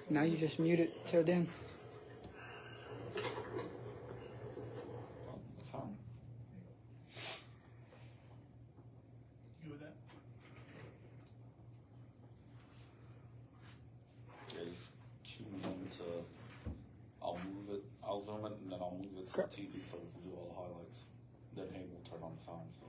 Now you just mute it till then. It's on. You with that? Yeah, just cue me into. I'll move it. I'll zoom it and then I'll move it to the Correct. TV so we can do all the highlights. Then Hayden will turn on the sound. So.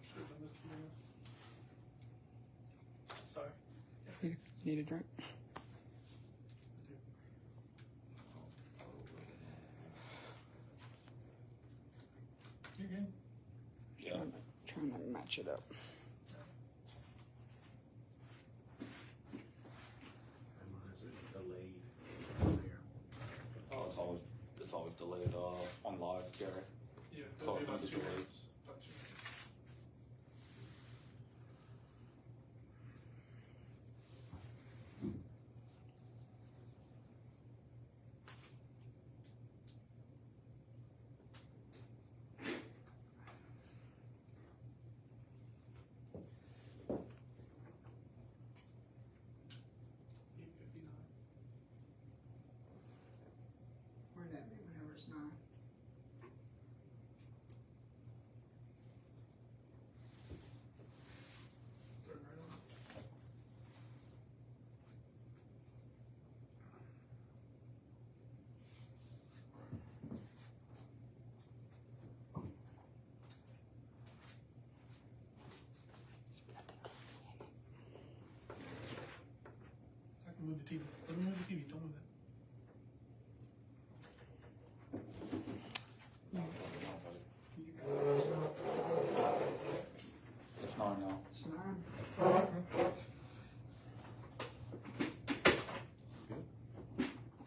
Should have done this before. Sorry. Need a drink? You're good. Yeah. Trying to match it up. Oh, it's always delayed on live, Gary. Yeah, It's it'll always be gonna about be 2 delayed. minutes. About 2 minutes. Where'd that be? Whenever it's not. Turn right on. I can move the TV. Let me move the TV. Don't move that. It's 9 now. It's 9.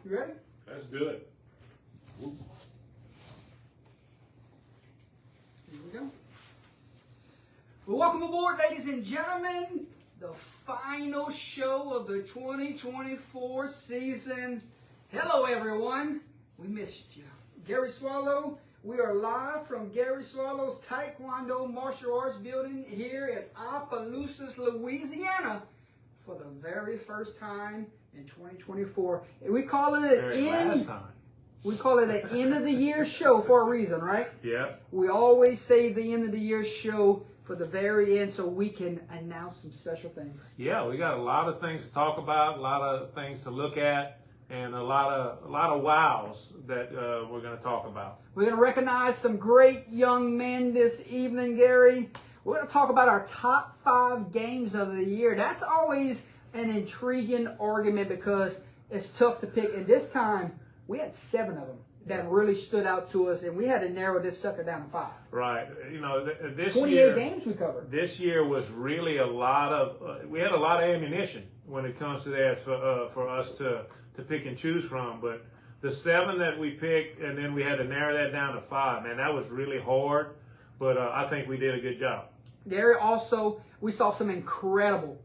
You ready? Let's do it. Here we go. Well, welcome aboard, ladies and gentlemen. The final show of the 2024 season. Hello, everyone. We missed you. Gary Swallow, we are live from Gary Swallow's Taekwondo Martial Arts building here at Opelousas, Louisiana for the very first time in 2024. And we call it an Last time. we call it an end of the year show for a reason, right? Yep. We always save the end of the year show for the very end so we can announce some special things. Yeah, we got a lot of things to talk about, a lot of things to look at, and a lot of wows that we're going to talk about. We're going to recognize some great young men this evening, Gary. We're going to talk about our top 5 games of the year. That's always an intriguing argument because it's tough to pick. And this time, we had 7 of them that really stood out to us, and we had to narrow this sucker down to 5. Right. You know, this 28 year, games we covered. This year was really a lot of. We had a lot of ammunition when it comes to that for us to pick and choose from. But the 7 that we picked, and then we had to narrow that down to 5. Man, that was really hard. But I think we did a good job. Gary, also, we saw some incredible,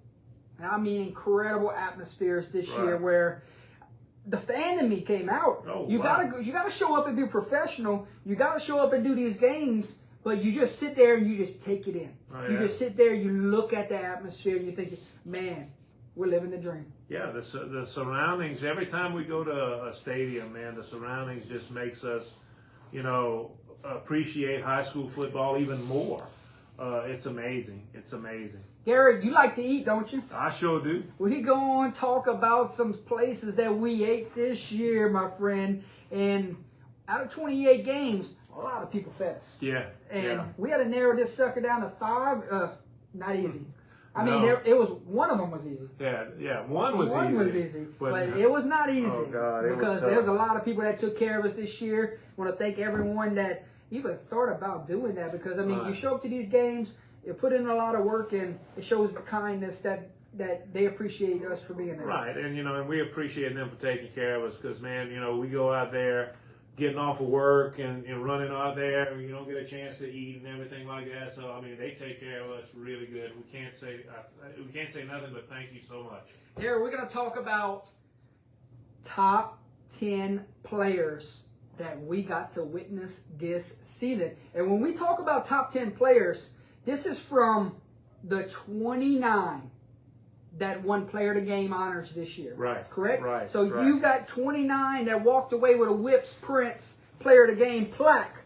and I mean incredible atmospheres this year where the fan in me came out. Oh, you wow. gotta show up and be professional. You gotta show up and do these games, but you just sit there and you just take it in. Oh, You yeah. just sit there, you look at the atmosphere, and you think, man, we're living the dream. Yeah, the surroundings. Every time we go to a stadium, man, the surroundings just makes us, you know, appreciate high school football even more. It's amazing. It's amazing. Gary, you like to eat, don't you? I sure do. We go and talk about some places that we ate this year, my friend. And out of 28 games, a lot of people fed us. Yeah. And yeah. we had to narrow this sucker down to 5. Not easy. I mean, No. it was one of them was easy. Yeah. One was easy. But it was not easy. Oh, God, it was because tough. there's a lot of people that took care of us this year. I want to thank everyone that even thought about doing that because, I mean, Right. you show up to these games, you put in a lot of work, and it shows the kindness that they appreciate us for being there. Right, and and we appreciate them for taking care of us because, man, we go out there getting off of work and running out there, and you don't get a chance to eat and everything like that. So I mean, they take care of us really good. We can't say nothing but thank you so much. Here we're gonna talk about top 10 players that we got to witness this season. And when we talk about top 10 players, this is from the 29 that won Player of the Game honors this year. Right. Correct? Right. So right. you got 29 that walked away with a Whips Prince Player of the Game plaque.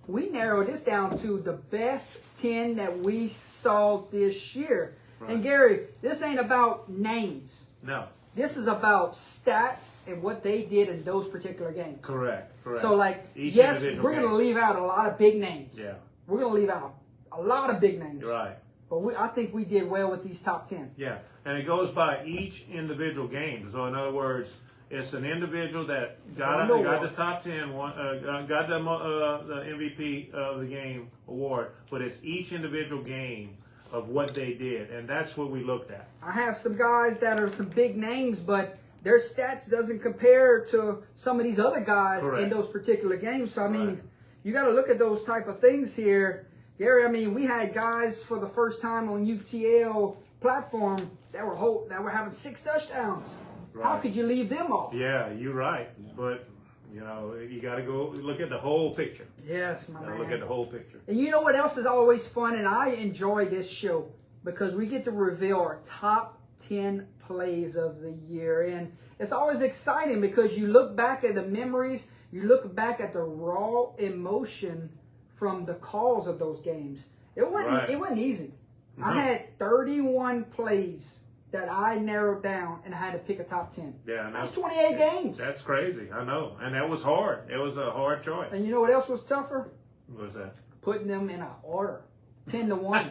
We narrowed this down to the best 10 that we saw this year. Right. And Gary, this ain't about names. No. This is about stats and what they did in those particular games. Correct. Correct. So, like, Each yes, individual we're going to game. leave out a lot of big names. Yeah. We're going to leave out a lot of big names. You're right. But I think we did well with these top 10. Yeah, and it goes by each individual game. So in other words, it's an individual that got the top 10, got the MVP of the game award, but it's each individual game of what they did, and that's what we looked at. I have some guys that are some big names, but their stats doesn't compare to some of these other guys Correct. in those particular games. So, I mean, Right. you got to look at those type of things here. Gary, I mean, we had guys for the first time on UTL platform that were having 6 touchdowns. How Right. could you leave them off? Yeah, you're right, but you know you got to go look at the whole picture. Yes, my man. Look at the whole picture. And you know what else is always fun? And I enjoy this show because we get to reveal our top 10 plays of the year. And it's always exciting because you look back at the memories, you look back at the raw emotion from the calls of those games. It wasn't easy. Mm-hmm. I had 31 plays that I narrowed down and I had to pick a top 10. Yeah, and That's 28 games. That's crazy. I know, and that was hard. It was a hard choice. And you know what else was tougher? What was that? Putting them in an order. 10 to 1.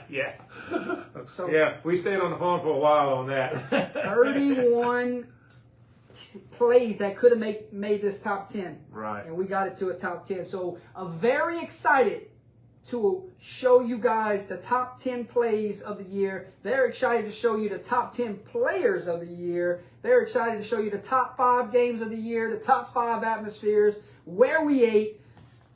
Yeah. So- Yeah, we stayed on the phone for a while on that. 31 plays that could have made this top 10. Right. And we got it to a top 10. So I'm very excited to show you guys the top 10 plays of the year. Very excited to show you the top 10 players of the year. Very excited to show you the top 5 games of the year, the top 5 atmospheres, where we ate,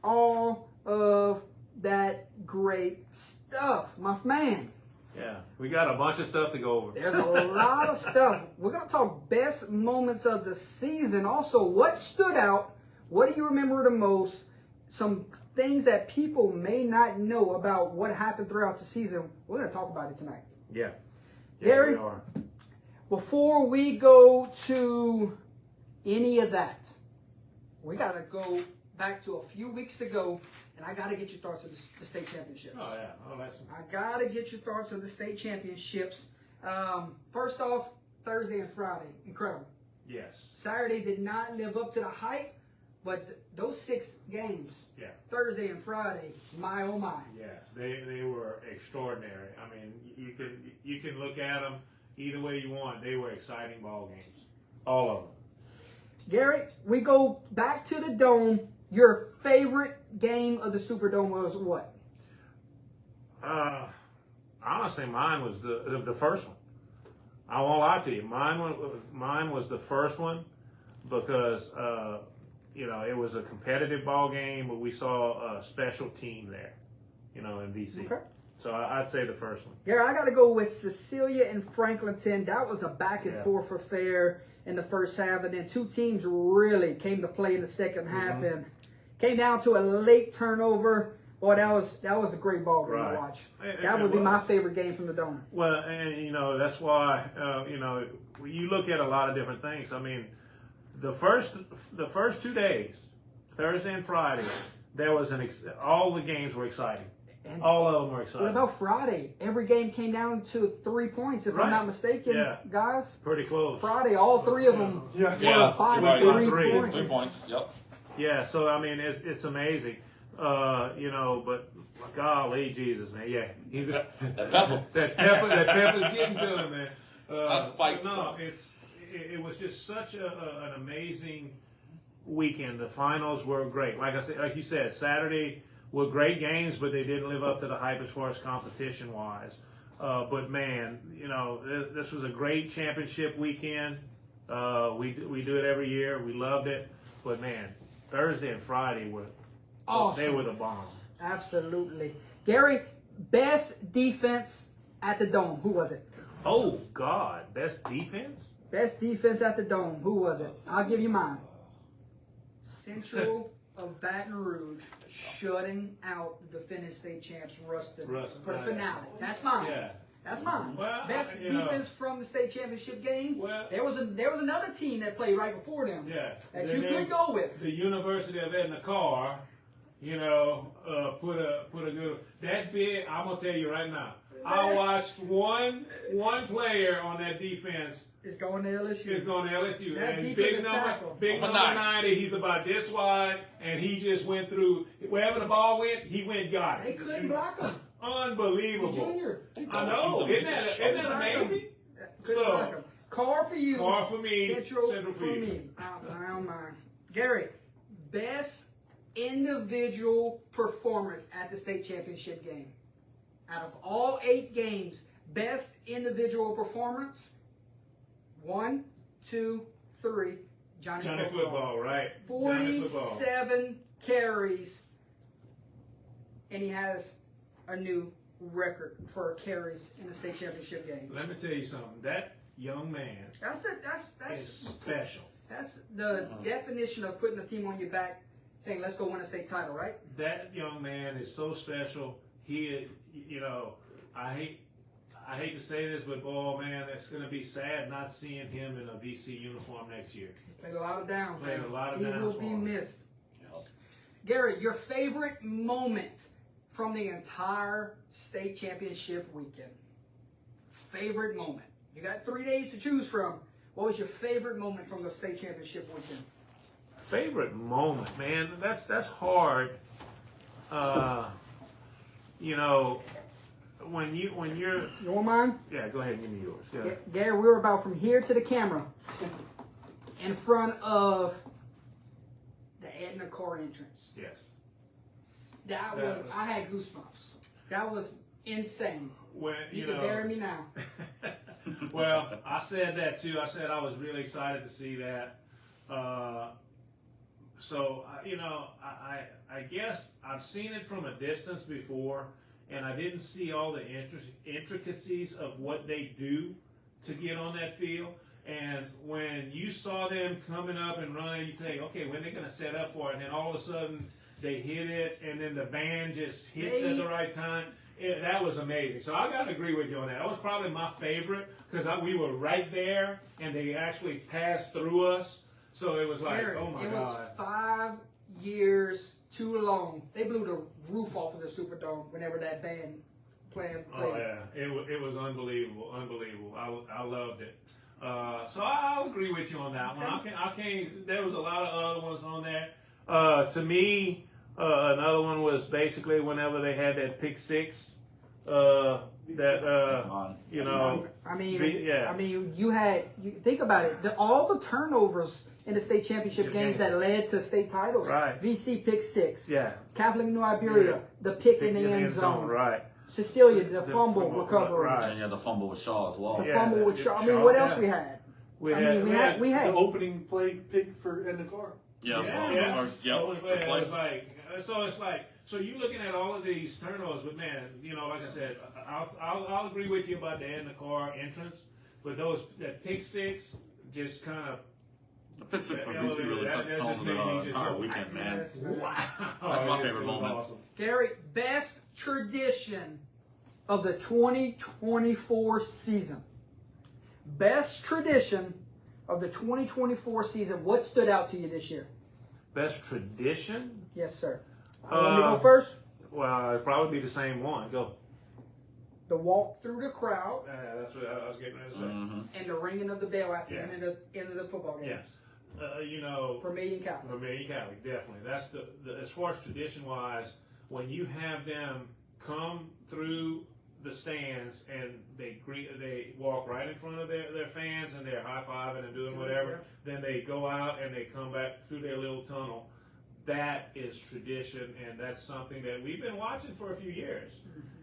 all of that great stuff, my man. Yeah, we got a bunch of stuff to go over. There's a lot of stuff. We're going to talk best moments of the season. Also, what stood out? What do you remember the most? Some things that people may not know about what happened throughout the season. We're going to talk about it tonight. Yeah. Gary? We are. Before we go to any of that, we got to go back to a few weeks ago, and I got to get your thoughts on the state championships. Oh, yeah. Oh, that's... I got to get your thoughts on the state championships. First off, Thursday and Friday, incredible. Yes. Saturday did not live up to the hype, but those 6 games, Yeah. Thursday and Friday, my oh my. Yes, they were extraordinary. I mean, you can look at them either way you want. They were exciting ball games, all of them. Gary, we go back to the Dome. Your favorite game of the Superdome was what? Honestly, mine was the first one. I won't lie to you. Mine was the first one because it was a competitive ball game, but we saw a special team there, in DC. Okay. So I'd say the first one. Gary, I got to go with Cecilia and Franklinton. That was a back and forth affair in the first half, and then 2 teams really came to play in the second half, and came down to a late turnover. Boy, that was a great ball game to watch. That would be my favorite game from the Dome. Well, and that's why you look at a lot of different things. I mean, the first 2 days, Thursday and Friday, there was all the games were exciting. And all of them were what exciting. about Friday? Every game came down to 3 points, if I'm not mistaken, guys. Pretty close. Friday, all 3 of them Yeah. were 5 right. to 3 Three. points. 3 points. Yep. Yeah, so I mean, it's amazing. But golly, Jesus, man, yeah. That pepper. that pepper's getting to him, man. Not spiked. No, it was just such an amazing weekend. The finals were great. Like you said, Saturday were great games, but they didn't live up to the hype as far as competition wise. But man, this was a great championship weekend. We do it every year. We loved it. But man, Thursday and Friday were Awesome. They were the bomb. Absolutely. Gary, best defense at the Dome. Who was it? Oh God, best defense? Best defense at the Dome. Who was it? I'll give you mine. Central of Baton Rouge shutting out the defending state champs Ruston for the finale. That's mine. Yeah. That's mine. Well, Best you know. defense from the state championship game. Well- there was another team that played right before them. Yeah. That Then you could go with. The University of Edna Carr, you know, put a good. That big. I'm gonna tell you right now. I watched one player on that defense. It's going to LSU. Is going to LSU, That and defensive tackle. big Number number 90. 90. He's about this wide, and he just went through wherever the ball went. He went got They it. couldn't block him. Unbelievable. Junior. I know. Isn't that amazing? Couldn't So- block him. Car for you. Car for me, Central, Central for for you. me. Round mine. Gary, best individual performance at the state championship game. Out of all 8 games, best individual performance. 1, 2, 3. Johnny Football, right? Johnny Football. 47 carries, and he has a new record for carries in the state championship game. Let me tell you something. That young man That's is special. That's the definition of putting a team on your back, saying, let's go win a state title, right? That young man is so special. He, you know, I hate to say this, but boy, man, it's going to be sad not seeing him in a VC uniform next year. Played a lot of downs. Played man. a lot of He downs will for be him. missed. Yeah. Gary, your favorite moment from the entire state championship weekend? Favorite moment. You got 3 days to choose from. What was your favorite moment from the state championship weekend? Favorite moment, man. That's hard. You know, when you're You want mine? yeah, go ahead and give me yours. Yeah. Gary, we were about from here to the camera in front of the Edna Carr entrance. Yes. That That was, was- I had goosebumps. That was insane. When You you can know. bury me now. Well, I said that too. I said I was really excited to see that. You know, I guess I've seen it from a distance before, and I didn't see all the intricacies of what they do to get on that field. And when you saw them coming up and running, you think, okay, when they're going to set up for it, and then all of a sudden they hit it, and then the band just hits at the right time. That was amazing. So I got to agree with you on that. That was probably my favorite because we were right there, and they actually passed through us. So it was like, Gary, oh my it was God. 5 years too long. They blew the roof off of the Superdome whenever that band played. Oh yeah, it was unbelievable. I loved it. So I'll agree with you on that one. I can't. There was a lot of other ones on there. To me, another one was basically whenever they had that pick six. You know. I mean, Yeah. I mean, you think about it. All the turnovers in the state championship games that led to state titles. Right. VC pick 6. Yeah. Catholic New Iberia, the pick in the end zone. Right. Cecilia, the fumble fumble, recovery. right. And yeah, the fumble with Shaw as well. The Yeah, fumble with the Shaw. I mean, Shaw, what else yeah. we had? We I mean, we had. The opening play pick for in the car. Yeah, Yeah. First, yep, Only play, first it play. was like, so you're looking at all of these turnovers, but man, you know, like I said, I'll agree with you about the end of the car entrance, but that pick six just kind of. The pick six for Yeah, VC really that- set the that's tone just for the made me just entire go, weekend, man. Yes. Wow. That's my It favorite was moment. awesome. Gary, best tradition of the 2024 season. Best tradition of the 2024 season. What stood out to you this year? Best tradition? Yes, sir. Want me to go first? Well, it'd probably be the same one. Go. The walk through the crowd That's what I was getting ready to say. Mm-hmm. and the ringing of the bell at the Yeah. end of the football game. Yes. You know, For Million Catholic. for me, Catholic, definitely. That's the as far as tradition wise, when you have them come through the stands and they walk right in front of their fans and they're high fiving and doing whatever, then they go out and they come back through their little tunnel. That is tradition, and that's something that we've been watching for a few years,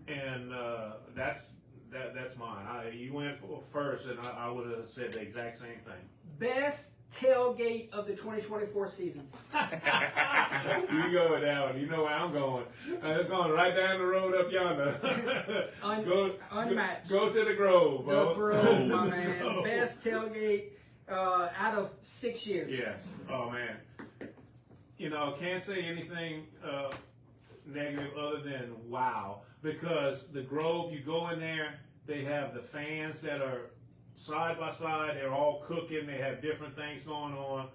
and that's mine. You went first, and I would have said the exact same thing. Best tailgate of the 2024 season. You go with that one. You know where I'm going. I'm going right down the road up yonder. Unmatched. Go to the Grove. The bro. Grove, my man. Grove. Best tailgate out of 6 years. Yes. Oh man. you know, can't say anything negative other than wow, because the Grove, you go in there, they have the fans that are side by side, they're all cooking, they have different things going on.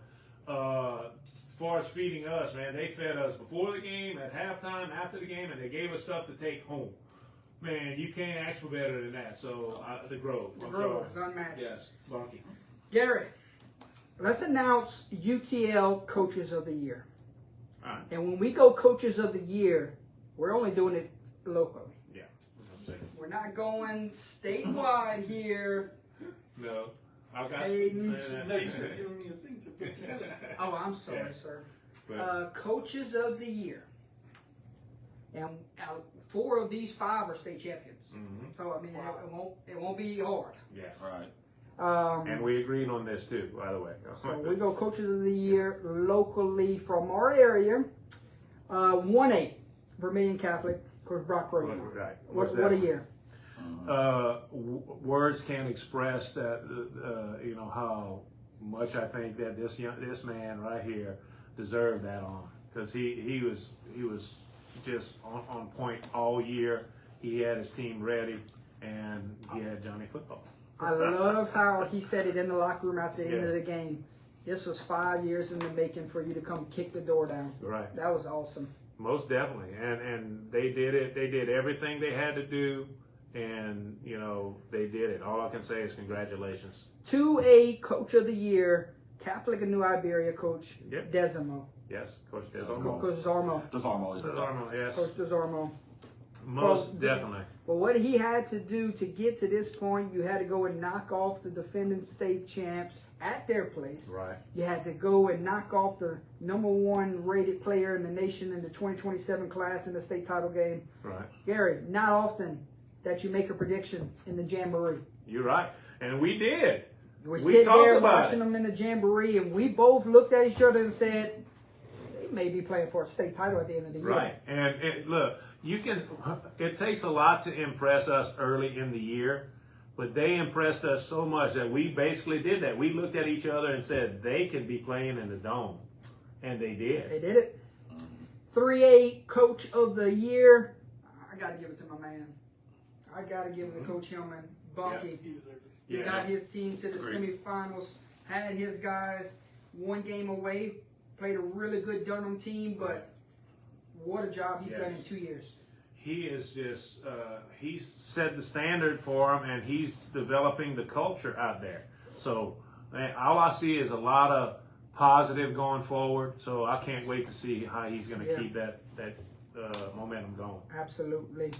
As far as feeding us, man, they fed us before the game, at halftime, after the game, and they gave us stuff to take home. Man, you can't ask for better than that. So, the Grove. The I'm Grove is sorry. unmatched. Yes, Bunky. Gary, let's announce UTL Coaches of the Year. All right. And when we go Coaches of the Year, we're only doing it locally. Yeah. We're not going statewide here. No. I got Hayden. No, you should have given me a thing to put together. Oh, I'm sorry, Yeah. sir. But, Coaches of the Year. And 4 of these 5 are state champions. mhm. So I mean, it won't be hard. Yeah. Right. And we agreed on this too, by the way. So we go Coaches of the Year locally from our area. 1A, Vermilion Catholic, Coach Brock Rosen. Right. What a year. Words can't express that. You know how much I think that this man right here deserved that honor, because he was just on point all year. He had his team ready, and he had Johnny football. I love how he said it in the locker room at the end Yeah. of the game. This was 5 years in the making for you to come kick the door down. Right. That was awesome. Most definitely, and they did it. They did everything they had to do, and you know they did it. All I can say is congratulations. 2A Coach of the Year, Catholic and New Iberia Coach Yep. Desimo. Yes, Coach Desarmo. Desarmo. Coach Zarmo. Desarmo. Desarmo, yes, Coach Desarmo. most Well, definitely. Well, what he had to do to get to this point, you had to go and knock off the defending state champs at their place. Right. You had to go and knock off the #1 rated player in the nation in the 2027 class in the state title game. Right. Gary, not often that you make a prediction in the Jamboree. You're right, and we did. We're We sitting talked there about watching it. them in the Jamboree, and we both looked at each other and said, they may be playing for a state title at the end of the year. Right, and look, you can. It takes a lot to impress us early in the year, but they impressed us so much that we basically did that. We looked at each other and said they can be playing in the dome, and they did. They did it. 3A Coach of the Year. I got to give it to my man. I got to give it to Coach Hillman. Bunky. He deserved it. He Yeah. got his team to the Agreed. semifinals, had his guys 1 game away, played a really good Durham team, but what a job he's done in 2 years. He is just. He's set the standard for him, and he's developing the culture out there. So, man, all I see is a lot of positive going forward. So I can't wait to see how he's going to Yeah. keep that momentum going. Absolutely.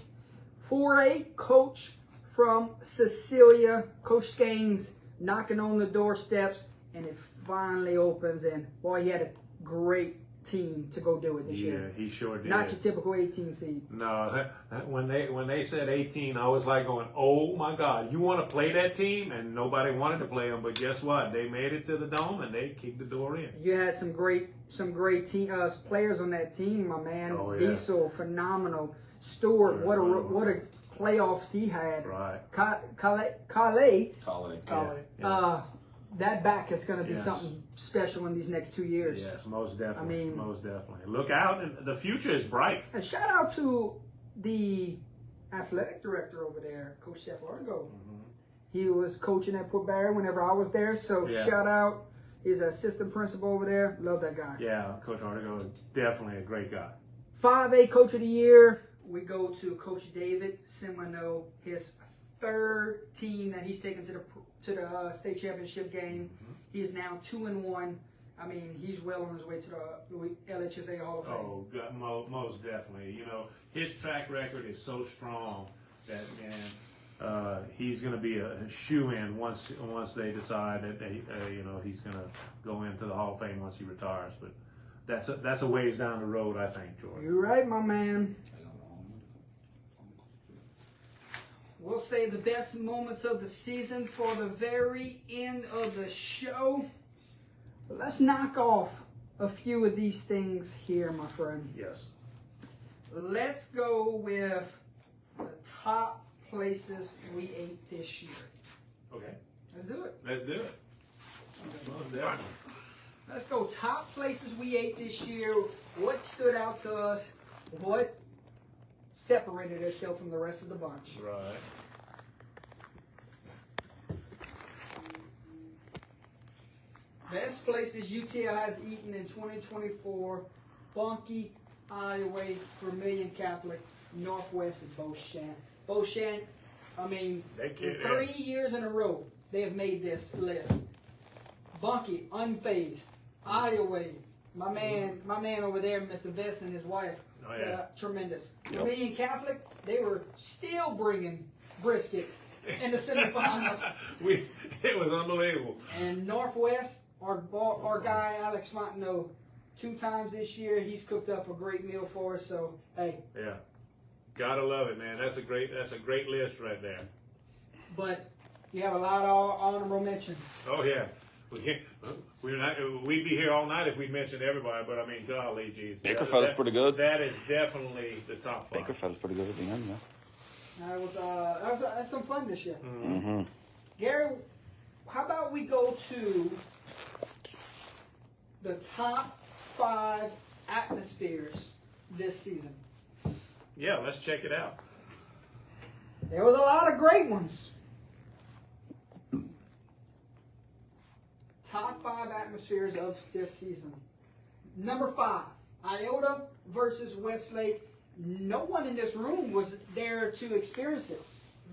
4A Coach from Cecilia, Coach Skanes, knocking on the doorsteps, and it finally opens. And boy, he had a great team to go do it this Yeah, year. he sure did. Not your typical 18 seed. No, when they said 18, I was like going, "Oh my God, you want to play that team?" And nobody wanted to play them. But guess what? They made it to the dome and they kicked the door in. You had some great team players on that team, my man. Oh, yeah. Diesel, phenomenal. Stewart, Yeah, what a phenomenal. playoffs he had. Right. Calais, Colleague. Yeah. that back is going to be Yes. something special in these next 2 years. Yes, most definitely. I mean- most definitely. Look out, and the future is bright. And shout out to the athletic director over there, Coach Seth Largo. He was coaching at Port Barry whenever I was there, so Yeah. shout out. He's an assistant principal over there. Love that guy. Yeah, Coach Artigo is definitely a great guy. 5A Coach of the Year, we go to Coach David Simino, his 3rd team that he's taken to the state championship game. He is now 2-1. I mean, he's well on his way to the LHSA Hall of Fame. Oh, God, most definitely. You know, his track record is so strong that, man, he's going to be a shoe-in once they decide that he's going to go into the Hall of Fame once he retires. But that's a ways down the road, I think, George. You're right, my man. We'll save the best moments of the season for the very end of the show. But let's knock off a few of these things here, my friend. Yes. Let's go with the top places we ate this year. Okay. Let's do it. Let's do it. Most definitely. let's go top places we ate this year. What stood out to us? What separated itself from the rest of the bunch? Right. Best places UTI has eaten in 2024: Bunkie, Iowa, Vermilion Catholic, Northwest, and Beauchamp. Beauchamp, I mean, They in can't- 3 years in a row, they have made this list. Bunkie, unfazed. Iowa, my man over there, Mr. Vest and his wife, Oh, yeah. tremendous. Yep. Vermilion Catholic, they were still bringing brisket in the semifinals. It was unbelievable. And Northwest, our guy Alex Fontenot, 2 times this year, he's cooked up a great meal for us. So hey, Yeah. Gotta love it, man. That's a great list right there. but you have a lot of honorable mentions. Oh yeah. We can't. We'd be here all night if we mentioned everybody, but I mean, golly, geez. Bakerfeld's pretty good. That is definitely the top 5. Bakerfeld's pretty good at the end, yeah. That's some fun this year. Mm-hmm. Gary, how about we go to the top 5 atmospheres this season? Yeah, let's check it out. There was a lot of great ones. Top 5 atmospheres of this season. Number 5, Iota versus Westlake. No one in this room was there to experience it.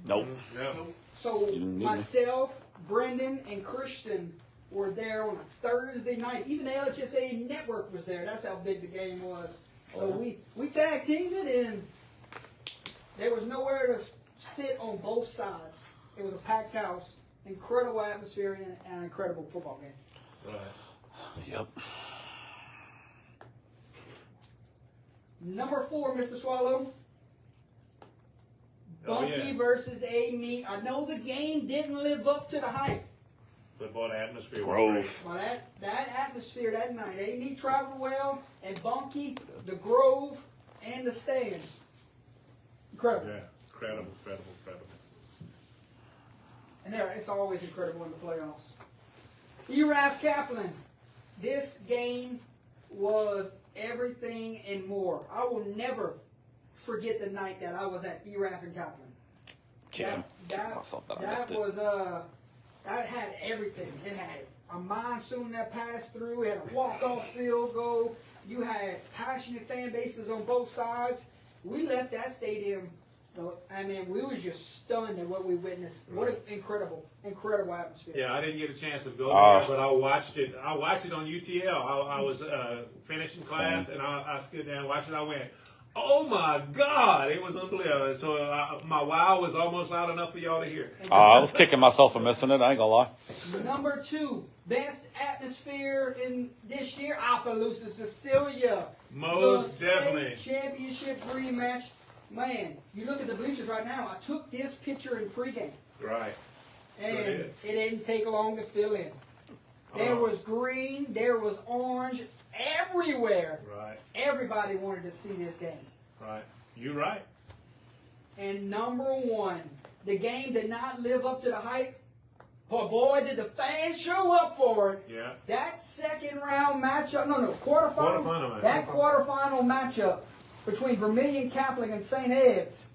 Nope. No. So didn't need me. myself, Brendan, and Christian were there on a Thursday night. Even the LHSA network was there. That's how big the game was. So we tag teamed it, and there was nowhere to sit on both sides. It was a packed house, incredible atmosphere, and an incredible football game. Right. Yep. Number 4, Mr. Swallow. Oh, Bunkie yeah. versus A-Meat. I know the game didn't live up to the hype. But boy, the atmosphere was Grove. Well, that atmosphere that night, A-Meat traveled well, and Bunkie, the Grove, and the stands. great. Incredible. Yeah. Incredible. And there, it's always incredible in the playoffs. Eraf Kaplan. This game was everything and more. I will never forget the night that I was at Eraf and Kaplan. Chicken. I That thought that I missed it. was that had everything. It had a monsoon that passed through. It had a walk-off field goal. You had passionate fan bases on both sides. We left that stadium. I mean, we was just stunned at what we witnessed. What an incredible atmosphere. Yeah, I didn't get a chance to go Ah. there, but I watched it. I watched it on UTL. I was finishing class, Same. and I stood there and watched it. I went, "Oh my God!" It was unbelievable. So my wow was almost loud enough for y'all to hear. I was kicking myself for missing it. I ain't gonna lie. Number 2, best atmosphere in this year, Opelousas, Cecilia. Most The definitely. State championship rematch. Man, you look at the bleachers right now. I took this picture in pregame, Right. and Sure it did. didn't take long to fill in. There Oh. was green, there was orange, everywhere. Right. Everybody wanted to see this game. Right. You're right. And number 1, the game did not live up to the hype. But boy, did the fans show up for it. Yeah. That second round matchup, quarterfinal. Quarterfinal match. That quarterfinal matchup between Vermilion Catholic and St. Ed's,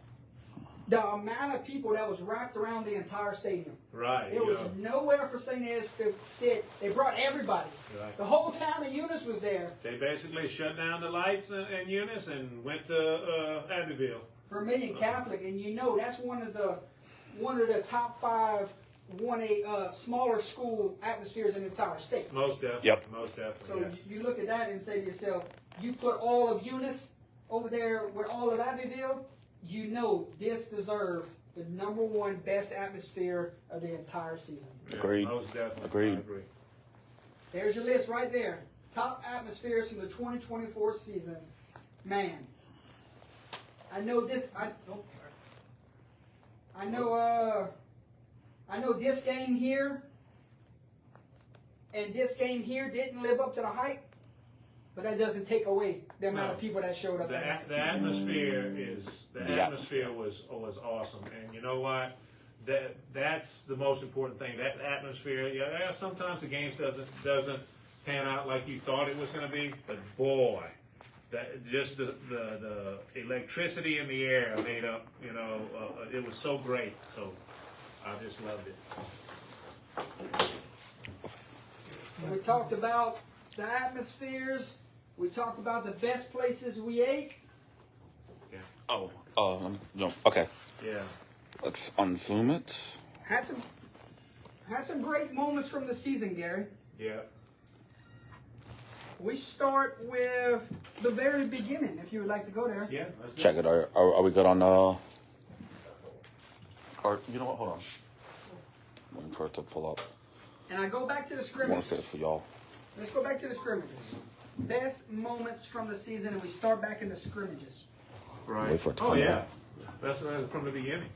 the amount of people that was wrapped around the entire stadium. Right. There was nowhere for St. Ed's to sit. They brought everybody. Right. The whole town of Eunice was there. They basically shut down the lights in Eunice and went to Abbeville. Vermilion Catholic, and that's one of the top 5 1A smaller school atmospheres in the entire state. Most definitely. Yep. Most definitely. So yes. you look at that and say to yourself, you put all of Eunice over there with all of Abbeville, this deserved the number 1 best atmosphere of the entire season. Yeah, Agreed. Most definitely. Agreed. I agree. There's your list right there. Top atmospheres from the 2024 season. Man, I know this. I know this game here and this game here didn't live up to the hype, but that doesn't take away the amount of No. people that showed up that night. The atmosphere The atmosphere was awesome, and you know what? That's the most important thing. That atmosphere. Yeah, sometimes the games doesn't pan out like you thought it was going to be, but boy, that just the electricity in the air made up. You know, it was so great. So I just loved it. We talked about the atmospheres. We talked about the best places we ate. Oh, no, okay. Yeah. Let's unzoom it. Had some great moments from the season, Gary. Yeah. We start with the very beginning, if you would like to go there. Yeah. Let's do Check it. Are we good on or you know what? Hold on. I'm waiting for it to pull up. And I go back to the I want to scrimmages. say it for y'all. Let's go back to the scrimmages. Best moments from the season, and we start back in the scrimmages. Right. Wait for it to Oh come yeah. up. That's from the beginning.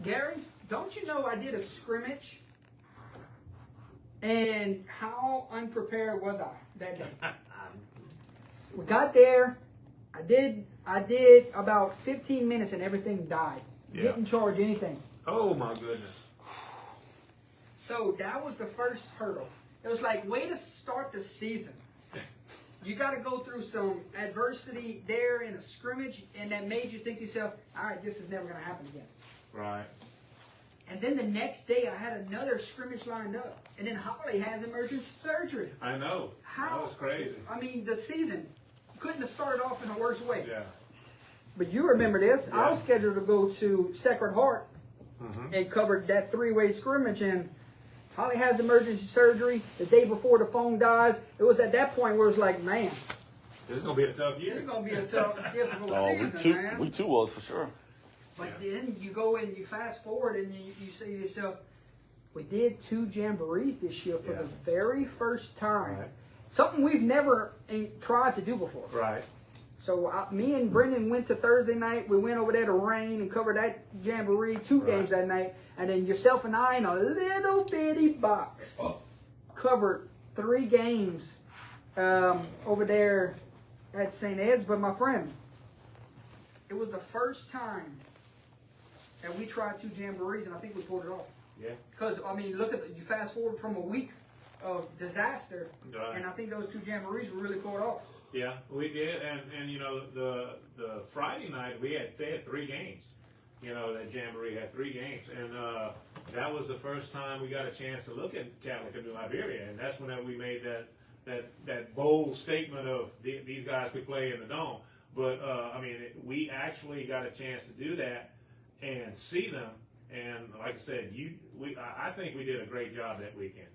Gary, don't you know I did a scrimmage? And how unprepared was I that day? We got there. I did about 15 minutes and everything died. Yeah. Didn't charge anything. Oh my goodness. So that was the first hurdle. It was like, way to start the season. You got to go through some adversity there in a scrimmage, and that made you think to yourself, all right, this is never going to happen again. Right. And then the next day, I had another scrimmage lined up. And then Holly has emergency surgery. I know. How? That was crazy. I mean, the season couldn't have started off in a worse way. Yeah. But you remember this. I Yeah. was scheduled to go to Sacred Heart and covered that three-way scrimmage, and Holly has emergency surgery the day before the phone dies. It was at that point where it was like, man, This is gonna be a tough year. this is going to be a tough, difficult Oh, season, man. we too was for sure. But then you go and you fast forward and you say to yourself, we did 2 jamborees this year for Yeah. the very first time. Right. Something we've never tried to do before. Right. So me and Brendan went to Thursday night. We went over there to Rain and covered that jamboree, 2 games that night. And then yourself and I in a little bitty box covered 3 games over there at St. Ed's. But my friend, it was the first time that we tried 2 jamborees, and I think we pulled it off. Yeah. Because, I mean, look at you fast forward from a week of disaster, Right. and I think those 2 jamborees were really pulled off. Yeah, we did, and you know the Friday night they had 3 games. You know, that jamboree had 3 games, and that was the first time we got a chance to look at Catholic of New Iberia, and that's when we made that bold statement of these guys could play in the dome. But I mean, we actually got a chance to do that and see them, and like I said, I think we did a great job that weekend.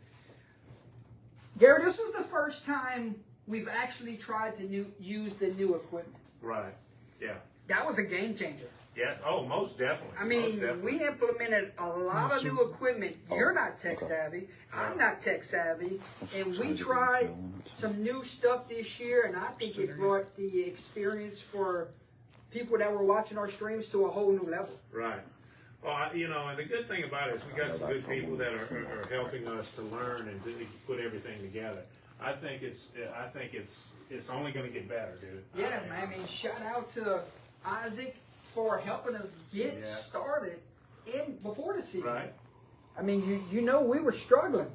Gary, this is the first time we've actually tried to use the new equipment. Right. Yeah. That was a game changer. Yeah. Oh, most definitely. I Most mean, definitely. we implemented a lot of new equipment. You're not tech savvy. I'm not tech savvy. And we tried some new stuff this year, and I think it brought the experience for people that were watching our streams to a whole new level. Right. Well, you know, and the good thing about it is we got some good people that are helping us to learn and really put everything together. I think it's only going to get better, dude. Yeah, man. I mean, shout out to Isaac for helping us get started before the season. Right. I mean, you know, we were struggling.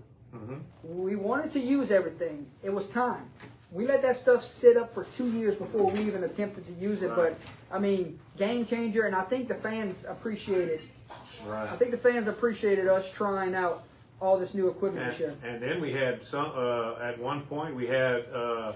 We wanted to use everything. It was time. We let that stuff sit up for 2 years before we even attempted to use it. Right. But I mean, game changer, and I think the fans appreciated. Right. I think the fans appreciated us trying out all this new equipment this year. And then we had some. At one point, we had one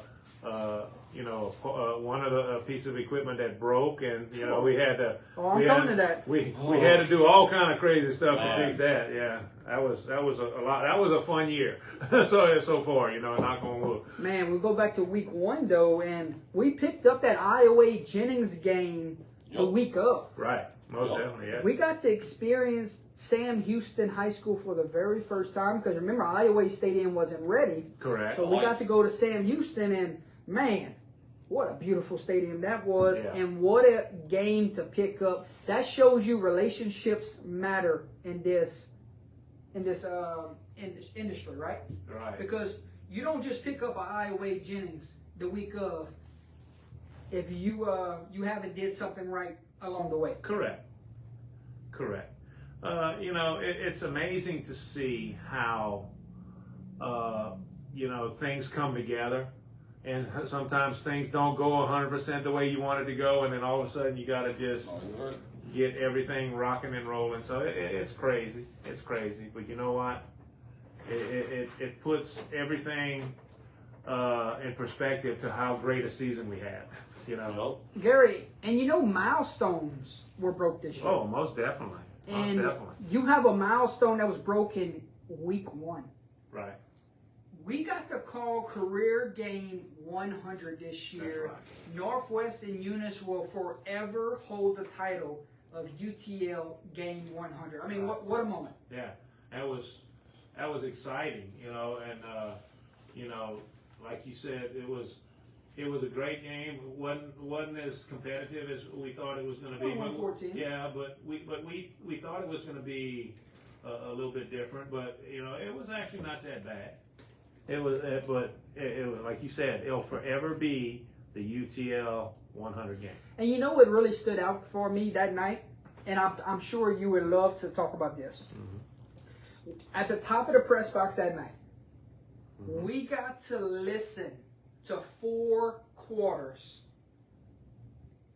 of the piece of equipment that broke, and you know we had to. Oh, I'm we coming had, to that. We had to do all kind of crazy stuff to fix that. Yeah, that was a lot. That was a fun year. so far, you know, knock on wood. Man, we go back to week 1 though, and we picked up that Iowa Jennings game the week of. Right. Most definitely. Yeah. We got to experience Sam Houston High School for the very first time because remember, Iowa Stadium wasn't ready. Correct. So we got to go to Sam Houston, and man, what a beautiful stadium that was, Yeah. and what a game to pick up. That shows you relationships matter in this industry, right? Right. Because you don't just pick up an Iowa Jennings the week of if you haven't did something right along the way. Correct. You know, it's amazing to see how things come together, and sometimes things don't go 100% the way you want it to go, and then all of a sudden you got to just Oh, you're right. get everything rocking and rolling. So it's crazy. It's crazy. But you know what? It puts everything in perspective to how great a season we had. Nope. Gary, and milestones were broke this year. Oh, most definitely. and Most definitely. you have a milestone that was broken week 1. Right. We got to call career game 100 this year. That's Northwest and Eunice will forever hold the title of UTL game 100. I mean, what a moment. Yeah. That was exciting, and like you said, it was a great game. It wasn't as competitive as we thought it was going to be. 114. Yeah, but we thought it was going to be a little bit different, but it was actually not that bad. It was like you said, it'll forever be the UTL 100 game. And what really stood out for me that night, and I'm sure you would love to talk about this. Mm-hmm. At the top of the press box that night, Mm-hmm. we got to listen to 4 quarters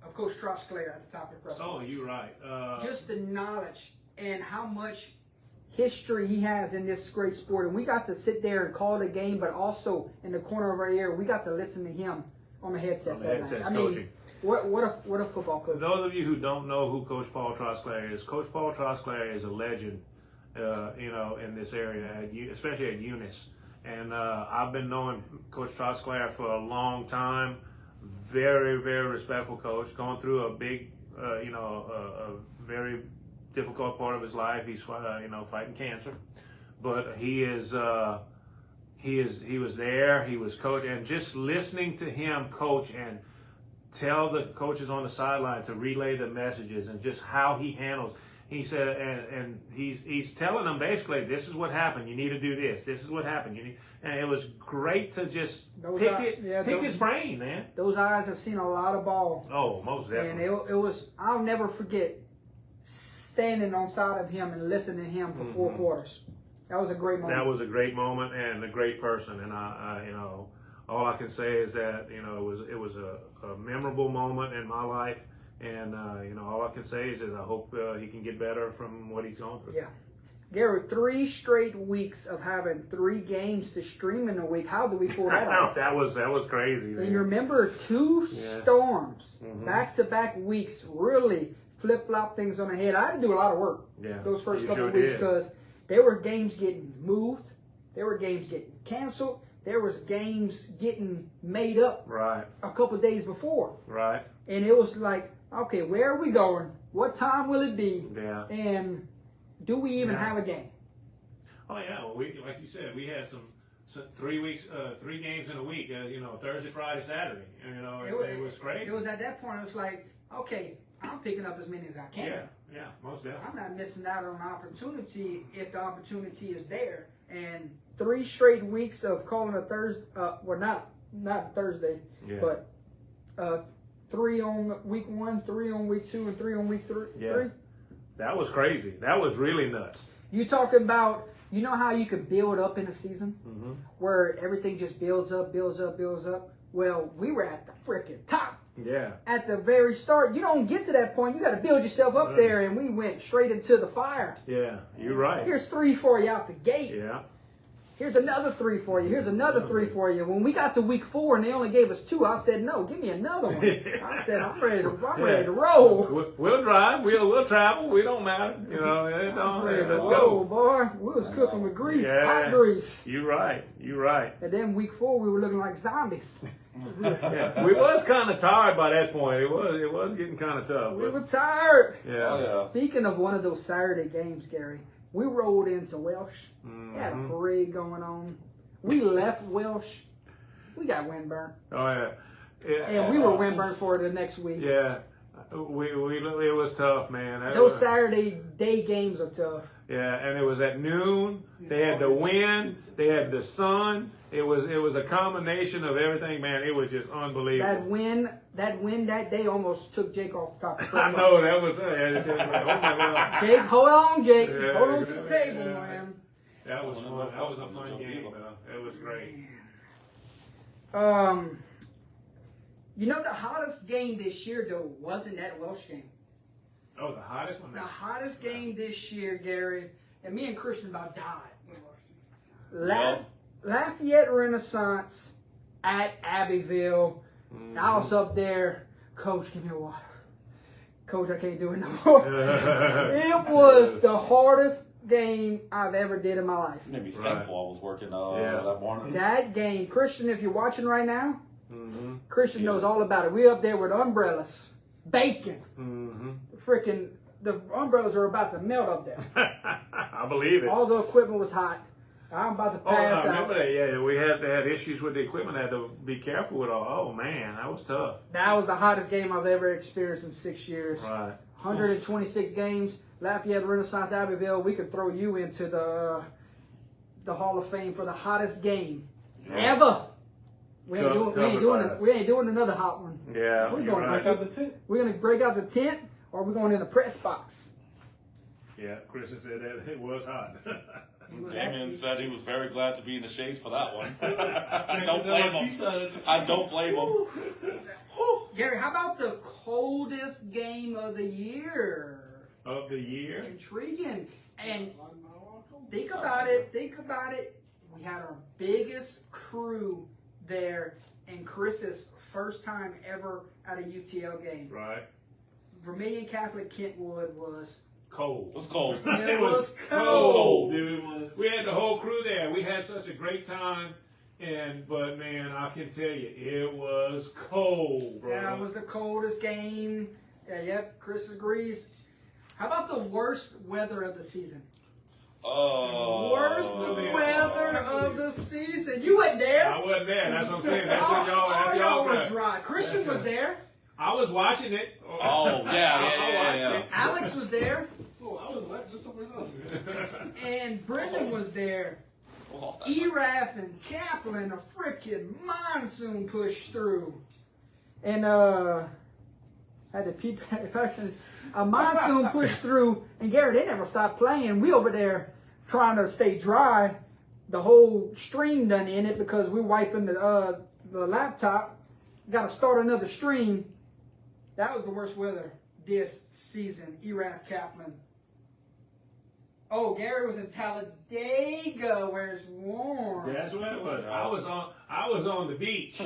of Coach Trosclair at the top of the press box. Oh, you're right. Just the knowledge and how much history he has in this great sport. And we got to sit there and call the game, but also in the corner of our ear, we got to listen to him on the headsets that night. I mean, coaching. what a football coach. For those of you who don't know who Coach Paul Trosclair is, Coach Paul Trosclair is a legend, in this area, especially at Eunice. And I've been knowing Coach Trosclair for a long time. Very, very respectful coach. Going through a big, a very difficult part of his life. He's, fighting cancer, but he was there. He was coach, and just listening to him coach and tell the coaches on the sideline to relay the messages and just how he handles. He said, and he's telling them basically, this is what happened. You need to do this. This is what happened. And it was great to just pick his brain, man. Those eyes have seen a lot of ball. Oh, most definitely. And it was, I'll never forget standing on side of him and listening to him for 4 quarters. That was a great moment. That was a great moment and a great person. And I all I can say is that it was a memorable moment in my life. And, all I can say is that I hope he can get better from what he's going through. Yeah. Gary, 3 straight weeks of having 3 games to stream in a week. How do we pull that off? that was crazy, man. And you remember 2 storms, back-to-back weeks, really flip-flop things on the head. I had to do a lot of work those first couple of weeks because there were games getting moved. There were games getting canceled. There was games getting made up a couple of days before. Right. And it was like, okay, where are we going? What time will it be? Yeah. And do we even have a game? Oh yeah, well, we like you said, we had some 3 weeks, 3 games in a week. Thursday, Friday, Saturday. It was crazy. It was at that point. It was like, okay, I'm picking up as many as I can. Yeah, most definitely. I'm not missing out on an opportunity if the opportunity is there. And 3 straight weeks of calling a Thursday. Well, not Thursday, but 3 on week 1, 3 on week 2, and 3 on week 3. Yeah. That was crazy. That was really nuts. You talking about, how you can build up in a season where everything just builds up. Well, we were at the freaking top. Yeah. At the very start, you don't get to that point. You got to build yourself up there, and we went straight into the fire. Yeah, you're right. Here's 3 for you out the gate. Yeah. Here's another 3 for you. Here's another 3 for you. When we got to week 4 and they only gave us 2, I said, no, give me another one. I said, I'm ready to roll. We'll drive. We'll travel. We don't matter. Let's go. Boy. We was cooking with grease, hot grease. You're right. And then week 4, we were looking like zombies. Yeah. We was kind of tired by that point. It was getting kind of tough. We were tired. Yeah. Oh, yeah. Speaking of one of those Saturday games, Gary, we rolled into Welsh. We had a parade going on. We left Welsh. We got windburn. Oh yeah. And we were windburn for the next week. Yeah. It was tough, man. Those Saturday day games are tough. Yeah, and it was at noon. They had the wind. They had the sun. It was a combination of everything, man. It was just unbelievable. That wind that day almost took Jake off the top of the I know that was. Just like, oh my God. Jake, hold on, Jake. Yeah, hold on to the table, yeah. man. That was I fun. don't know if That was that's a on the fun joke game. either. It was great. You know the hottest game this year though wasn't that Welsh game. Oh, the hottest one. The hottest game this year, Gary, and me and Christian about died. Lafayette Renaissance at Abbeville. I was up there. Coach, give me a water. Coach, I can't do it no more. It was the hardest game I've ever did in my life. Made me Right. thankful I was working that morning. That game, Christian, if you're watching right now, Mm-hmm. Christian knows all about it. We up there with umbrellas, bacon, Mm-hmm. freaking. The umbrellas are about to melt up there. I believe it. All the equipment was hot. I'm about to Oh, I pass remember out. that. Yeah, we had issues with the equipment. Had to be careful with all. Oh man, that was tough. That was the hottest game I've ever experienced in 6 years. Right. 126 games. Lafayette Renaissance Abbeville. We could throw you into the Hall of Fame for the hottest game ever. We ain't doing another hot one. Yeah. We're you're going right. Break out the tent. We're gonna break out the tent, or we're going in the press box. Yeah, Christian said that it was hot. Damien said he was very glad to be in the shade for that one. I Yeah, don't 'cause blame LSU him. started- I don't blame him. Gary, how about the coldest game of the year? Of the year. Intriguing. And think about it. We had our biggest crew there, and Chris's first time ever at a UTL game. Right. Vermilion Catholic Kentwood was. Cold. It was cold. It was cold. cold. Dude, we had the whole crew there. We had such a great time, but man, I can tell you, it was cold, bro. That was the coldest game. Yeah, yep. Chris agrees. How about the worst weather of the season? Oh. Worst weather of the season. You went there. I wasn't there. That's what I'm saying. That's what y'all. All That's y'all y'all. were got. dry. Christian was there. I was watching it. Oh, yeah. I watched it. Alex was there. Oh, I was wet just somewhere else. And Brendan was there. Oh, Eraf and Kaplan, a freaking monsoon pushed through. And had to peep a monsoon pushed through, and Gary, they never stopped playing. We over there trying to stay dry. The whole stream done in it because we're wiping the laptop. Got to start another stream. That was the worst weather this season. Eraf Kaplan. Oh, Gary was in Talladega where it's warm. That's what it was. I was on the beach.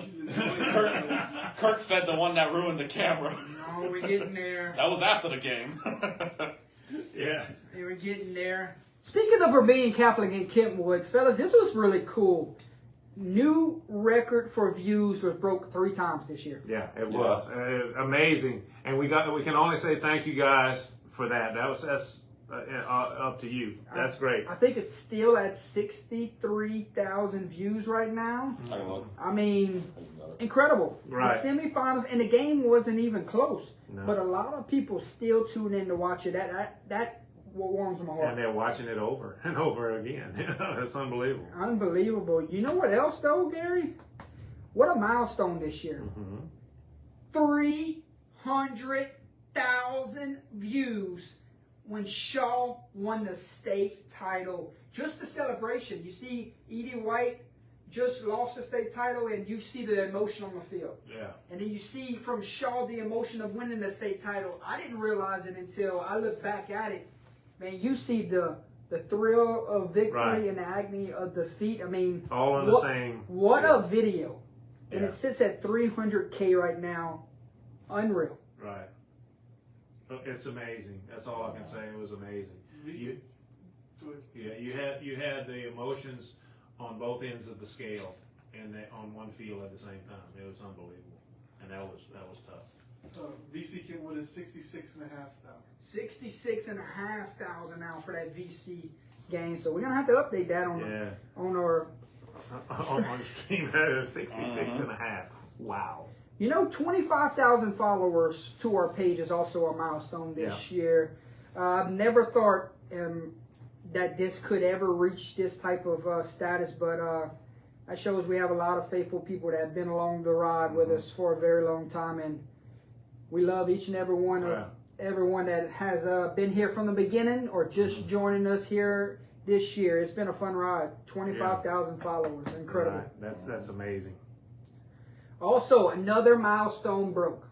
Kirk said the one that ruined the camera. No, we're getting there. That was after the game. Yeah. They were getting there. Speaking of Vermilion Catholic in Kentwood, fellas, this was really cool. New record for views was broke 3 times this year. Yeah, it was amazing, and we can only say thank you guys for that. That's up to you. That's great. I think it's still at 63,000 views right now. I mean, incredible. Right. The semifinals, and the game wasn't even close. No. But a lot of people still tune in to watch it. That what warms my heart. And they're watching it over and over again. That's unbelievable. Unbelievable. You know what else though, Gary? What a milestone this year. Mm-hmm. 300,000 views when Shaw won the state title. Just the celebration. You see Edie White just lost the state title, and you see the emotion on the field. Yeah. And then you see from Shaw the emotion of winning the state title. I didn't realize it until I looked back at it. Man, you see the thrill of victory Right. and the agony of defeat. I mean, All in the same. what a video. And Yeah. it sits at 300K right now. Unreal. Right. It's amazing. That's all I can say. It was amazing. You had the emotions on both ends of the scale and on one field at the same time. It was unbelievable, and that was tough. VC Kentwood is 66,500. 66,500 now for that VC game. So we're gonna have to update that on our. on the stream, that is 66 and a half. Wow. 25,000 followers to our page is also a milestone this year. I've never thought that this could ever reach this type of status, but that shows we have a lot of faithful people that have been along the ride with us for a very long time, and we love each and every one of everyone that has been here from the beginning or just joining us here this year. It's been a fun ride. 25,000 followers. Incredible. Right. That's amazing. Also, another milestone broke.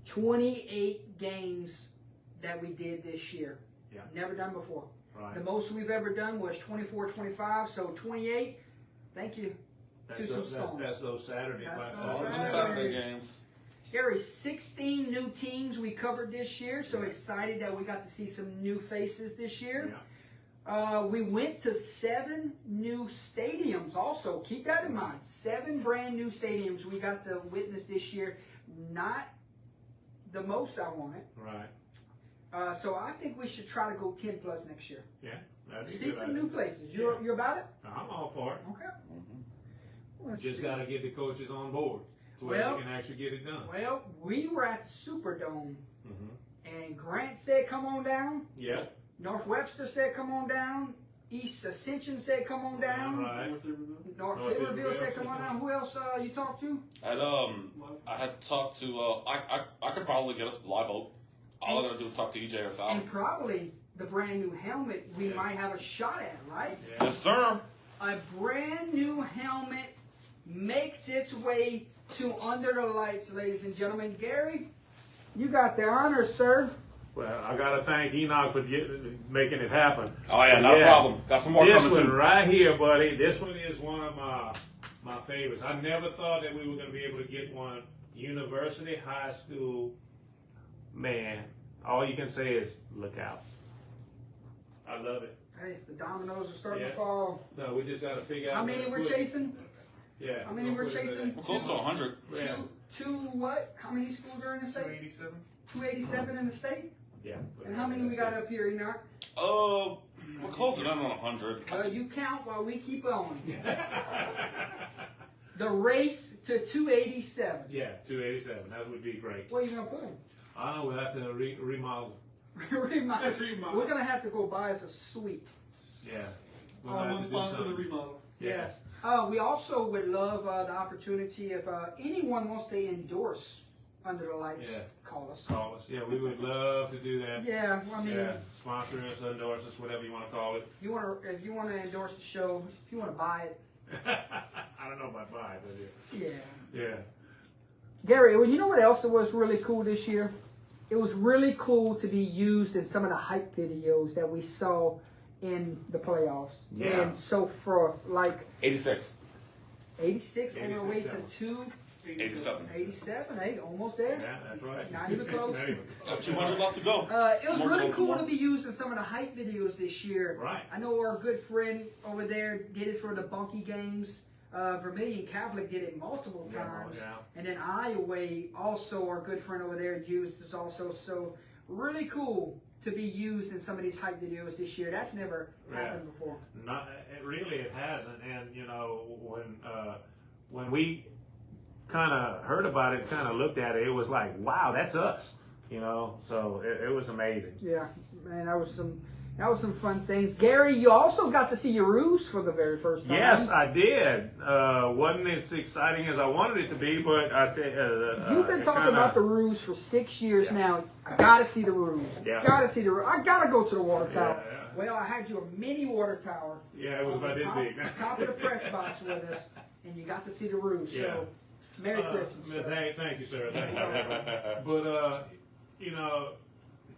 28 games that we did this year. Yeah. Never done before. Right. The most we've ever done was 24, 25. So 28. Thank you. That's those Saturday That's fights. those All them Saturday. Saturday games. Gary, 16 new teams we covered this year. So excited that we got to see some new faces this year. Yeah. We went to 7 new stadiums also. Keep that in mind. 7 brand new stadiums we got to witness this year. Not the most I wanted. Right. So I think we should try to go 10 plus next year. Yeah. That'd be See good some idea. new places. You're about it? I'm all for it. Okay. Let's Just see. got to get the coaches on board to where Well- they can actually get it done. Well, we were at Superdome, Mm-hmm. and Grant said, "Come on down." Yeah. North Webster said, "Come on down." East Ascension said, "Come on down." Right. North North Fayetteville said, Fayetteville. "Come on down." Who else you talked to? I had talked to I could probably get us live vote. All I gotta do is talk to EJ or Sal. And probably the brand new helmet we might have a shot at, right? Yeah. Yes, sir. A brand new helmet makes its way to Under the Lights, ladies and gentlemen. Gary, you got the honor, sir. Well, I got to thank Enoch for making it happen. Oh yeah, not a problem. Got some more This coming one too. right here, buddy. This one is one of my favorites. I never thought that we were going to be able to get one. University High School. Man, all you can say is look out. I love it. Hey, the dominoes are starting to Yeah. fall. No, we just got to figure out How where many to we're put it. chasing? Yeah. How many we'll we're put it in chasing? We're close to 100. there. Yeah. Two what? How many schools are in the state? 287. 287 in the state? Yeah. And how many we got up here, Enoch? We're closing in on 100. You count while we keep going. The race to 287. Yeah, 287. That would be great. Where are you going to put them? I know we'll have to remodel. Remodel. We're going to have to go buy us a suite. Yeah. We'll have One to do sponsor the something. remodel. Yes. We also would love the opportunity if anyone wants to endorse Under the Lights, Yeah. call us. Call us. Yeah, we would love to do that. Yeah, I mean, Yeah, sponsor us, endorse us, whatever you want to call it. if you want to endorse the show, if you want to buy it, I don't know about buy, but yeah. yeah. Gary, well, you know what else was really cool this year? It was really cool to be used in some of the hype videos that we saw in the playoffs. Yeah. And so forth. Like 86. 86 on our way to 86. 87. 287. Hey, almost there. Yeah, that's right. Not even close. Not even- Got 200 left to go. It was More really goals cool tomorrow. to be used in some of the hype videos this year. Right. I know our good friend over there did it for the Bunky games. Vermilion Catholic did it multiple Yeah, times. yeah. And then Iowa, also our good friend over there, used this also. So really cool to be used in some of these hype videos this year. That's never happened before. Not it hasn't. And you know when we kind of heard about it, kind of looked at it, it was like, wow, that's us. You know, so it was amazing. Yeah, man, that was some fun things. Gary, you also got to see your ruse for the very first time. Yes, I did. Wasn't as exciting as I wanted it to be, but You've been talking about the ruse for 6 years Yeah. now. I gotta see the ruse. Yeah. Gotta see the ruse. I gotta go to the water Yeah, tower. yeah. Well, I had you a mini water tower. Yeah, it was on about the this top, big. top of the press box with us, and you got to see the ruse. Yeah. So, Merry Christmas. sir. Thank you, sir. Thank you. But you know,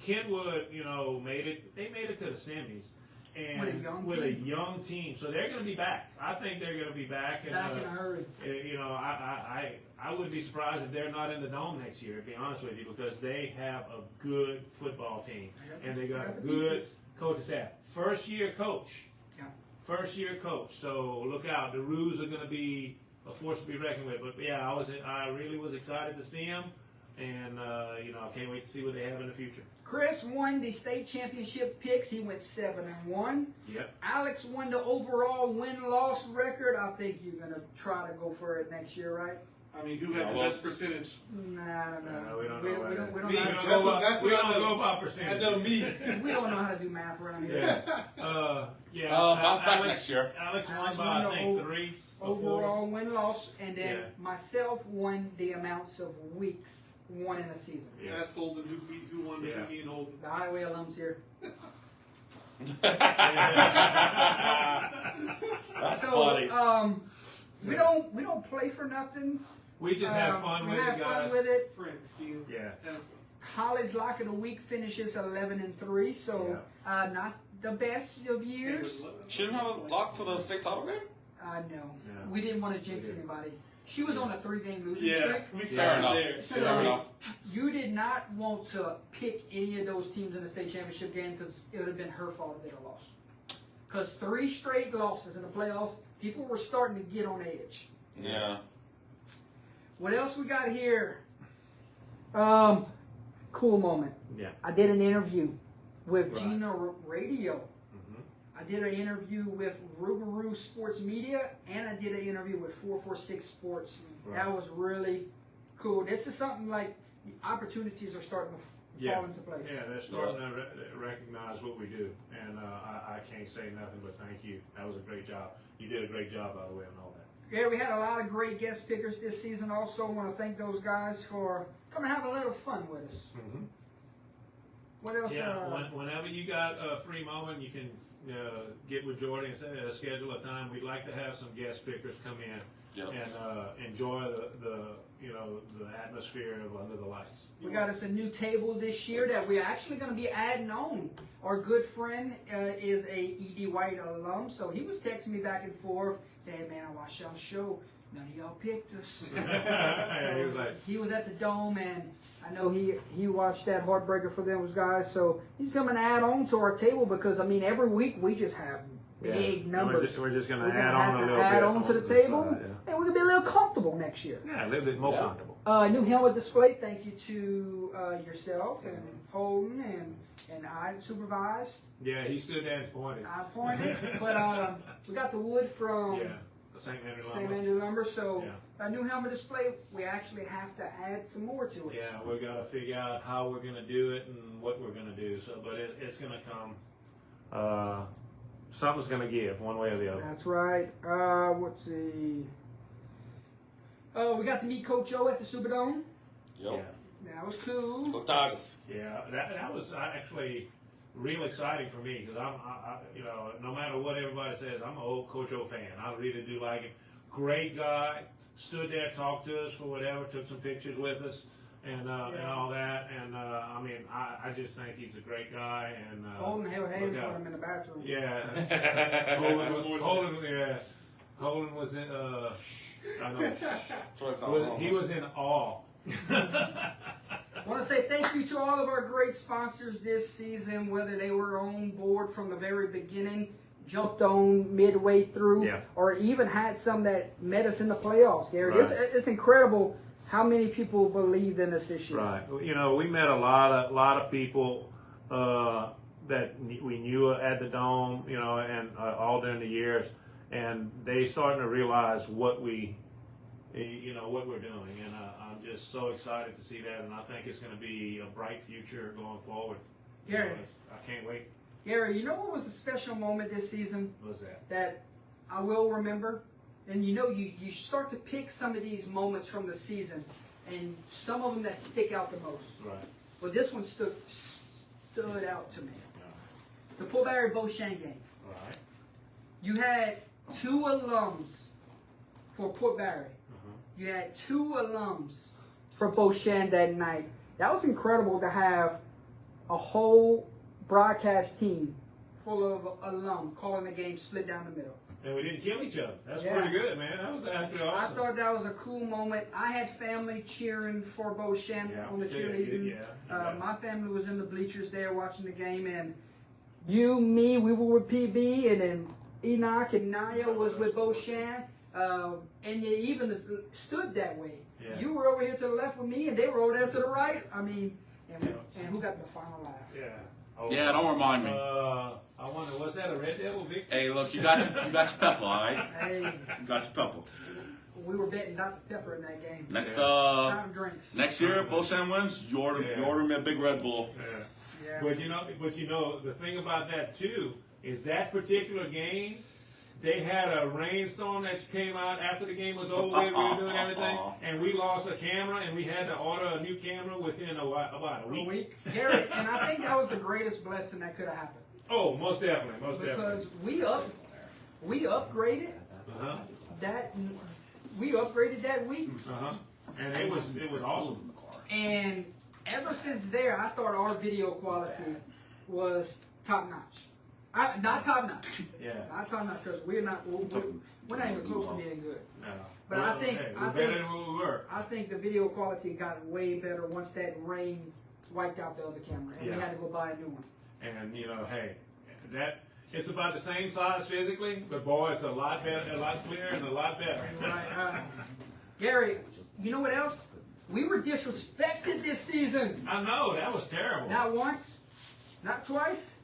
Kentwood, you know, made it. They made it to the semis, and With a young team. young team, so they're going to be back. I think they're going to be back. And, Back in a hurry. you know, I wouldn't be surprised if they're not in the dome next year. To be honest with you, because they have a good football team, and they got a good coaching staff. First year coach. Yeah. First year coach. So look out. The Roos are going to be a force to be reckoned with. But yeah, I really was excited to see them, and you know, I can't wait to see what they have in the future. Chris won the state championship picks. He went 7-1. Yep. Alex won the overall win-loss record. I think you're gonna try to go for it next year, right? I mean, who had the best percentage? Nah, I don't know. We don't We know. don't Me, know We how- That's what I know. go by I percentage. know me. we don't know how to do math around here. Yeah. Yeah. Bounce back Alex- next year. Alex won Alex by won I the think 3 or 4. Overall win-loss, and then Yeah. myself won the amounts of weeks won in a season. Yeah. Ask Holden who won Yeah. between me and Holden. The highway alums here. That's So funny. we don't play for nothing. We just have fun we with have it, guys. fun with it. Friends, you. Yeah. College lock of the week finishes 11-3, so not the best of years. Shouldn't have a lock for the state title game? No, we didn't want to jinx anybody. She was on a 3-game losing Yeah, streak. we Fair started enough. there. So Fair enough. you did not want to pick any of those teams in the state championship game because it would have been her fault if they'd have lost. Because 3 straight losses in the playoffs, people were starting to get on edge. Yeah. What else we got here? Cool moment. Yeah. I did an interview with Right. Gina Radio. Mhm. I did an interview with Rougarou Sports Media, and I did an interview with 446 Sports. Right. That was really cool. This is something like opportunities are starting to fall into place. Yeah, they're starting to recognize what we do, and I can't say nothing but thank you. That was a great job. You did a great job, by the way, on all that. Yeah, we had a lot of great guest pickers this season. Also, want to thank those guys for coming and have a little fun with us. Mm-hmm. What else? Yeah, whenever you got a free moment, you can get with Jordy and say, schedule a time. We'd like to have some guest pickers come in Yep. and enjoy the atmosphere of Under the Lights. We got us a new table this year that we're actually going to be adding on. Our good friend is a E.D. White alum, so he was texting me back and forth saying, "Hey, man, I watched y'all show. None of y'all picked us." Yeah, he was like, He was at the Dome, and I know he watched that heartbreaker for those guys. So he's coming to add on to our table because, I mean, every week we just have big numbers. We're just going We're to gonna add on have a to little bit. add on to the this table, side, and we're going to be a little comfortable next year. yeah, a little bit more Yeah. comfortable. New helmet display. Thank you to yourself and Holden and I supervised. Yeah, he stood there and pointed. I pointed, but we got the wood from Yeah, the St. Andrew St. Lumber. Andrew Lumber. So Yeah. a new helmet display. We actually have to add some more to it. Yeah, we're gonna figure out how we're gonna do it and what we're gonna do. So, but it's gonna come. Something's gonna give one way or the other. That's right. Let's see. Oh, we got to meet Coach O at the Superdome. Yep. That was cool. Go Tigers. Yeah, that was actually real exciting for me because I no matter what everybody says, I'm an old Coach O fan. I really do like him. Great guy. Stood there, talked to us for whatever, took some pictures with us, and all that. And I mean, I just think he's a great guy. And Holden held hands look for out. him in the bathroom. Yeah. Holden was in. I know. He was in awe. I want to say thank you to all of our great sponsors this season, whether they were on board from the very beginning, jumped on midway through, Yeah. or even had some that met us in the playoffs, Gary. Right. It's incredible how many people believed in us this year. Right. You know, we met a lot of people that we knew at the Dome, you know, and all during the years, and they starting to realize what we're doing, and I'm just so excited to see that, and I think it's going to be a bright future going forward. You Gary. know, I can't wait. Gary, you know what was a special moment this season What was that? that I will remember? And you know, you start to pick some of these moments from the season, and some of them that stick out the most. Right. Well, this one stood out to me. Yeah. The Port Barry Beauchamp game. All right. You had 2 alums for Port Barry. Uh-huh. You had 2 alums for Beauchamp that night. That was incredible to have a whole broadcast team full of alum calling the game split down the middle. And we didn't kill each other. That's Yeah. pretty good, man. That was actually I awesome. thought that was a cool moment. I had family cheering for Beauchamp Yeah. on the Yeah, cheerleading. yeah. My family was in the bleachers there watching the game, and me, we were with PB, and then Enoch and Naya was with Beauchamp, and you even stood that way. Yeah. You were over here to the left with me, and they were over there to the right. I mean, and Yeah. who got the final laugh? Yeah. Oh, Yeah, don't remind me. I wonder, was that a Red Devil victory? Hey, look, you got your pepper, all right? Hey, You got your pepper. we were betting Dr. Pepper in that game. Next Fountain drinks. next year, Beauchamp wins. You order me a big Red Bull. Yeah. Yeah. But you know, the thing about that too is that particular game, They had a rainstorm that came out after the game was over with. We were doing everything, and we lost a camera, and we had to order a new camera within about a week. Gary, and I think that was the greatest blessing that could have happened. Oh, most definitely, most Because definitely. we upgraded Uh-huh. that week, And it was awesome. and ever since there, I thought our video quality was top notch. Not top notch, Yeah. not top notch, because we're not even close to being good. No. But I think- we're better than what we were. I think the video quality got way better once that rain wiped out the other camera, and we Yeah. had to go buy a new one. And hey, it's about the same size physically, but boy, it's a lot better, a lot clearer, and a lot better. Right. Gary, you know what else? We were disrespected this season. I know that was terrible. Not once, not twice,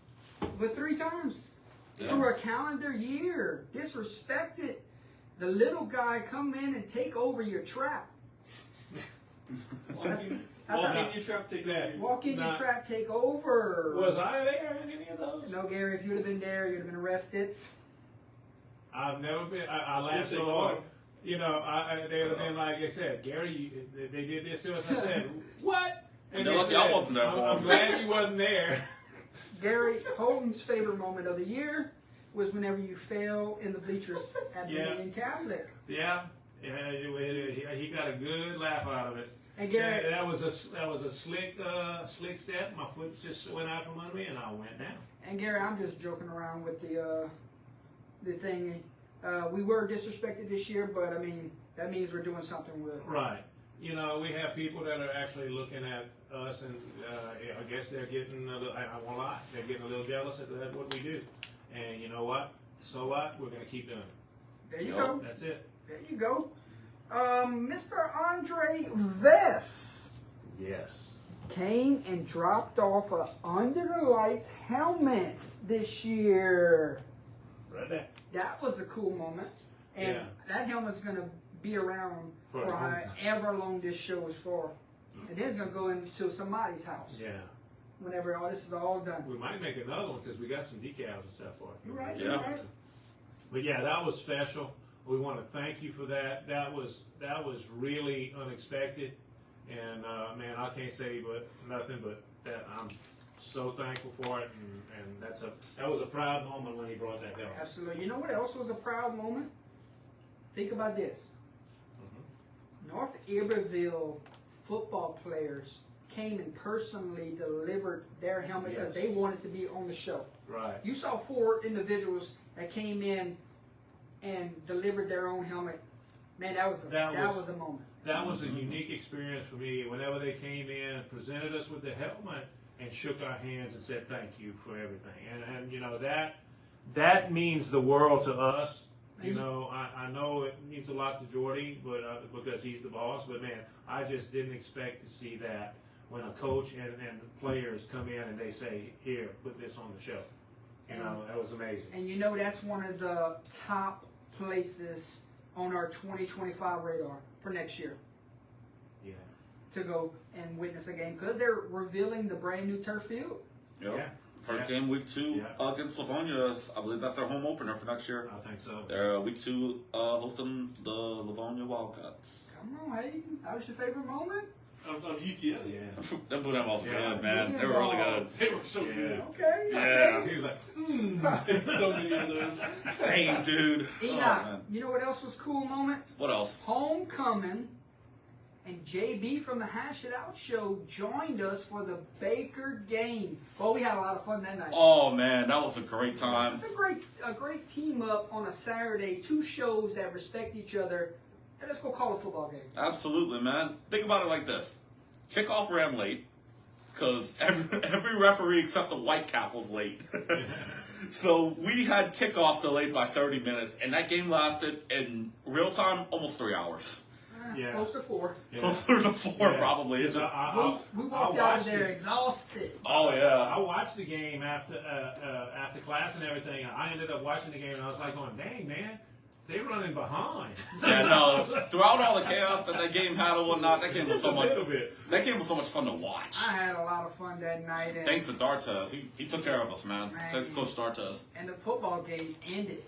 but 3 times. Yeah. Through a calendar year. Disrespected. The little guy come in and take over your trap. That's Walk how- in your trap, take that. walk in your Nah. trap, take over. Was I there in any of those? No, Gary, if you'd have been there, you'd have been arrested. I've never been. I laughed If they so caught hard. him. They would have been like they said, Gary, they did this to us. I said, what? And they they're lucky I wasn't there for I'm them." glad you wasn't there. Gary, Holton's favorite moment of the year was whenever you fell in the bleachers at the Yeah. Union Catholic. Yeah, he got a good laugh out of it. And Gary, That was a slick step. My foot just went out from under me, and I went down. And Gary, I'm just joking around with the thing. We were disrespected this year, but I mean that means we're doing something with it. Right. We have people that are actually looking at us, and I guess they're getting a little, I won't lie, they're getting a little jealous at what we do. And you know what? So what? We're going to keep doing it. There you Yep. go. That's it. There you go. Mr. Andre Vest Yes. came and dropped off a Under the Lights helmet this year. Right there. That was a cool moment. And Yeah. that helmet's going to be around For for a long time. however long this show is for. And then it's going to go into somebody's house Yeah. whenever all this is all done. We might make another one because we got some decals and stuff for it. You're right. Yeah. You're right. But yeah, that was special. We want to thank you for that. That was really unexpected, and man, I can't say but nothing but that I'm so thankful for it, and that was a proud moment when he brought that down. Absolutely. You know what else was a proud moment? Think about this. North Iberville football players came and personally delivered their helmet because Yes. they wanted to be on the show. Right. You saw 4 individuals that came in and delivered their own helmet. Man, that was a moment. That was a unique experience for me. Whenever they came in, presented us with the helmet, and shook our hands and said thank you for everything. And that means the world to us. I know it means a lot to Jordy, but because he's the boss. But man, I just didn't expect to see that when a coach and players come in and they say, "Here, put this on the show." That was amazing. And that's one of the top places on our 2025 radar for next year Yeah. to go and witness a game because they're revealing the brand new turf field. Yep. Yeah. First Yeah. game, week 2 Yeah. against Livonia. I believe that's their home opener for next year. I think so. They're week 2 hosting the Livonia Wildcats. Come on, Hayden. That was your favorite moment? Of UTL. Yeah. Them Blue Devils were Yeah. good, man. They were really good. They were so good. Okay. Yeah. He was like, So many of those. Same, dude. Enoch, man. you know what else was cool moment? What else? Homecoming, and JB from the Hash It Out show joined us for the Baker game. Well, we had a lot of fun that night. Oh, man, that was a great time. It's a great team up on a Saturday. 2 shows that respect each other. Hey, let's go call a football game. Absolutely, man. Think about it like this. Kickoff ran late because every referee except the Whitecap was late. So we had kickoff delayed by 30 minutes, and that game lasted in real time almost 3 hours. Yeah. Close to 4. yeah. Closer to 4, Yeah. probably. It's just, We walked out of there exhausted. oh, yeah. I watched the game after class and everything. And I ended up watching the game, and I was like, going, "Dang, man, they're running behind." Yeah, no. Throughout all the chaos that game had and whatnot, that game was Just so a much. little bit. That game was so much fun to watch. I had a lot of fun that night. And, Thanks to Dartez, he took care of us, man. Man. Thanks to Coach Dartez. and the football game ended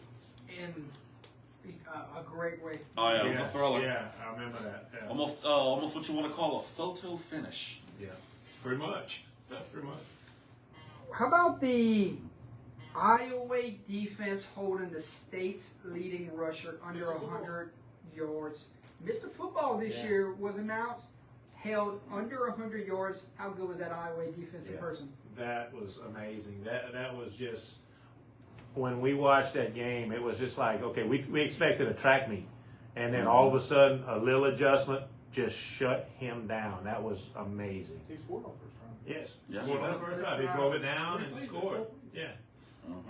in a great way. Oh yeah, it was a thriller. Yeah, I remember that. Yeah. Almost what you want to call a photo finish. Yeah, pretty much. Pretty much. How about the Iowa defense holding the state's leading rusher under 100 yards? Mr. Football this Yeah. year was announced, held under 100 yards. How good was that Iowa defensive Yeah. person? That was amazing. That was just, when we watched that game, it was just like, okay, we expected a track meet, and then all of a sudden a little adjustment just shut him down. That was amazing. He scored on first time. Yes, Yes, scored he on the did. first drive. He drove it down and scored. Yeah,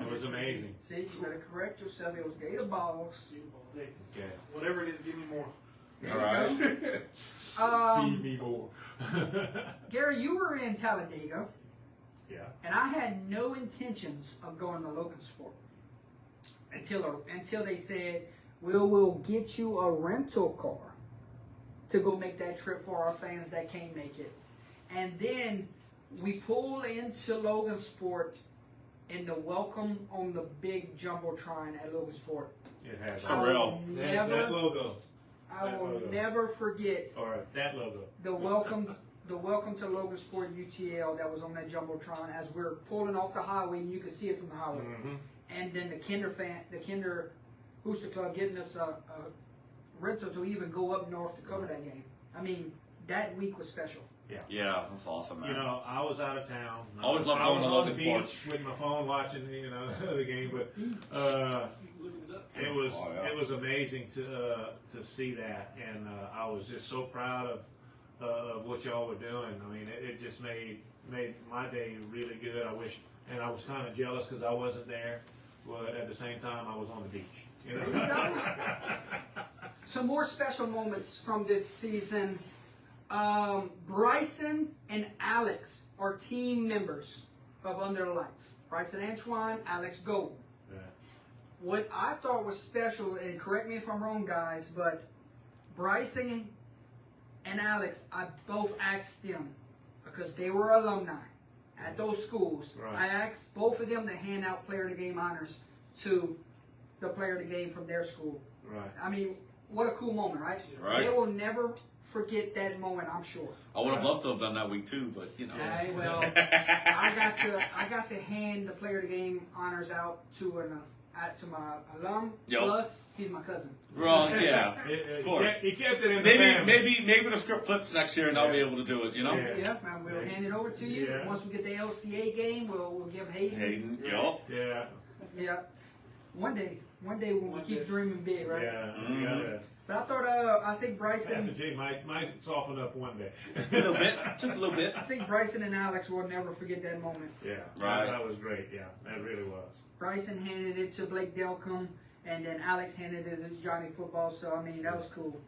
it was amazing. See, you better correct yourself. It was Gator balls. Hey, Okay, whatever it is, give me more. All right. feed me more. Gary, you were in Talladega, Yeah. and I had no intentions of going to Logansport until they said, we'll get you a rental car to go make that trip for our fans that can't make it. And then we pull into Logansport, and the welcome on the big jumbotron at Logansport. It has Surreal. that logo, I will never forget or that logo. the welcome to Logansport UTL that was on that jumbotron as we're pulling off the highway, and you can see it from the highway. Mm-hmm. And then the Kinder Booster Club getting us a rental to even go up north to cover that game. I mean, that week was special. Yeah, that's awesome, man. You know, I was out of town. Always love I going was to on the Logansport. beach with my phone watching, the game. But it was amazing to see that, and I was just so proud of what y'all were doing. I mean, it just made my day really good. I wish, and I was kind of jealous because I wasn't there, but at the same time, I was on the beach. You know? Some more special moments from this season. Bryson and Alex are team members of Under the Lights. Bryson Antoine, Alex Gold. Yeah. What I thought was special, and correct me if I'm wrong, guys, but Bryson and Alex, I both asked them, because they were alumni at those schools. Right. I asked both of them to hand out Player of the Game honors to the Player of the Game from their school. Right. I mean, what a cool moment, right? Right. They will never forget that moment, I'm sure. I would have loved to have done that week too, but you know. Well, I got to hand the Player of the Game honors out to my alum. Yep. Plus, he's my cousin. Well, yeah, of course. He kept it in the family. Maybe the script flips next year and I'll be able to do it. You know. Yeah. Yeah, man, we'll hand it over to you. Yeah. Once we get the LCA game, we'll give Hayden. Hayden. Yup. Yeah. Yeah. One day when we keep dreaming big, right? Yeah. Mhm. Yeah. But I thought, I think Pastor Bryson, G might soften up one day. A little bit, just a little bit. I think Bryson and Alex will never forget that moment. Yeah. Right. That was great. Yeah. That really was. Bryson handed it to Blake Delcom, and then Alex handed it to Johnny Football. So I mean, that was cool.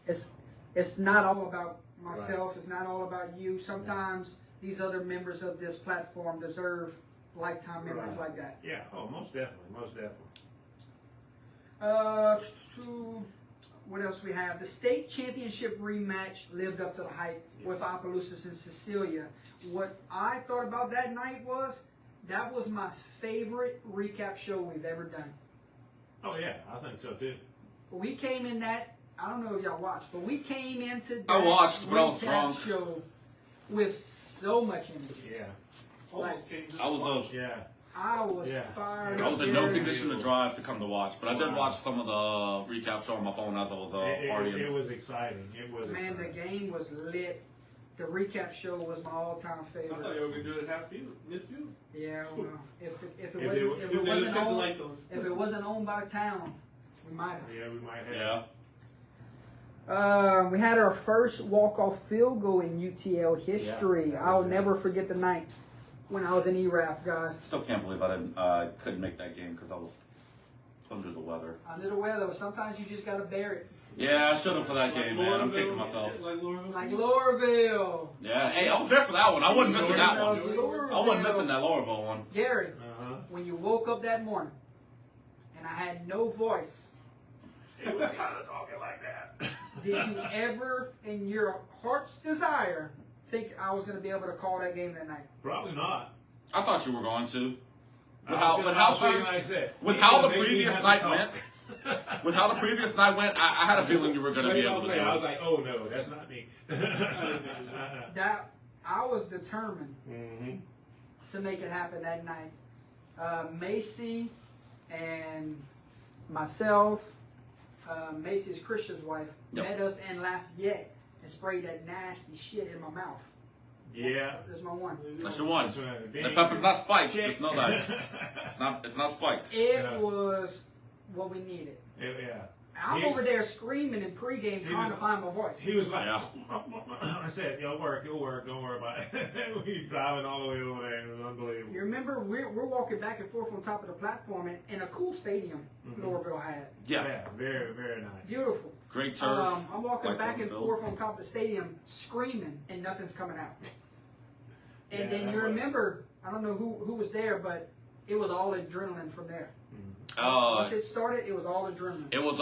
It's not all about myself. It's not all about you. Sometimes these other members of this platform deserve lifetime memories Right. like that. Yeah. Oh, most definitely. Most definitely. What else we have? The state championship rematch lived up to the hype with Opelousas and Cecilia. What I thought about that night was that was my favorite recap show we've ever done. Oh yeah, I think so too. We came in that, I don't know if y'all watched, but we came into that I watched, but I was recap drunk. show with so much energy. Yeah. Almost came just I was watch. Yeah. I was Yeah. fired I up. was in no there. condition to drive to come to watch, but I did Wow. watch some of the recap show on my phone as I was It partying. was exciting. It was. Man, the exciting. game was lit. The recap show was my all-time I thought favorite. you were gonna do it at half field, midfield. Yeah, well, if If it it- wasn't if if it wasn't Cut the owned lights on. if it wasn't owned by the town, we might have. Yeah, we might have. Yeah. We had our first walk-off field goal in UTL history. Yeah. I'll never forget the night when I was in ERAF, guys. Still can't believe couldn't make that game because I was under the weather. Under the weather, but sometimes you just gotta bear it. Yeah, I should have for that game, man. I'm kicking Lorville, myself. Like Lorville. Like Lorville. Yeah, hey, I was there for that one. I wasn't missing that one. Lorville. I wasn't missing that Lorville one. Gary, Uh-huh. when you woke up that morning and I had no voice, It was kind of talking like that. did you ever, in your heart's desire, think I was gonna be able to call that game that night? Probably not. I thought you were going to. with how the previous night went, I had a feeling you were going to be able to do I was it. like, oh no, that's not me. That I was determined Mm-hmm. to make it happen that night. Macy and myself, Macy's Christian's wife, Yep. met us in Lafayette and sprayed that nasty shit in my mouth. Yeah. That's my one. That's your one. That's right. The pepper's not spiked. Check. Just know that it's not spiked. It Yeah. was what we needed. Yeah. I'm over there screaming in pregame trying to find my voice. He was like, Yeah. I said, it'll work, don't worry about it. We driving all the way over there, it was unbelievable. You remember, we're walking back and forth on top of the platform in a cool stadium Louisville had. Yeah. Very, very nice. Beautiful. Great turf. I'm walking Lights back on and field. forth on top of the stadium screaming and nothing's coming out. And Yeah, then that you was- remember, I don't know who was there, but it was all adrenaline from there. Uh, Once it started, it was all adrenaline. It was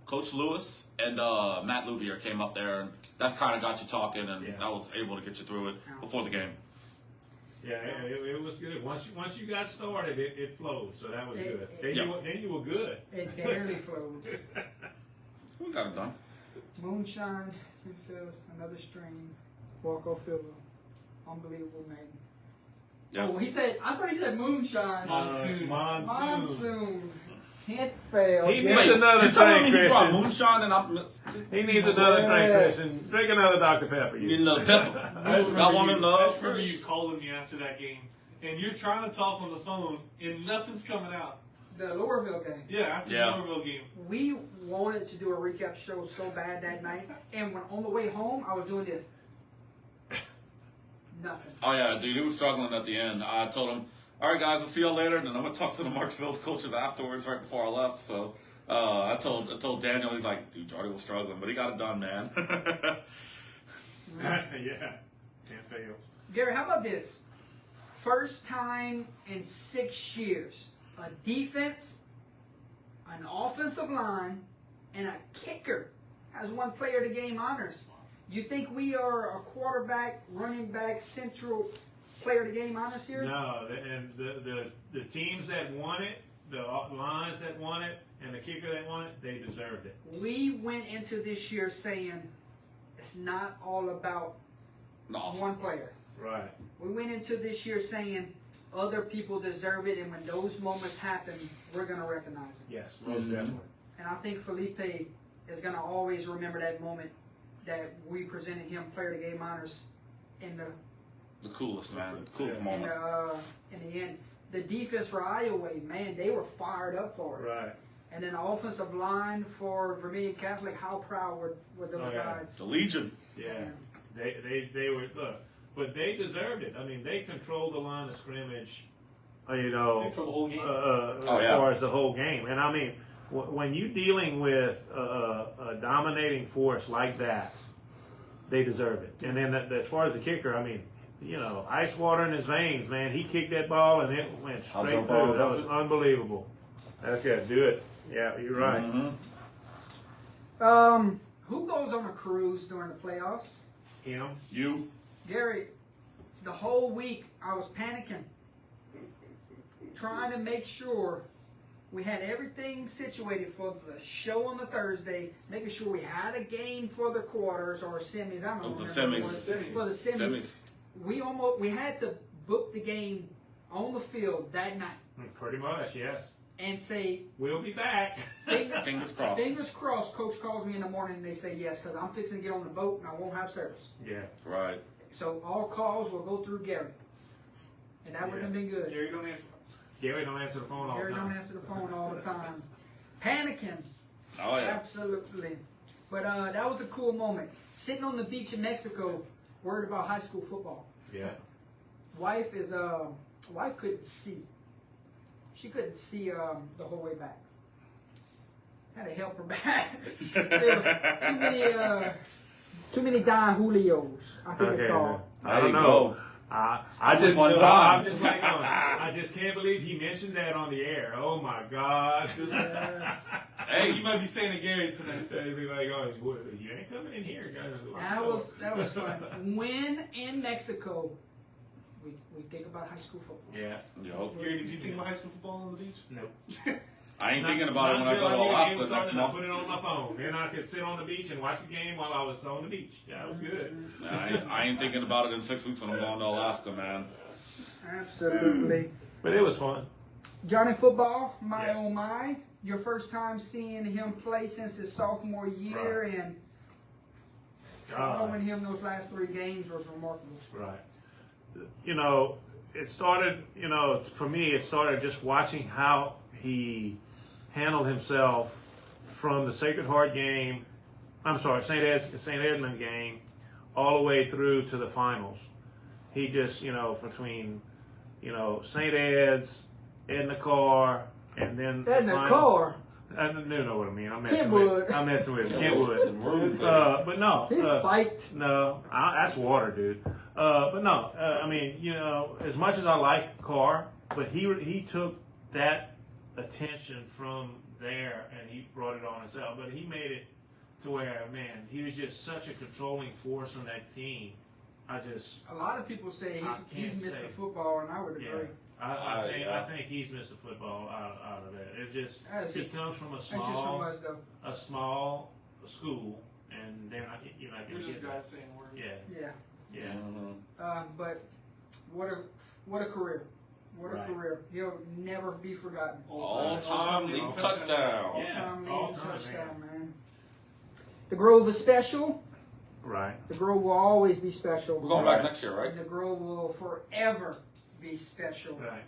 Coach Lewis and Matt Louvier came up there, and that kind of got you talking, and Yeah. I was able to get you through it before the game. Yeah, it was good. Once you got started, it flowed, so that was good. Then, Yeah. then you were good. It barely flows. We got it done. Moonshine, Fields, another stream, walk-off field, unbelievable man. Yeah. Oh, I thought he said moonshine. Monsoon. Monsoon. 10th fail. He needs Wait, another you telling me drink, he brought Christian. moonshine and I'm He needs another drink, Yes. Christian. Drink another Dr. Pepper. you need another pepper. I just I want to I know. just remember you calling me after that game, and you're trying to talk on the phone, and nothing's coming out. The Louisville game. Yeah, after Yeah. the Louisville game. We wanted to do a recap show so bad that night, and when on the way home, I was doing this. Nothing. Oh yeah, dude, he was struggling at the end. I told him, "All right, guys, I'll see y'all later." And then I went to talk to the Marksville coaches afterwards, right before I left. So I told Daniel, he's like, "Dude, Jordy was struggling, but he got it done, man." Yeah. 10 fails. Gary, how about this? First time in 6 years, a defense, an offensive line, and a kicker has won Player of the Game honors. You think we are a quarterback, running back, central Player of the Game honors here? No, and the teams that won it, the lines that won it, and the kicker that won it, they deserved it. We went into this year saying it's not all about No. one player. Right. We went into this year saying other people deserve it, and when those moments happen, we're going to recognize it. Yes, most definitely. And I think Felipe is going to always remember that moment that we presented him Player of the Game honors in The coolest, man. The coolest Yeah. moment. in the end. The defense for Iowa, man, they were fired up for it. Right. And then the offensive line for Vermilion Catholic, how proud were those Oh, yeah. guys? The Legion. Yeah. They were look, but they deserved it. I mean, they controlled the line of scrimmage. You know, They controlled the whole game. Oh, as yeah. far as the whole game. And I mean, when you're dealing with a dominating force like that, they deserve it. And then as far as the kicker, I mean, you know, ice water in his veins, man. He kicked that ball and it went straight Aljo through. ball, That does was it? unbelievable. That's good. Do it. Yeah, you're right. Mhm. Who goes on a cruise during the playoffs? Him. You. Gary, the whole week I was panicking, trying to make sure we had everything situated for the show on the Thursday, making sure we had a game for the quarters or semis. I don't know. It was the remember semis. what it was. For the semis. Semis. We had to book the game on the field that night Pretty much, yes. and say, We'll be back. Fingers crossed. fingers crossed, Coach calls me in the morning and they say yes, because I'm fixing to get on the boat and I won't have service. Yeah. Right. So all calls will go through Gary. And that would have been good. Gary, don't answer. Gary don't answer the phone all the Gary don't time. answer the phone all the time. Panicking. Oh yeah. Absolutely. But that was a cool moment. Sitting on the beach in Mexico, worried about high school football. Yeah. Wife couldn't see. She couldn't see the whole way back. Had to help her back. There were too many Don Julios, I think it's called. I don't There you know. go. I That was just one time. I'm just like, I just can't believe he mentioned that on the air. Oh my God. Yes. Hey. You might be staying at Gary's tonight. They'd be like, oh, you ain't coming in here, guys. That was fun. When in Mexico, we think about high school football. Yeah. Yup. Gary, did you think about high school football on the beach? Nope. I ain't thinking about it when I go to Alaska next I month. put it on my phone. Then I could sit on the beach and watch the game while I was on the beach. That was good. I ain't thinking about it in 6 weeks when I'm going to Alaska, man. Absolutely. But it was fun. Johnny Football, my Yes. oh my. Your first time seeing him play since his sophomore year, and following him those last 3 games was remarkable. Right. You know, it started, you know, for me, it started just watching how he handled himself from the Sacred Heart game, St. Edmund game, all the way through to the finals. He just, you know, between, you know, St. Ed's, Edna Carr, and then the Edna final- Carr. I don't know what I mean. I'm Kentwood. messing with Kentwood. But no. He's spiked. No, that's water, dude. But no, I mean, you know, as much as I like Carr, but he took that attention from there and he brought it on himself. But he made it to where, man, he was just such a controlling force on that team. A lot of people say I he's can't Mr. say. Football, and I would agree. Yeah. I Yeah. think he's Mr. Football out of that. It just That's he just- comes from That's just from us, though. a small school, and they're not you're not We're gonna just get guys that. saying words. Yeah, Yeah. yeah. But what a career. What a Right. career. He'll never be forgotten. All-time league touchdown. All-time all leading time, touchdown, man. The Grove is special. Right. The Grove will always be special. We're going back next year, right? And the Grove will forever be special. Right.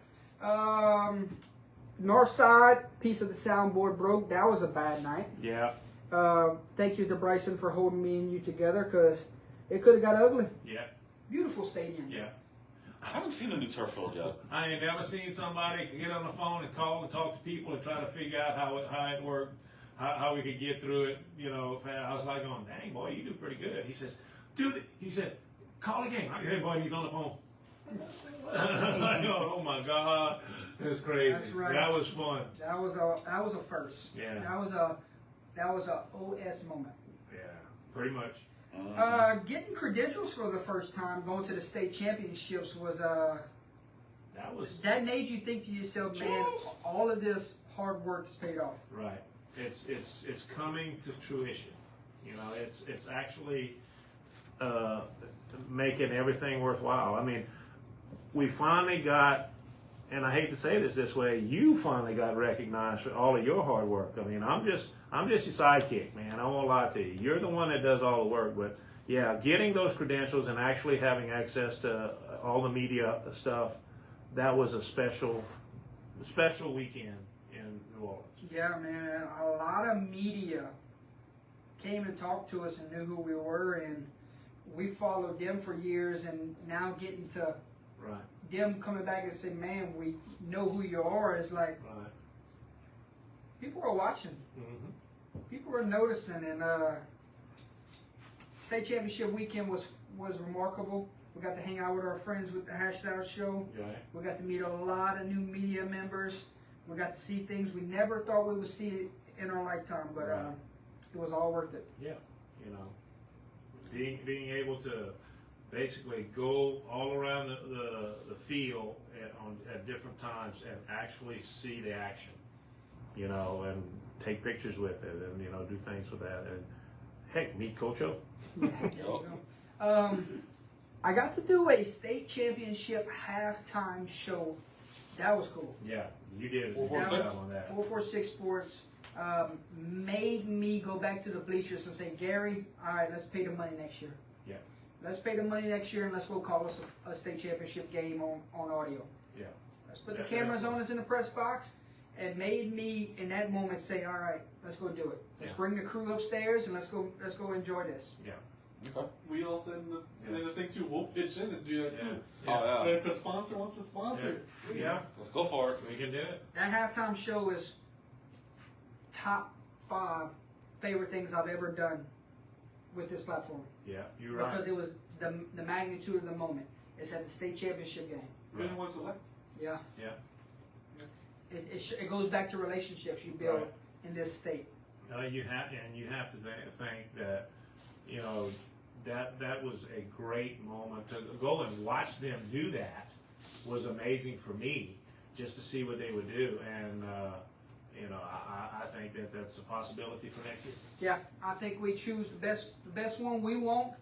North side, piece of the soundboard broke. That was a bad night. Yeah. Thank you to Bryson for holding me and you together, because it could have got ugly. Yeah. Beautiful stadium. Yeah. I haven't seen a new turf field yet. I ain't never seen somebody get on the phone and call and talk to people and try to figure out how it worked, how we could get through it. You know, I was like, going, dang boy, you do pretty good. He says, dude, he said, call the game. I go, hey boy, he's on the phone. Like, oh my God, it was crazy. That's right. That was fun. That was a first. Yeah. That was a OS moment. Yeah, pretty much. Getting credentials for the first time, going to the state championships was That was that made you think to yourself, man, all of this hard work has paid off. right. It's coming to fruition. You know, it's actually making everything worthwhile. I mean, we finally got, and I hate to say this way, you finally got recognized for all of your hard work. I mean, I'm just your sidekick, man. I won't lie to you. You're the one that does all the work, but yeah, getting those credentials and actually having access to all the media stuff, that was a special weekend in New Orleans. Yeah, man, a lot of media came and talked to us and knew who we were, and we followed them for years, and now getting to Right, them coming back and say, man, we know who you are, is like, right. people are watching. Mm-hmm. People are noticing, and state championship weekend was remarkable. We got to hang out with our friends with the Hashed Out Show. Right. We got to meet a lot of new media members. We got to see things we never thought we would see in our lifetime, but Right. it was all worth it. Yeah, you know, being able to basically go all around the field at different times and actually see the action, you know, and take pictures with it, and you know, do things with that, and heck, meet Coach O. I got to do a state championship halftime show. That was cool. Yeah, you did a good 446? job on that. 446 Sports made me go back to the bleachers and say, Gary, all right, let's pay the money next year. Yeah. Let's pay the money next year, and let's go call us a state championship game on audio. Yeah. Let's put the Yeah, cameras yeah. on us in the press box. It made me in that moment say, all right, let's go do it. Let's Yeah. bring the crew upstairs and let's go enjoy this. Yeah. Okay. We all said in the thing too, we'll pitch in and do that too. Oh, yeah. If the sponsor wants to sponsor. Yeah, Let's go for it. we can do it. That halftime show is top 5 favorite things I've ever done with this platform. Yeah, you're right. Because it was the magnitude of the moment. It's at the state championship game. Vision was select. Yeah. Yeah. It goes back to relationships you build Right. in this state. You have to think that, you know, that was a great moment to go and watch them do. That was amazing for me, just to see what they would do, and I think that that's a possibility for next year. Yeah, I think we choose the best one we want.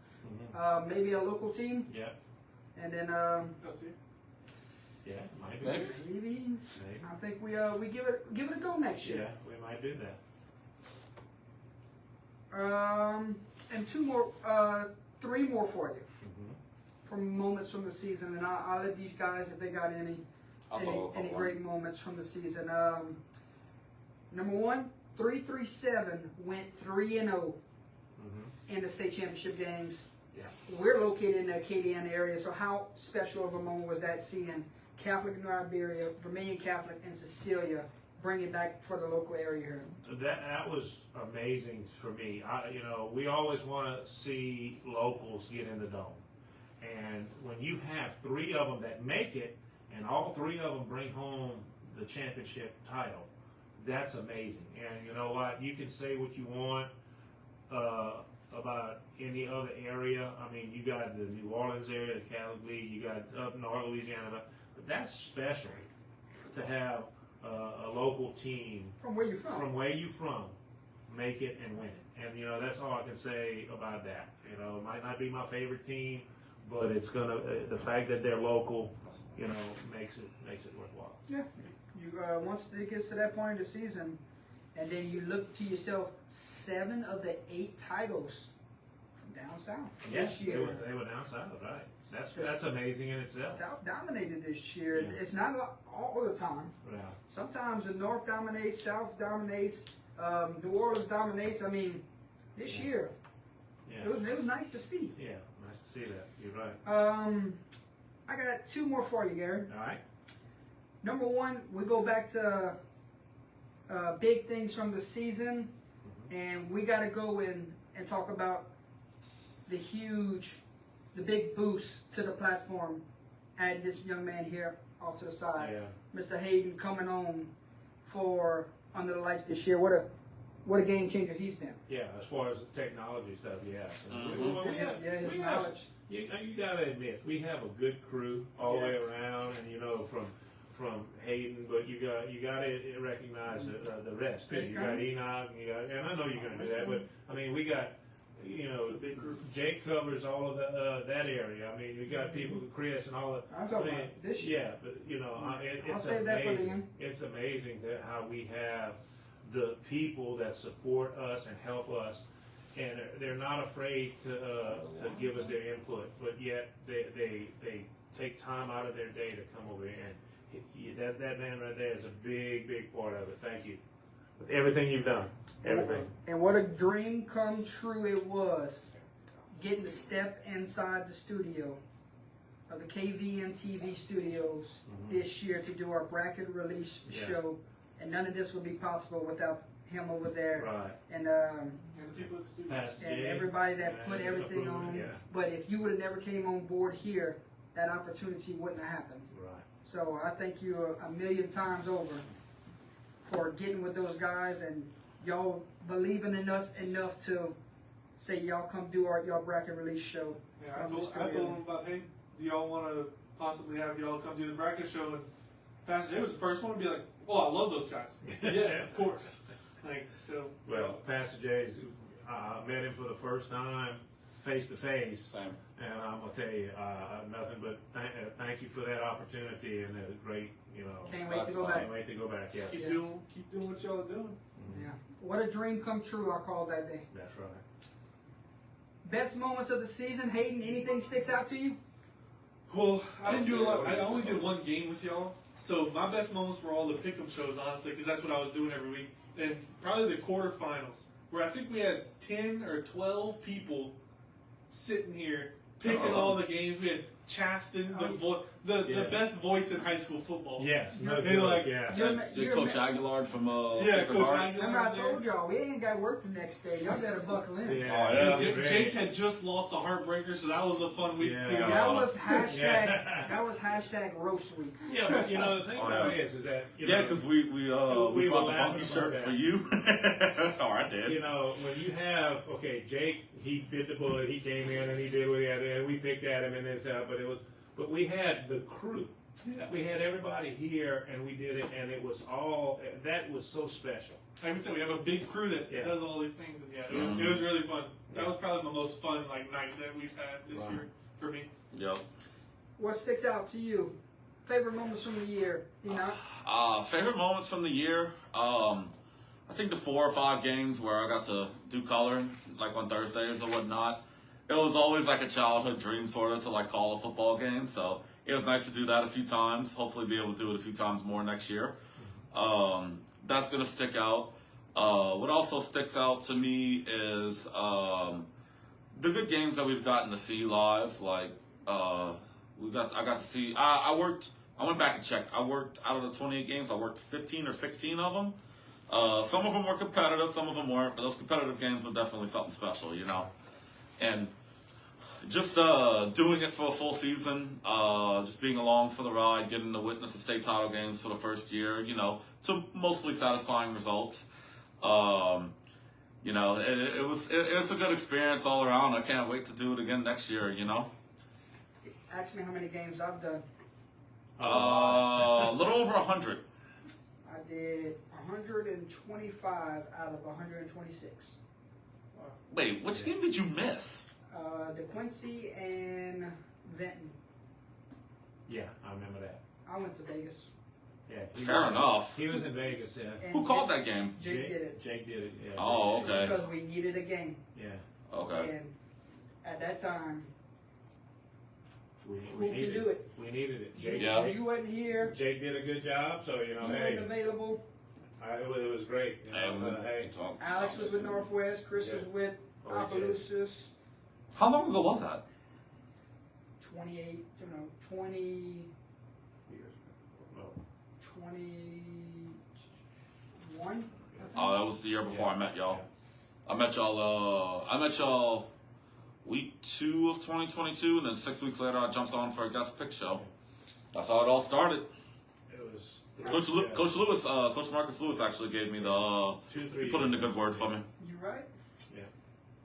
Maybe a local team, Yeah, and then Go see. yeah, might be. Maybe. maybe Maybe. I think we give it a go next Yeah, year. we might do that. And three more for you from moments from the season, and I'll let these guys if they got I'll follow up on any one. great moments from the season. Number one, 337 went 3-0 in the state championship games. Yeah. We're located in the Acadiana area, so how special of a moment was that seeing Catholic in Iberia, Vermilion Catholic, and Cecilia bring it back for the local area here? That was amazing for me. We always want to see locals get in the dome, and when you have three of them that make it, and all three of them bring home the championship title, that's amazing. And you know what? You can say what you want about any other area. I mean, you got the New Orleans area, the Catholic League, you got up North Louisiana, but that's special to have a local team From where you from? make it and win it. And that's all I can say about that. It might not be my favorite team, but it's gonna the fact that they're local, makes it worthwhile. Yeah. You once it gets to that point of the season, and then you look to yourself, 7 of the 8 titles from down south Yes, this year. they were down south, right? That's amazing in itself. South dominated this year. Yeah. It's not all the time. Yeah. Sometimes the North dominates, South dominates, New Orleans dominates. I mean, this year Yeah. it was nice to see. Yeah, nice to see that. You're right. I got 2 more for you, Gary. All right. Number one, we go back to big things from the season, and we got to go in and talk about the big boost to the platform. Add this young man here off to the side, Yeah. Mr. Hayden, coming on for Under the Lights this year. What a game changer he's been. Yeah, as far as the technology stuff, yes. Yeah, his knowledge. You gotta admit, we have a good crew all the way Yes. around, and from Hayden, but you gotta recognize the rest too. Chris You got Conley. Enoch, and I know you're gonna do that, but I mean, we got. big group. Jake covers all of that area. I mean, you got people, Chris and all that. I'm talking about this year. Yeah, but I'll it's save that for the amazing. end. It's amazing that how we have the people that support us and help us, and they're not afraid to give us their input, but yet they take time out of their day to come over here, and that man right there is a big part of it. Thank you with everything you've done, everything. And what a dream come true it was, getting to step inside the studio of the KVN TV studios this year to do our bracket release Yeah. show. And none of this would be possible without him over there. Right. And And the people at the studio. Pastor and Jay, everybody that put everything approved it, on. Yeah, But if you would have never came on board here, that opportunity wouldn't have happened. right. So I thank you a million times over for getting with those guys and y'all believing in us enough to say y'all come do y'all bracket release show. Yeah, I from the told studio. them about, hey, do y'all want to possibly have y'all come do the bracket show? And Pastor Jay was the first one to be like, well, I love those guys. Yes, of course. Well, Pastor Jay's, I met him for the first time face to face, Same. and I'm gonna tell you nothing but thank you for that opportunity and a great, Can't wait to go back. can't wait to go back. Yes, keep Yes. doing what y'all are doing. Yeah. What a dream come true, I call that day. that's right. Best moments of the season, Hayden, anything sticks out to you? Well, I didn't do a lot. I only did one game with y'all. So my best moments were all the pick'em shows, honestly, because that's what I was doing every week. And probably the quarterfinals, where I think we had 10 or 12 people sitting here picking all the games. We had Chasten, Oh, the best voice in high school football. Yes, no And joke, like- yeah. You're Coach Aguilar from Yeah, Sacred Coach Heart. Aguilar. Remember I told y'all, we ain't got work the next day. Y'all better buckle in. Yeah, Oh, yeah. And Jake had just lost a heartbreaker, so that was a fun week Yeah. too. That was hashtag, Yeah. that was hashtag roast week. Yeah, but you know the thing Oh, about yeah. it is that you Yeah, know, because we We brought were the laughing funky about shirts that. for you. Or I did. you know when you have Jake, he bit the bullet, he came in and he did what he had to do, and we picked at him and this but we had the crew. Yeah. We had everybody here and we did it, and it was that was so special. Like we said, we have a big crew that Yeah. does all these things, and it was really fun. That was probably the most fun night that we've had this Wow. year for me. Yep. What sticks out to you? Favorite moments from the year? You know? Favorite moments from the year? I think the 4 or 5 games where I got to do coloring, like on Thursdays or whatnot. It was always like a childhood dream sort of to like call a football game. So it was nice to do that a few times. Hopefully be able to do it a few times more next year. That's going to stick out. What also sticks out to me is the good games that we've gotten to see live. Like I got to see. I went back and checked. I worked out of the 28 games. I worked 15 or 16 of them. Some of them were competitive, some of them weren't. But those competitive games were definitely something special, you know. And just doing it for a full season, just being along for the ride, getting to witness the state title games for the first year, you know, to mostly satisfying results. You know, it's a good experience all around. I can't wait to do it again next year, you know. Ask me how many games I've done. A little over 100. I did 125 out of 126. Wait, which game did you miss? DeQuincy and Vinton. Yeah, I remember that. I went to Vegas. Yeah, Fair enough. He was in Vegas. Yeah. And Who called that game? Jake did it. Jake did it. Yeah. Oh, okay. Because we needed a game. Yeah. Okay. And at that time, We who can needed do it? We needed it. Jake, Yeah. You wasn't here. Jake did a good job, so you know, You hey, wasn't available. it was great. You know, hey, Alex was with Northwest. Chris Yeah. was with OJ. Opelousas. How long ago was that? 28, 20, no. 21. Oh, that was the year before I met y'all. I met y'all week 2 of 2022, and then 6 weeks later I jumped on for a guest pick show. That's how it all started. It was Coach Marcus Lewis actually gave me the, he put in the good word for me. You right? Yeah.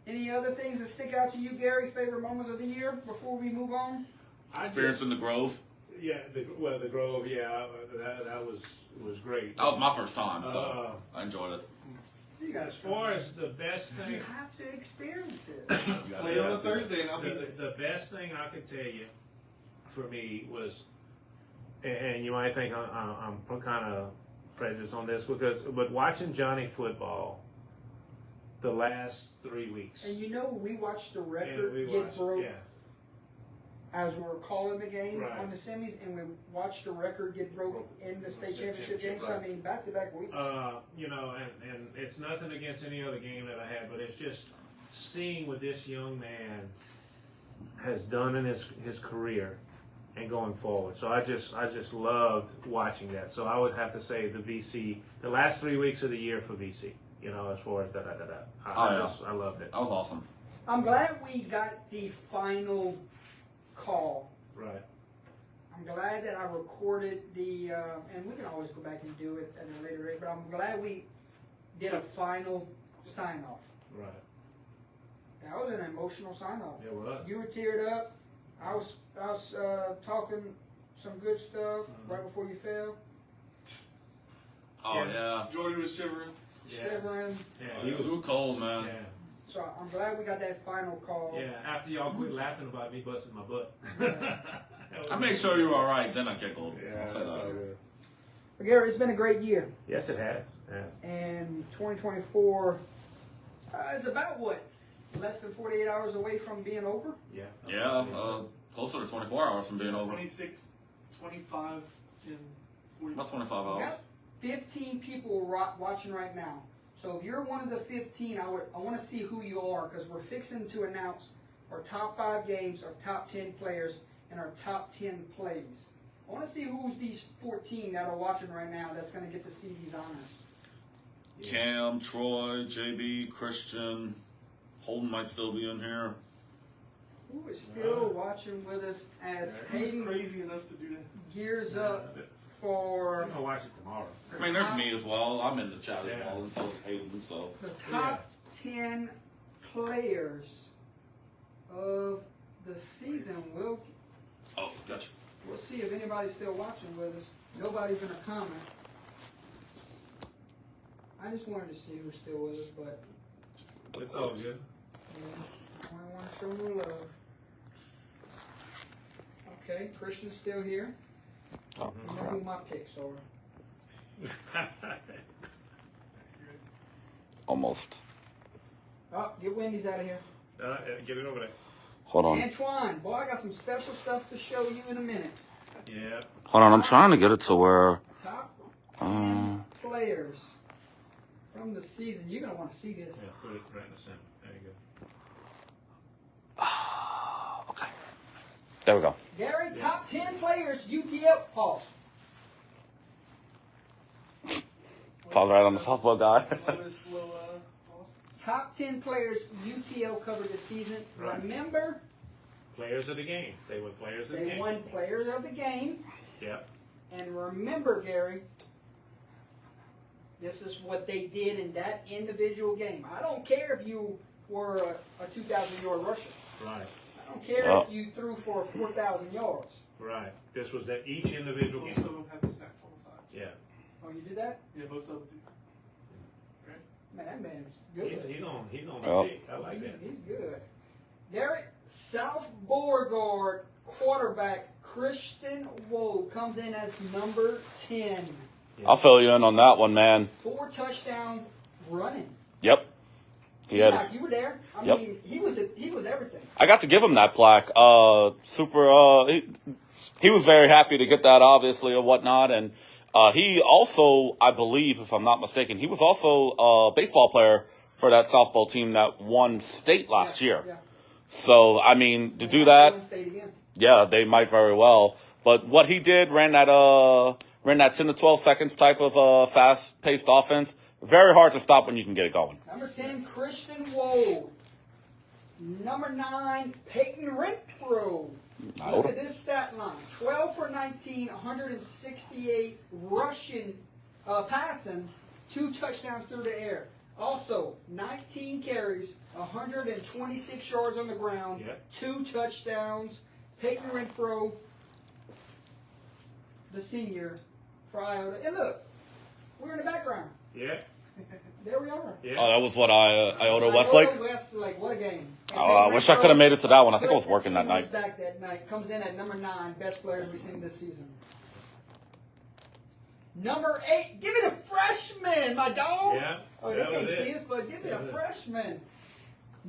Any other things that stick out to you, Gary? Favorite moments of the year before we move on? Experience in the Grove. Yeah, the Grove. Yeah, that was great. That was my first time, so I enjoyed it. You guys, As far as the best thing, you have to experience it. Play on a Thursday, and I'll be there. the best thing I can tell you for me was, and you might think I'm kind of prejudiced on this but watching Johnny football the last 3 weeks. And you know, we watched the And record we get watched- broke yeah. as we were calling the game Right. on the semis, and we watched the record get broke in the state championship game. So, I mean, back-to-back weeks. You know, and it's nothing against any other game that I had, but it's just seeing what this young man has done in his career and going forward. So I just loved watching that. So I would have to say the last 3 weeks of the year for VC. You know, as far as I loved it. That was awesome. I'm glad we got the final call. Right. I'm glad that I recorded the, and we can always go back and do it at a later date, but I'm glad we did a final sign-off. Right. That was an emotional sign-off. It was. You were teared up. I was talking some good stuff right before you fell, Oh, yeah. Jordan was shivering. shivering. Yeah. You were cold, man. Yeah. So I'm glad we got that final call. Yeah. After y'all quit laughing about me busting my butt. I made sure you were all right, then I giggled. Yeah. I'll say that. But Gary, it's been a great year, Yes, it has. Yes. and 2024 is about what? Less than 48 hours away from being over? Yeah. Yeah, closer to 24 hours from being over. 26, 25, and 40. About 25 hours. Yep. 15 people watching right now. So if you're one of the 15, I want to see who you are, because we're fixing to announce our top 5 games, our top 10 players, and our top 10 plays. I want to see who's these 14 that are watching right now that's going to get to see these honors. Cam, Troy, JB, Christian, Holden might still be in here. Who is still watching with us as Who's Hayden crazy enough to do that? gears up for I'm gonna watch it tomorrow. I mean, there's me as well. I'm in the chat as Yeah. well, and so is Hayden. So the top 10 players of the season. We'll gotcha. see if anybody's still watching with us. Nobody's gonna comment. I just wanted to see who's still with us, but It's all good. yeah, I want to show more love. Okay, Christian's still here. Oh, You know who my picks are. almost. Oh, get Wendy's out of here. Get it over there. Hold on. Antoine, boy, I got some special stuff to show you in a minute. Yeah. Hold on. I'm trying to get it to where. Top 10 players from the season. You're going to want to see this. Yeah, put it right in the center. There you go. Okay. There we go. Gary, top 10 players, UTL. Pause. Pause right on the softball guy. Top 10 players UTL covered this season. Right. Remember, Players of the game. They were players of the they game. won Players of the Game. Yeah. And remember, Gary, this is what they did in that individual game. I don't care if you were a 2,000-yard rusher. Right. I don't care if you threw for 4,000 yards. Right. This was that each individual Most game. of them have the stats on the side. Yeah. Oh, you did that? Yeah, most of them do. Right? Man, that man's good. He's on Yep. the stick. I like that. He's good. Gary, South Beauregard quarterback Christian Wold comes in as number 10. I'll fill you in on that one, man. 4 touchdown running. Yep. He had. Yeah, you were there. I Yep. mean, he was everything. I got to give him that plaque. He was very happy to get that, obviously, or whatnot. And he also, I believe, if I'm not mistaken, he was also a baseball player for that softball team that won state last year. Yeah. So, I mean, to do And that, Golden State again. yeah, they might very well. But what he did, ran that 10 to 12 seconds type of fast-paced offense. Very hard to stop when you can get it going. Number 10, Christian Wold. Number 9, Peyton Renfro. Look at this stat line. 12 for 19, 168 rushing, passing, 2 touchdowns through the air. Also, 19 carries, 126 yards on the ground, Yep. 2 touchdowns. Peyton Renfro, the senior for Iota. And look, we're in the background. Yeah. There we are. Yeah. Oh, that was what Iota Westlake? Westlake, what a game. And Oh, I Peyton wish I could have Renfro made it to that one. I think I was took the working that team night. back that night. Comes in at number 9, best players we've seen this season. Number 8, give me the freshman, my dog. Yeah. Oh, they That can't was see it. us, but give me That the was it. freshman.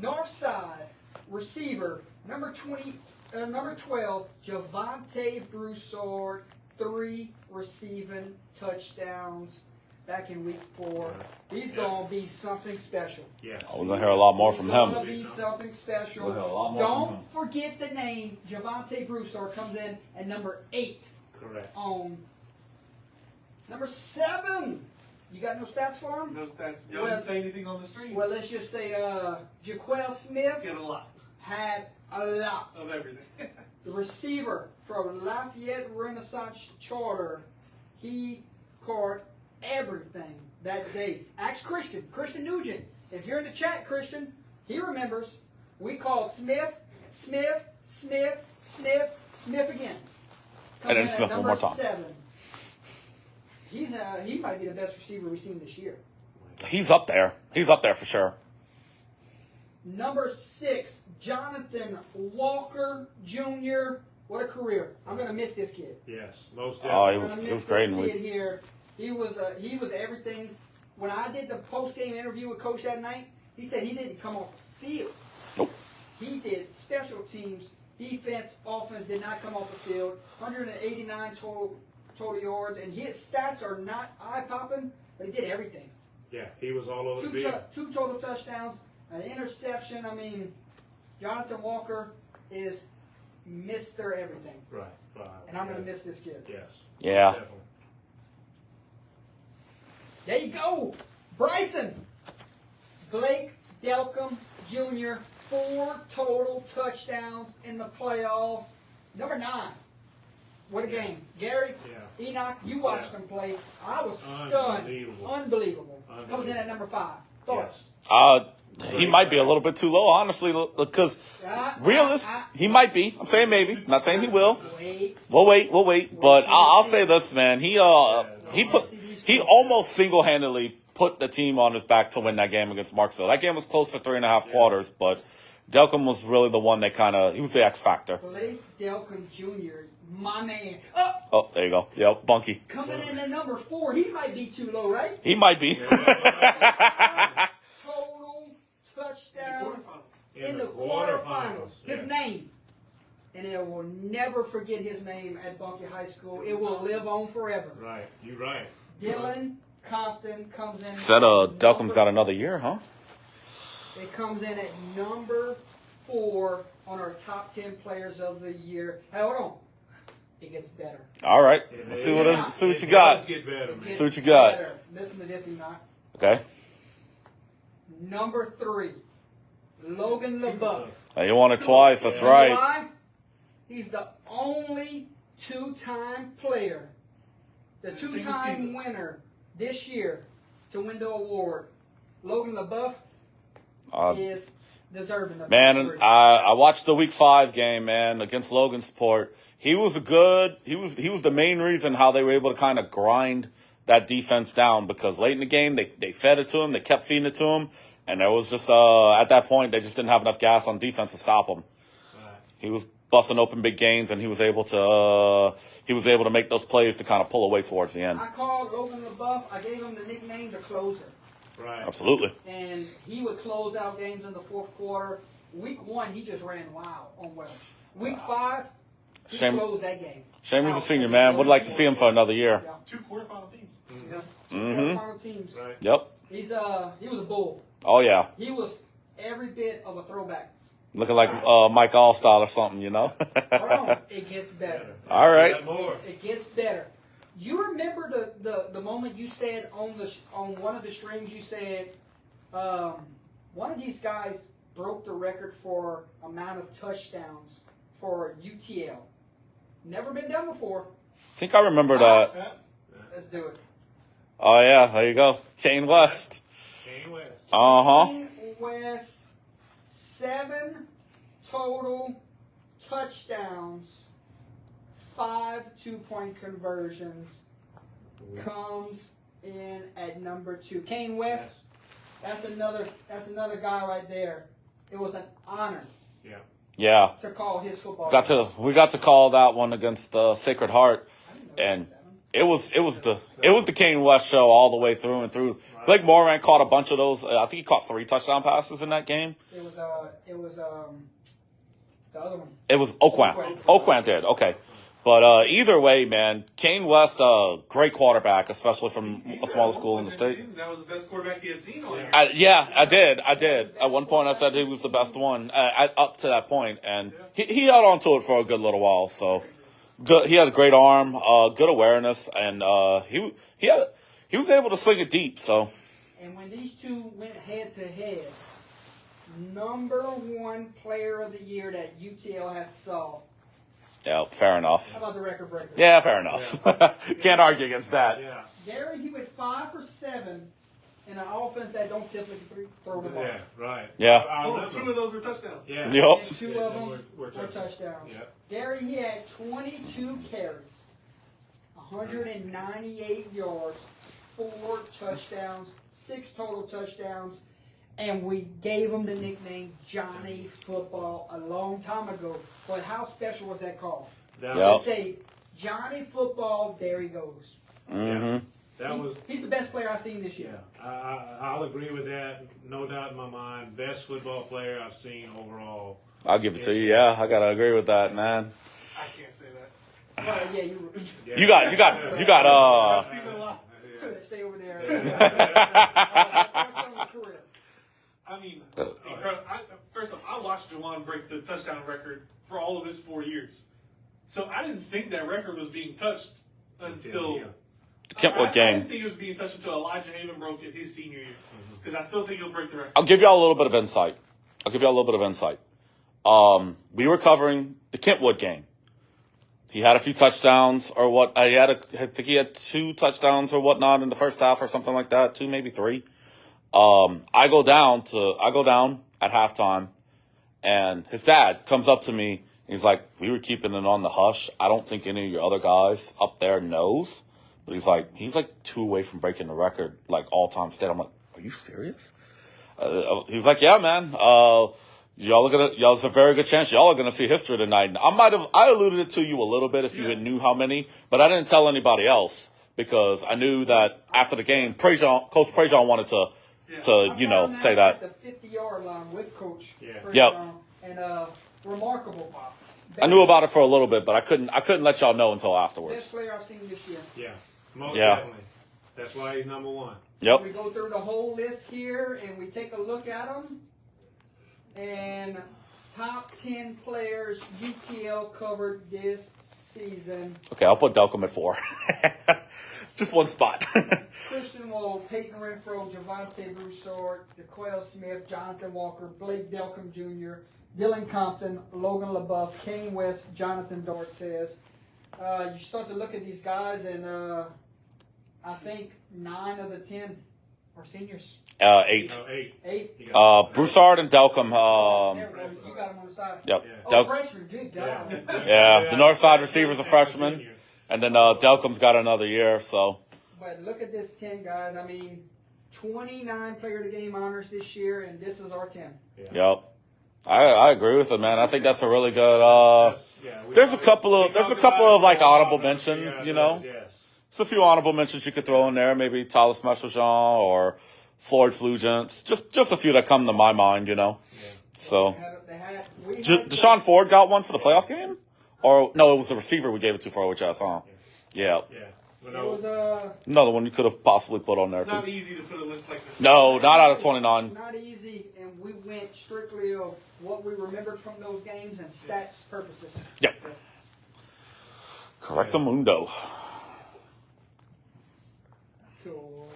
Northside receiver, number 12, Javante Broussard, 3 receiving touchdowns back in week 4. He's Yeah. gonna be something special. Yes. Oh, we're going to hear a lot more from He's gonna him. be something special. We'll hear a lot more from Don't him. forget the name. Javante Broussard comes in at number 8 Correct. on. Number 7. You got no stats for him? No stats. Y'all Well- didn't say anything on the stream. Well, let's just say Jaquel Smith Get a lot had a lot. of everything. The receiver from Lafayette Renaissance Charter, he caught everything that day. Ask Christian Nugent. If you're in the chat, Christian, he remembers. We called Smith again. And then Comes in Smith at one more number time. 7. He might be the best receiver we've seen this year. He's up there. He's up there for sure. Number 6, Jonathan Walker Jr. What a career! I'm gonna miss this kid. Yes. Most Oh, definitely. he was I'm gonna he was miss great in this week. kid here. He was everything. When I did the post game interview with Coach that night, he said he didn't come off the field. Nope. He did special teams, defense, offense. Did not come off the field. 189 total yards, and his stats are not eye popping, but he did everything. Yeah. He was all over the Two, field. two total touchdowns, an interception. I mean, Jonathan Walker is Mr. Everything. Right. Five. And I'm going to miss this kid. Yes. Yeah. Definitely. There you go. Bryson. Blake Delcom Jr., 4 total touchdowns in the playoffs. Number 9. What a game. Gary, Yeah. Enoch, you watched him play. I was stunned. Unbelievable. Unbelievable. Comes in at number 5. Thoughts? He might be a little bit too low, honestly, because he might be. I'm saying maybe. Not saying he will. Wait. We'll wait. But I'll say this, man. He almost single-handedly put the team on his back to win that game against Marksville. That game was close for 3.5 quarters, but Delcom was really the one that he was the X factor. Blake Delcom Jr., my man. Oh, there you go. Yep, Bunky. Coming in at number 4. He might be too low, right? He might be. Total touchdowns in the quarterfinals. quarterfinals. His name. And it will never forget his name at Bunky High School. It will live on forever. Right. You're right. Dylan Compton comes in. Said Delcom's got another year, huh? It comes in at number 4 on our top 10 players of the year. Hey, hold on. It gets better. All right. Let's see what you got. Does get better, man. It See what gets you got. better. Listen to this, Enoch. Okay. Number 3, Logan LeBeau. You won it twice. That's You know right. why? He's the only 2-time player, the 2-time winner this year to win the award. Logan LeBeau is deserving of Man, it. I watched the Week 5 game, man, against Logansport. He was the main reason how they were able to kind of grind that defense down, because late in the game they fed it to him, they kept feeding it to him, and there was just at that point they just didn't have enough gas on defense to stop him. Right. He was busting open big gains, and he was able to make those plays to kind of pull away towards the end. I called Logan LeBeau. I gave him the nickname the closer. Right. Absolutely. And he would close out games in the 4th quarter. Week 1, he just ran wild on Welsh. Week 5, he Shame- closed that game. Shame he's a senior, man. Would like to see him for another year. Yeah. 2 quarterfinal teams. Yes. Mhm. Final teams. Right. Yep. He was a bull. Oh yeah. He was every bit of a throwback. Looking like Mike Allstott or something, you know. Hold on, it gets better. All right. Got more. It gets better. You remember the moment you said on one of the streams, you said one of these guys broke the record for amount of touchdowns for UTL. Never been done before. I think I remember that. Let's do it. Oh yeah, there you go. Kane West. Kane West. Kane West, 7 total touchdowns, 5 2-point conversions, comes in at number 2. Kane West, that's another guy right there. It was an honor Yeah. to call his football. We got to call that one against Sacred Heart, I didn't know and it was 7. it was the Kane West show all the way through and through. Blake Moran caught a bunch of those. I think he caught 3 touchdown passes in that game. It was the other one. It was Oakwan. Oakwan did. Okay. But either way, man, Kane West, great quarterback, especially from a smaller school in the state. That was the best quarterback he had seen all year. I did. At one point, I said he was the best one up to that point, and he held on to it for a good little while. So good. He had a great arm, good awareness, and he was able to sling it deep. So. And when these two went head to head, number 1 player of the year that UTL has saw. Yeah, fair enough. How about the record breaker? Yeah, fair enough. Can't argue against that. Yeah. Gary, he went 5 for 7 in an offense that don't typically throw the ball. Yeah. Right. Yeah. I Oh, remember. 2 of those were touchdowns. Yeah. And Yup. 2 of them were were touchdowns. Yep. Gary, he had 22 carries, 198 yards, 4 touchdowns, 6 total touchdowns, and we gave him the nickname Johnny Football a long time ago. But how special was that call? That Yep. To say, Johnny Football, there he goes. Mm-hmm. That was. He's the best player I've seen this year. Yeah, I'll agree with that. No doubt in my mind. Best football player I've seen overall. I'll give it to you. Yeah, I gotta agree with that, man. I can't say that. Well, yeah, you Yeah. You got I've seen it a lot. stay over there. I mean, first off, I I watched Juwan break the touchdown record for all of his 4 years. So I didn't think that record was being touched until Kentwood I game. didn't think it was being touched until Elijah Haven broke it his senior year. Because I still think he'll break the record. I'll give y'all a little bit of insight. We were covering the Kentwood game. He had a few touchdowns or what? I think he had 2 touchdowns or whatnot in the first half or something like that. 2, maybe 3. I go down at halftime, and his dad comes up to me. He's like, "We were keeping it on the hush. I don't think any of your other guys up there knows." But he's like 2 away from breaking the record, like all-time stat. I'm like, "Are you serious?" He's like, "Yeah, man. It's a very good chance y'all are gonna see history tonight." And I alluded it to you a little bit if you knew how many, but I didn't tell anybody else because I knew that after the game, Coach Prejean wanted to say that. At the 50-yard line with Coach. Yeah. Yep. And remarkable, Bob. I knew about it for a little bit, but I couldn't let y'all know until afterwards. Best player I've seen this year. Yeah. Most Yeah. definitely. That's why he's number 1. Yep. We go through the whole list here and we take a look at them. And top 10 players UTL covered this season. Okay, I'll put Delcom at 4. Just one spot. Christian Wold, Peyton Renfro, Javante Broussard, DeQuell Smith, Jonathan Walker, Blake Delcom Jr., Dylan Compton, Logan LaBeouf, Kane West, Jonathan Dortez. You start to look at these guys, and I think 9 of the 10 are seniors. 8. No, 8. 8. Broussard and Delcom. There we go. You got them on the side. Yep. Oh, freshman. Good God. Yeah, the north side receiver's a freshman, and then Delcom's got another year. So. But look at this 10 guys. I mean, 29 player of the game honors this year, and this is our 10. Yep. I agree with it, man. I think that's a really good. There's a couple of like honorable mentions, you know. Yes. There's a few honorable mentions you could throw in there. Maybe Talis Messerjean or Floyd Flugents. Just a few that come to my mind, you know. Yeah. So. We had Deshaun Ford got one for the playoff game, or no? It was the receiver we gave it to for OHS, huh? Yeah. Yeah. It was Another one you could have possibly put on there It's not too. easy to put a list like this. No, not out of 29. not easy, and we went strictly of what we remembered from those games and stats purposes. Yep. Correctamundo. Cool.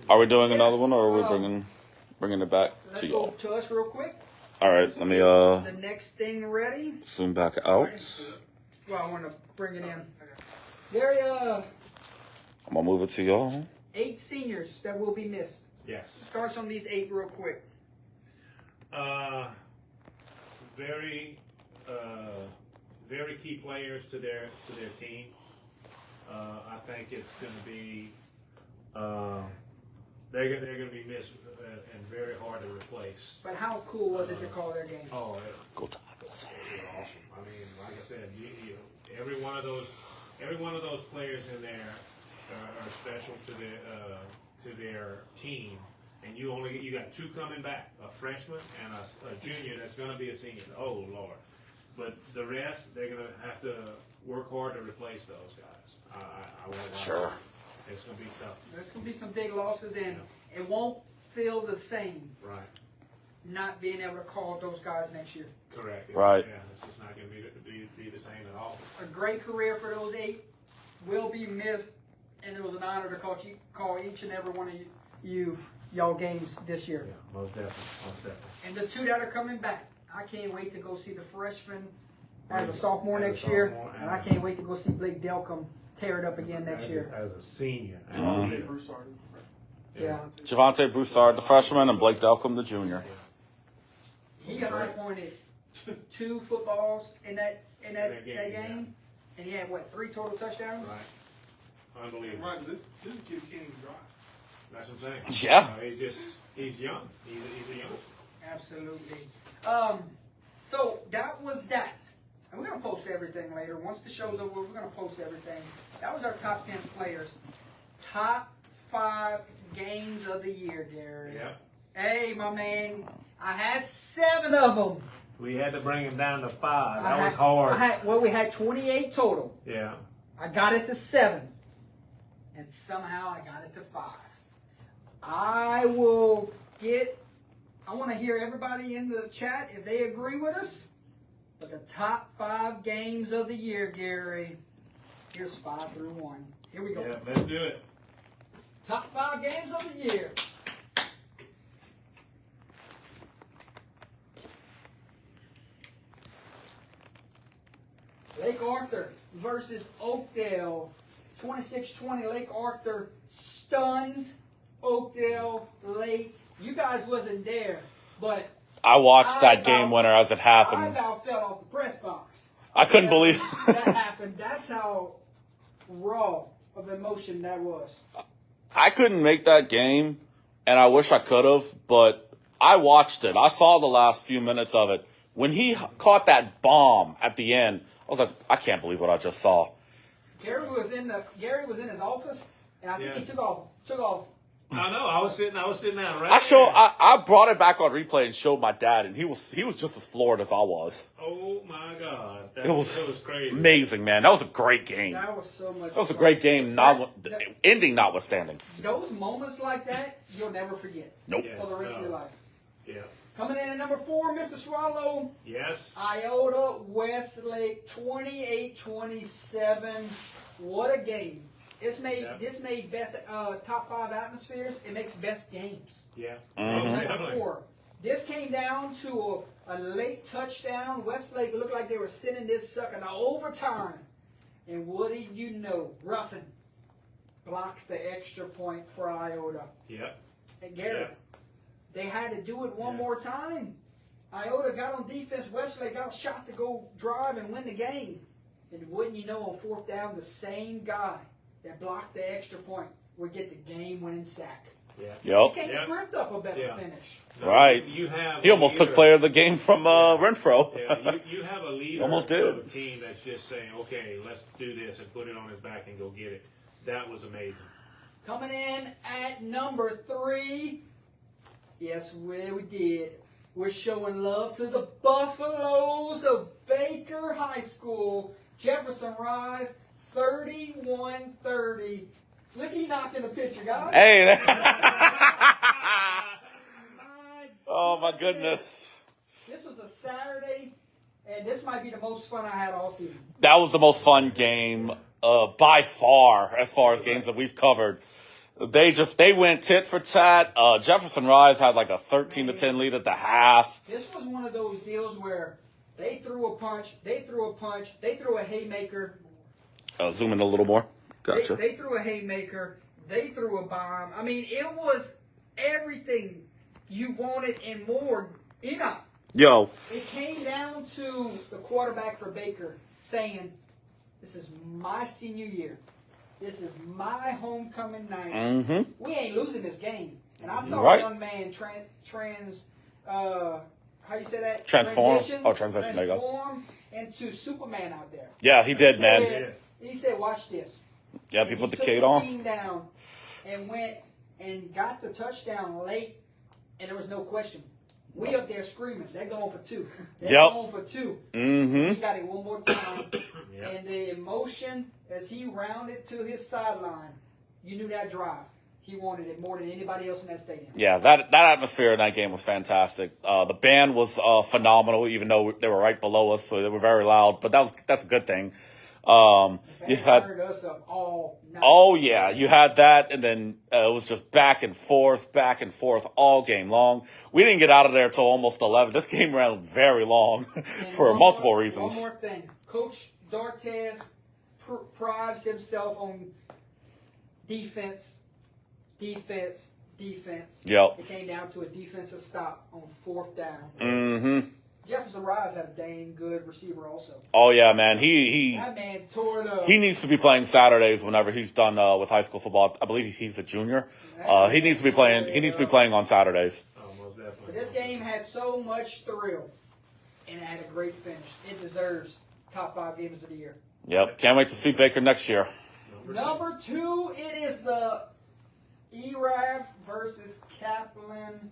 Are we doing another one, or are we Yes. bringing it back Let's to go y'all? to us real quick. All right, let me The next thing ready. zoom back out. Well, I want to bring it in. There, I'm gonna move it to y'all. 8 seniors that will be missed. Yes. Starts on these 8 real quick. Very key players to their team. I think it's going to be they're going to be missed and very hard to replace. But how cool was it to call their games? Oh, Go Tigers. it was awesome. I mean, like I said, every one of those players in there are special to their team. And you got 2 coming back, a freshman and a junior that's going to be a senior. Oh Lord! But the rest, they're going to have to work hard to replace those guys. I won't lie. Sure. It's going to be tough. There's going to be some big losses, and it won't feel the same Right. not being able to call those guys next year. Correct. Right. Yeah, it's just not going to be the same at all. A great career for those 8 will be missed, and it was an honor to call each and every one of y'all games this year. Yeah, most definitely. And the 2 that are coming back, I can't wait to go see the freshman as a sophomore As a next year, sophomore, and I can't wait to go see Blake Delcom tear it up again next year. As a senior. Broussard. Yeah. Javante Broussard, the freshman, and Blake Delcom, the junior. He high pointed 2 footballs in that That game, game, and he had 3 total touchdowns. Right. Unbelievable. Right, this kid can't even drive. That's what I'm saying. Yeah. He's young. He's a young. Absolutely. So that was that. And we're going to post everything later. Once the show's over, we're going to post everything. That was our top 10 players. Top 5 games of the year, Gary. Yeah. Hey, my man. I had 7 of them. We had to bring him down to 5. That was hard. We had 28 total. Yeah. I got it to 7. And somehow I got it to 5. I will get I want to hear everybody in the chat if they agree with us. But the top 5 games of the year, Gary. Here's 5 through 1. Here we go. Yeah, let's do it. Top 5 games of the year. Lake Arthur versus Oakdale. 26-20. Lake Arthur stuns Oakdale late. You guys wasn't there, but I watched that I game about- winner as it I happened. about fell off the press box. I couldn't believe that happened. That's how raw of emotion that was. I couldn't make that game, and I wish I could have, but I watched it. I saw the last few minutes of it. When he caught that bomb at the end, I was like, I can't believe what I just saw. Gary was in his office, and I think Yeah. he took off. I know. I was sitting down right I brought it back on replay and showed my dad, and he was just as floored as I was. Oh my God. It was that was crazy. amazing, man. That was a great game. That was so much. That was a fun. great game, That- ending notwithstanding. those moments like that, you'll never forget Nope. Yeah. for the rest of your life. Yeah. Coming in at number 4, Mr. Swallow, Yes. Iota Westlake, 28-27. What a game! This made best top 5 atmospheres. It makes best games. Yeah. Mhm. Number Definitely. 4. This came down to a late touchdown. Westlake looked like they were sending this sucker to overtime. And what do you know? Ruffin blocks the extra point for Iota. Yep. And Gary, Yeah. they had to do it one Yeah. more time. Iota got on defense. Westlake got shot to go drive and win the game. And wouldn't you know, on 4th down, the same guy that blocked the extra point would get the game-winning sack. Yeah. You Yep. can't Yeah. script up a better Yeah. finish. No, Right. You have. He almost took player of the game from Renfro. Yeah, you have a leader Almost of did. a team that's just saying, okay, let's do this and put it on his back and go get it. That was amazing. Coming in at number 3, yes, we did. We're showing love to the Buffaloes of Baker High School. Jefferson Rise, 31-30. Look, he knocked in the picture, guys. Hey. My Oh my goodness. This was a Saturday, and this might be the most fun I had all season. That was the most fun game by far as games that we've covered. They went tit for tat. Jefferson Rise had like a 13-10 lead at the half. This was one of those deals where they threw a punch, they threw a haymaker. Zoom in a little more. Gotcha. They threw a haymaker, they threw a bomb. I mean, it was everything you wanted and more. Yo, It came down to the quarterback for Baker saying, "This is my senior year. This is my homecoming night. mm-hmm. We ain't losing this game." And I saw Right. a young man how you say that? Transform. Transition, there you go. Transform into Superman out there. Yeah, he did, man. Said- He said, "Watch this." Yeah, And he put the took cape his on. team down and went and got the touchdown late, and there was no question. We up there screaming. They're going for 2. They're Yep. going for 2. Mm-hmm. He got it one more time. Yep. And the emotion as he rounded to his sideline, you knew that drive. He wanted it more than anybody else in that stadium. Yeah, that atmosphere in that game was fantastic. The band was phenomenal, even though they were right below us, so they were very loud. But that's a good thing. You They had fired us up all night. Oh yeah, you had that, and then it was just back and forth all game long. We didn't get out of there till almost 11. This game ran very long And for one multiple more- reasons. One more thing. Coach D'Artes prides himself on defense. Yep. It came down to a defensive stop on 4th down. Mm-hmm. Jefferson Rise had a dang good receiver also. Oh yeah, man. He That man tore it up. needs to be playing Saturdays whenever he's done with high school football. I believe he's a junior. He needs to be playing. He needs to be playing on Saturdays. Oh, most definitely. But this game had so much thrill, and it had a great finish. It deserves top 5 games of the year. Yep. Can't wait to see Baker next year. Number 2, it is the ERAF versus Kaplan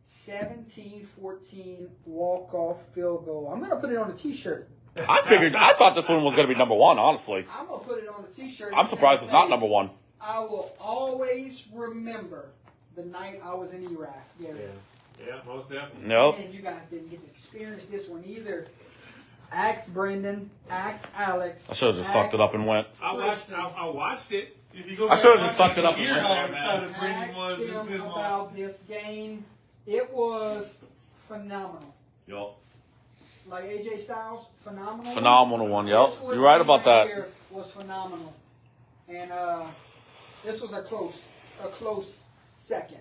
17-14 walk-off field goal. I'm going to put it on a T-shirt. I thought this one was going to be number 1. Honestly, I'm going to put it on a T-shirt. I'm surprised it's not and say, number 1. I will always remember the night I was in ERAF. Gary. Yeah. Yeah, most definitely. Nope. And you guys didn't get to experience this one either. Axe Brendan, axe Alex. I should have just sucked it up and went. I watched it. If you go I back should've and just watch sucked it up and hear went how there, man. excited Brandon Ask was and them put him on. about this game. It was phenomenal. Yo. Like AJ Styles, phenomenal. Phenomenal one, yep. This one You're right about that. here was phenomenal, and this was a close second.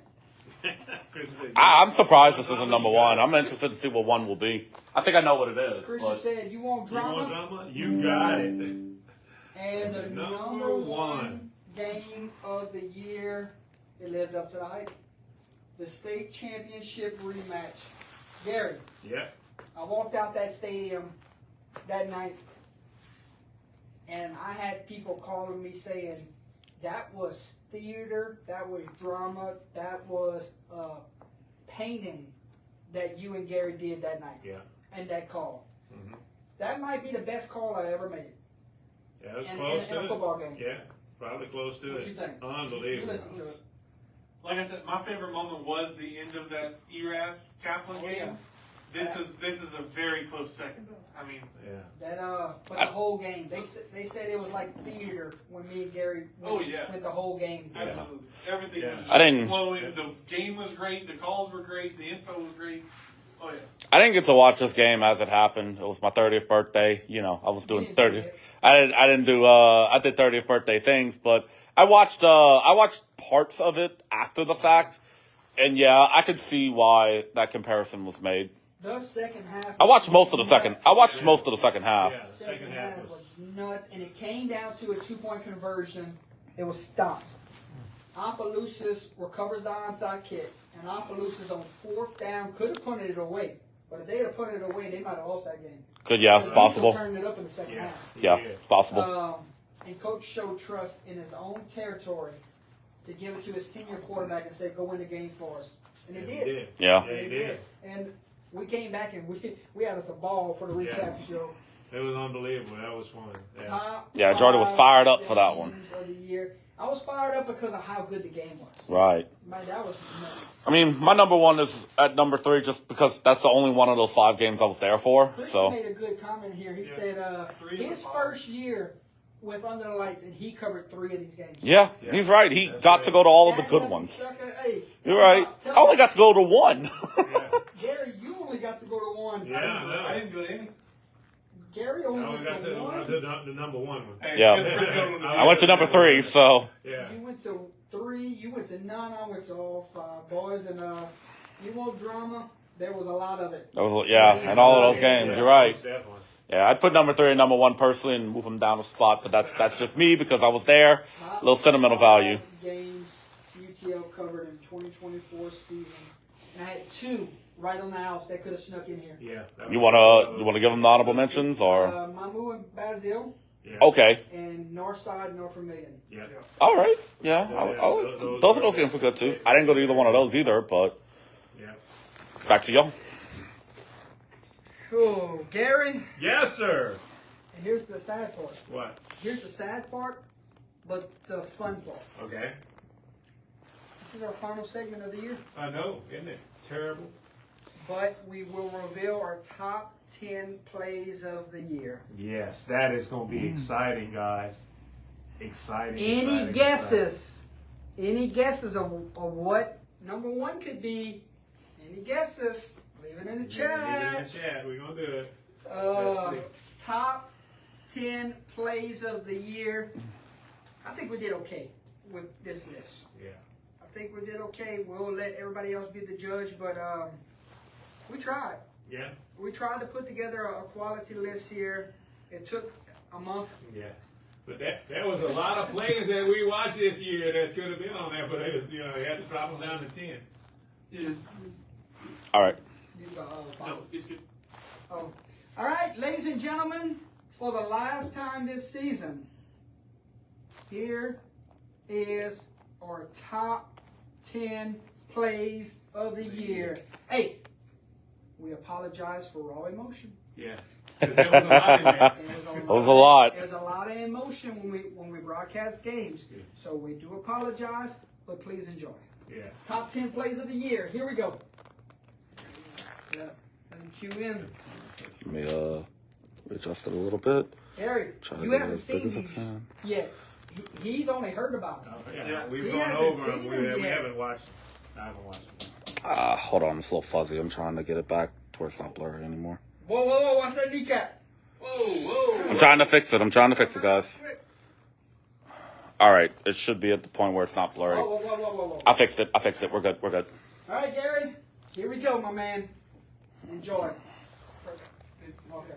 I'm surprised this isn't number one. I'm interested to see what one will be. I think I know what it is. Christian But said, "You want You drama?" want drama? You got it. And the Number number one. one game of the year, it lived up to the hype. The state championship rematch. Gary, Yeah. I walked out that stadium that night, and I had people calling me saying, that was theater, that was drama, that was painting that you and Gary did that night. Yeah. And that call. Mhm. That might be the best call I ever made Yeah, it was in close a to it. football game. Yeah, probably close to What it. you think? You Unbelievable. listen to it. Like I said, my favorite moment was the end of that Erath Kaplan Oh, game. yeah. This is a very close second. I mean, Yeah. That but the whole game, they said it was like theater when me and Gary went the whole game. Yeah. absolutely everything Yeah. was just I didn't- flowing. The game was great. The calls were great. The info was great. Oh yeah. I didn't get to watch this game as it happened. It was my 30th birthday. You know, I was doing didn't 30. see it. I didn't do I did 30th birthday things, but I watched parts of it after the fact. And yeah, I could see why that comparison was made. The second half. I watched most of the was second. nuts. I watched most of the second half. Yeah. The second half was nuts, and it came down to a 2-point conversion. It was stopped. Opelousas recovers the onside kick, and Opelousas on 4th down could have punted it away. But if they had punted it away, they might have lost that game. Yeah, it's Because possible. Diesel turned it up in the second half. Yeah, it's possible. And coach showed trust in his own territory to give it to his senior quarterback and say, "Go win the game for us," and he Yeah, did. he did. Yeah. Yeah, he did. And we came back and we had us a ball for the recap show. It was unbelievable. That was fun. Yeah. Top Yeah, Jordan was 5 fired up for that one. games of the year. I was fired up because of how good the game was. Right. Man, that was nuts. I mean, my number one is at number 3 just because that's the only one of those 5 games I was there for. Chris So, made a good comment here. He said 3 of his the 5. first year with Under the Lights, and he covered 3 of these games. yeah, Yeah. he's right. He That's got right. to go to all of the That good lucky ones. sucker. Hey, You're right. I only got to go to 1. Yeah. Gary, you only got to go to 1. Yeah, I know. I didn't go to any. Gary I only only went got to the, 1. the number one one. Hey, Yeah. it's pretty good on the- I went to number 3, so Yeah. You went to 3, you went to none, I went to all 5, boys. And you want drama? There was a lot of it. that was and all of those games. Yeah, You're right. most definitely. Yeah, I'd put number 3 and number 1 personally and move them down a spot, but that's just me because I was there. Top Little sentimental 5 value. games UTL covered in 2024 season. And I had 2 right on the house that could have snuck in here. Yeah. that You was- wanna give them the honorable mentions or Mamu and Basil Yeah. okay? and Northside, North Vermillion. Yeah. All right, yeah. Both of those games were good too. I didn't go to either one of those either, but Yeah. back to y'all. Oh, Gary, Yes, sir. and here's the sad part. What? Here's the sad part, but the fun part. Okay. This is our final segment of the year. I know, isn't it terrible? But we will reveal our top 10 plays of the year. Yes, that is going to be exciting, guys. Exciting. Any exciting, guesses? Any guesses of what number 1 could be? Any guesses? Leave it in the exciting. Leave it in chat. the chat. We're going to do it. Let's see. Top 10 plays of the year. I think we did okay with this list. Yeah. I think we did okay. We'll let everybody else be the judge, but we tried. Yeah. We tried to put together a quality list here. It took a month. Yeah. But there was a lot of plays that we watched this year that could have been on there, but it was, they had to drop them down to 10. Yeah. All right. No, it's good. Oh. All right, ladies and gentlemen, for the last time this season, here is our top 10 plays of the year. Hey, we apologize for raw emotion. Yeah. 'Cause there was a lot in there. It was a lot. There's a lot of emotion when we broadcast games. Yeah. So we do apologize, but please enjoy. Yeah. Top 10 plays of the year. Here we go. Yeah. Let him cue in. Let me adjust it a little bit. Gary, Try to you get haven't as big seen as I these can. yet. He's only heard about them. Yeah, we've He gone hasn't over seen them. them We yet. haven't watched. I haven't watched them. Hold on, it's a little fuzzy. I'm trying to get it back to where it's not blurry anymore. Whoa, watch that kneecap. Whoa. I'm trying to fix it, guys. All right, it should be at the point where it's not blurry. Whoa. I fixed it. We're good. All right, Gary, here we go, my man. Enjoy. Okay.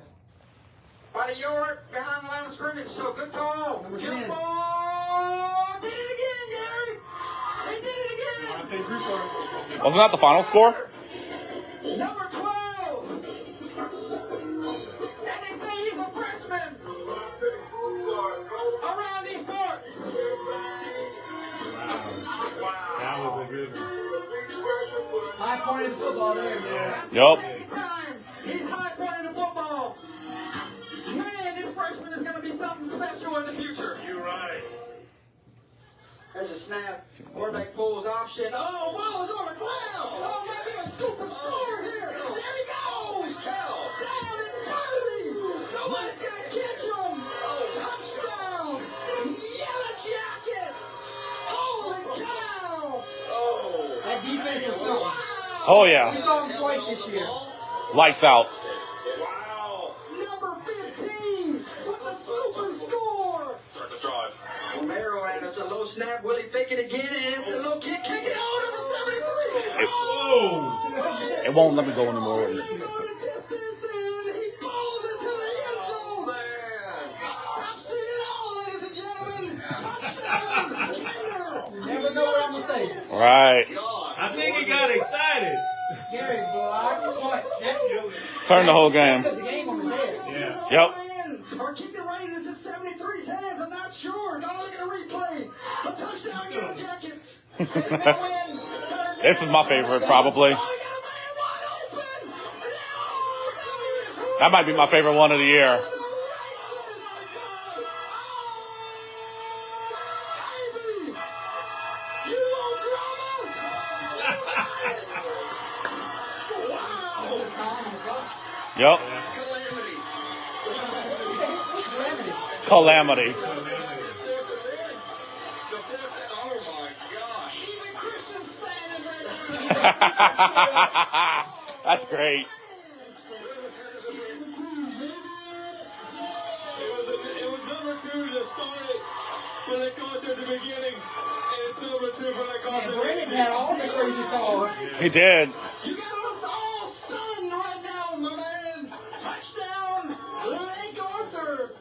About a yard behind the line of scrimmage, so good call. Number Good 10. ball. Did it again, Gary. He did it again. Monte Broussard. Wasn't that the final score? Number 12. And they say he's a freshman. Around these parts. That was a good one. High point in football there, man. Yup. Second time. He's high pointing the football. Man, this freshman is going to be something special in the future. You're right. There's a snap. Quarterback pulls option. Oh, ball is on the ground. Oh, maybe a scoop of score here. There he goes. Down and dirty. Nobody's going to catch him. Touchdown. Yellow Jackets. Holy cow. That defense was something. Oh yeah, We saw him twice this year. lights out. Wow. Number 15 with the scoop and score. Start the drive. Romero, and it's a low snap. Will he fake it again? And it's a low kick. Kick it out. Number 73. Whoa! It won't let me go anymore. They go the distance and he falls into the end zone. Man. I've seen it all, ladies and gentlemen. Touchdown. Kinder. You never know what I'm going to say. Right. I think he got excited. Gary, boy, Turn the whole game. put the game on his head. Yeah. Yep. Or kick it right into 73's hands. I'm not sure. Gotta look at a replay. A touchdown, Yellow Jackets. This is my favorite, probably. That might be my favorite one of the year. Yep. Calamity. That's great. It was number 2 that started when they called at the beginning. And it's number 2 when they called Man, at the Brennan had all the crazy calls. He did. You got us all stunned right now, my man. Touchdown, Lake Arthur.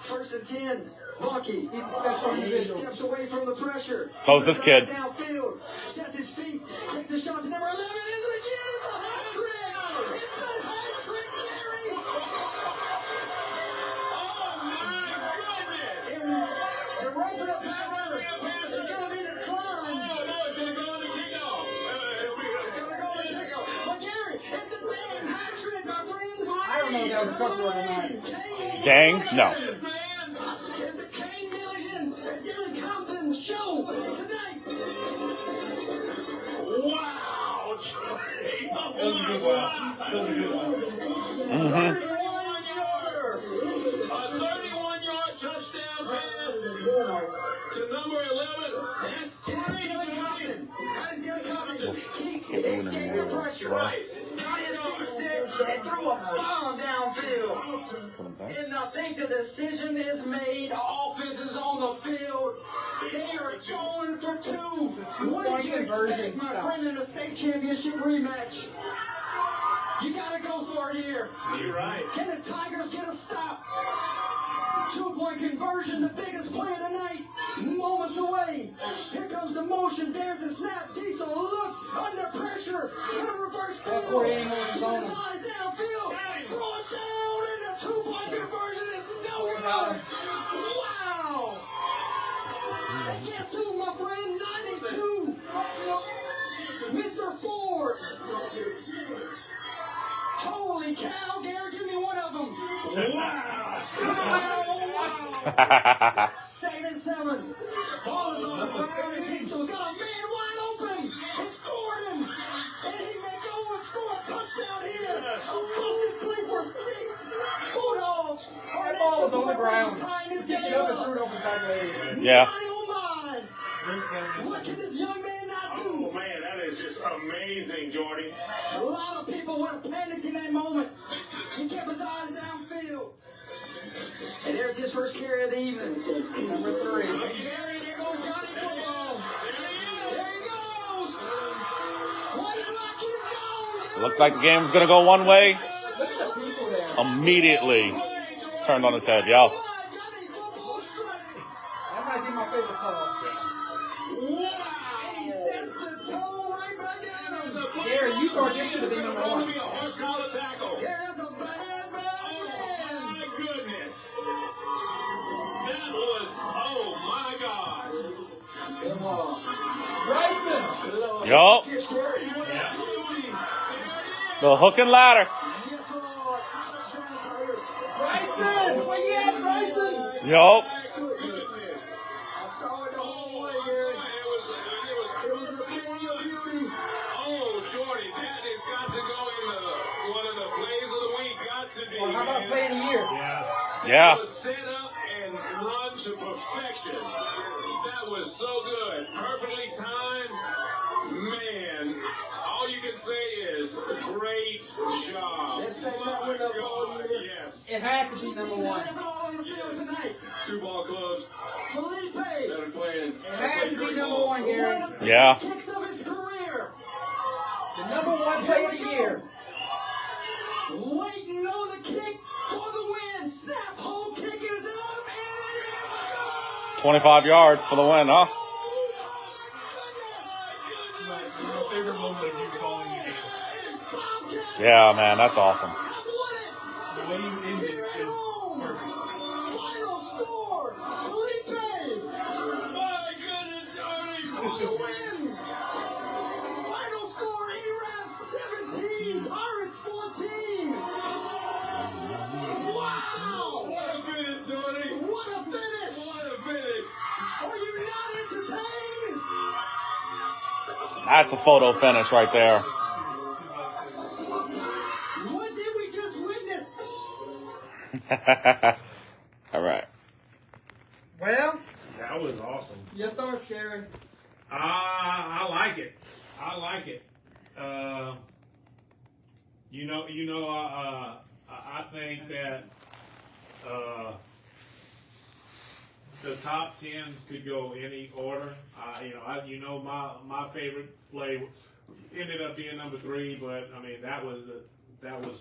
1st and 10. Bucky. He's a special He individual. steps away from the pressure. So is this kid. Downfield. Sets his feet. Takes a shot to number 11. Is it again? It's a hat trick. It's a hat trick, Gary. Oh, my goodness. And the run to the passer is going to be declined. No, it's going to go on the kickoff. It's going to go to kickoff. But Gary, it's the damn hat trick, my friends. I don't know if that was a cuss word or not. Gang? No. It's the Kane Million at Dylan Compton show tonight. Wow, Trey. That was a good one. That was a good one. 31-yarder. A 31-yard touchdown pass to number 11. That's Dylan Compton. How's Dylan Compton? He doing it escaped the anymore. pressure. Right. Got his feet set and threw a bomb downfield. And I think the decision is made. The offense is on the field. They are going for 2. What did you expect, my friend, in a state championship rematch? You got to go for it here. You're right. Can the Tigers get a stop? 2-point conversion, the biggest play of the night. Moments away. Here comes the motion. There's the snap. Diesel looks under pressure. In a reverse field. Corey Amos is Keep on his him. eyes downfield. Throw it down, and the 2-point conversion is no good. Wow. And guess who, my friend? 92. Mr. Ford. Holy cow, Gary, give me one of them. Wow. 2nd and 7. Ball is on the ground, and Diesel's got a man wide open. It's Gordon. And he may go and score a touchdown here. Yeah. My, oh my. What can this young man not do? Oh man, that is just amazing, Jordy. A lot of people would have panicked in that moment. He kept his eyes downfield. And there's his first carry of the evening. Number 3. And Gary, there goes Johnny Football. There he goes. What luck is gone. Looked like the game was gonna go one way. Look at the people there. Immediately turned on his head. Yo. Johnny Football strikes. That might be my favorite call. And he sets the toe right back at him. Gary, you thought this should have been number 1. Be a horse collar tackle. There's a bad man. My goodness. That was, oh my God. Come on. Bryson. Yo. Catch Gary. The hook and ladder. Yes, Lord. Touchdown Tigers. Bryson. Where you at, Bryson? Yo. Goodness. I saw it the whole way, Gary. It was a thing of beauty. Oh, Jordy, that has got to go in one of the plays of the week. Got to be. Or how about man. play of the year? Yeah. It was set up and run to perfection. That was so good. Perfectly timed. Man, all you can say is great job. Let's say that win up all year. Yes. It had to be number 1. On the field tonight. Two ball clubs Felipe. that are playing. It had to be number 1, Gary. One of the Yeah. biggest kicks of his career. The number 1 play of the year. Waiting on the kick for the win. Snap, hold, kick is up, and it is 25 yards for the win, huh? My favorite moment of you calling the game. Yeah, man, that's awesome. The way you ended is perfect. Final score, Felipe. My goodness, Jordy. For the win. Final score, E-Rats 17, Pirates 14. Wow. What a finish, Jordy. What a finish. What a finish. Are you not entertained? That's a photo finish right there. What did we just witness? All right. Well, That was awesome. your thoughts, Gary? I like it. I like it. I think that the top 10 could go any order. My favorite play ended up being number 3, but I mean that was awesome.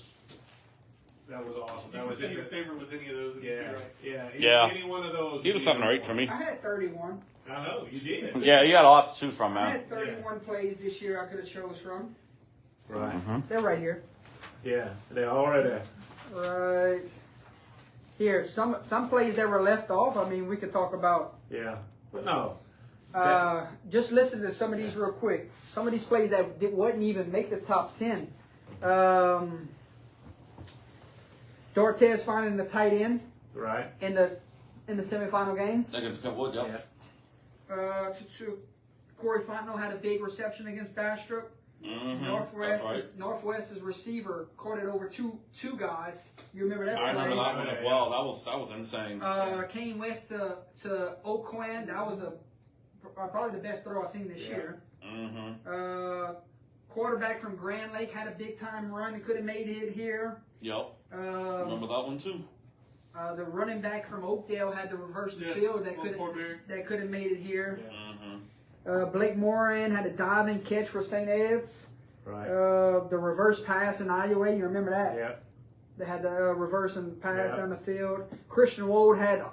That was Say just your favorite was any of those. and you'd be right. Yeah. Any one of those. Either 7 or 8 for me. I had 31. I know you did. Yeah, you got a lot to choose from, I man. had 31 plays this year I could have chose from. Right. They're right here. Yeah, they're already there. Right here. Some plays that were left off. I mean, we could talk about. Yeah, but no. Just listen to some of these real quick. Some of these plays that wouldn't even make the top 10. Dortez finding the tight end Right. in the semifinal game. Against Kentwood, yep. Corey Fontenot had a big reception against Bastrop. Mm-hmm. Northwest's receiver caught it over two guys. You remember that I play? remember that one as well. That was insane. Kane West to Oakland. That was probably the best throw I've seen this year. Mm-hmm. Quarterback from Grand Lake had a big time run. He could have made it here. Yep. Remember that one too. The running back from Oakdale had the reverse Yes, field that Paul Corberry. could have made it here. Mm-hmm. Blake Moran had a diving catch for St. Ed's. Right. The reverse pass in Iowa, you remember that? Yeah. They had the reverse and pass Yeah. down the field. Christian Wold had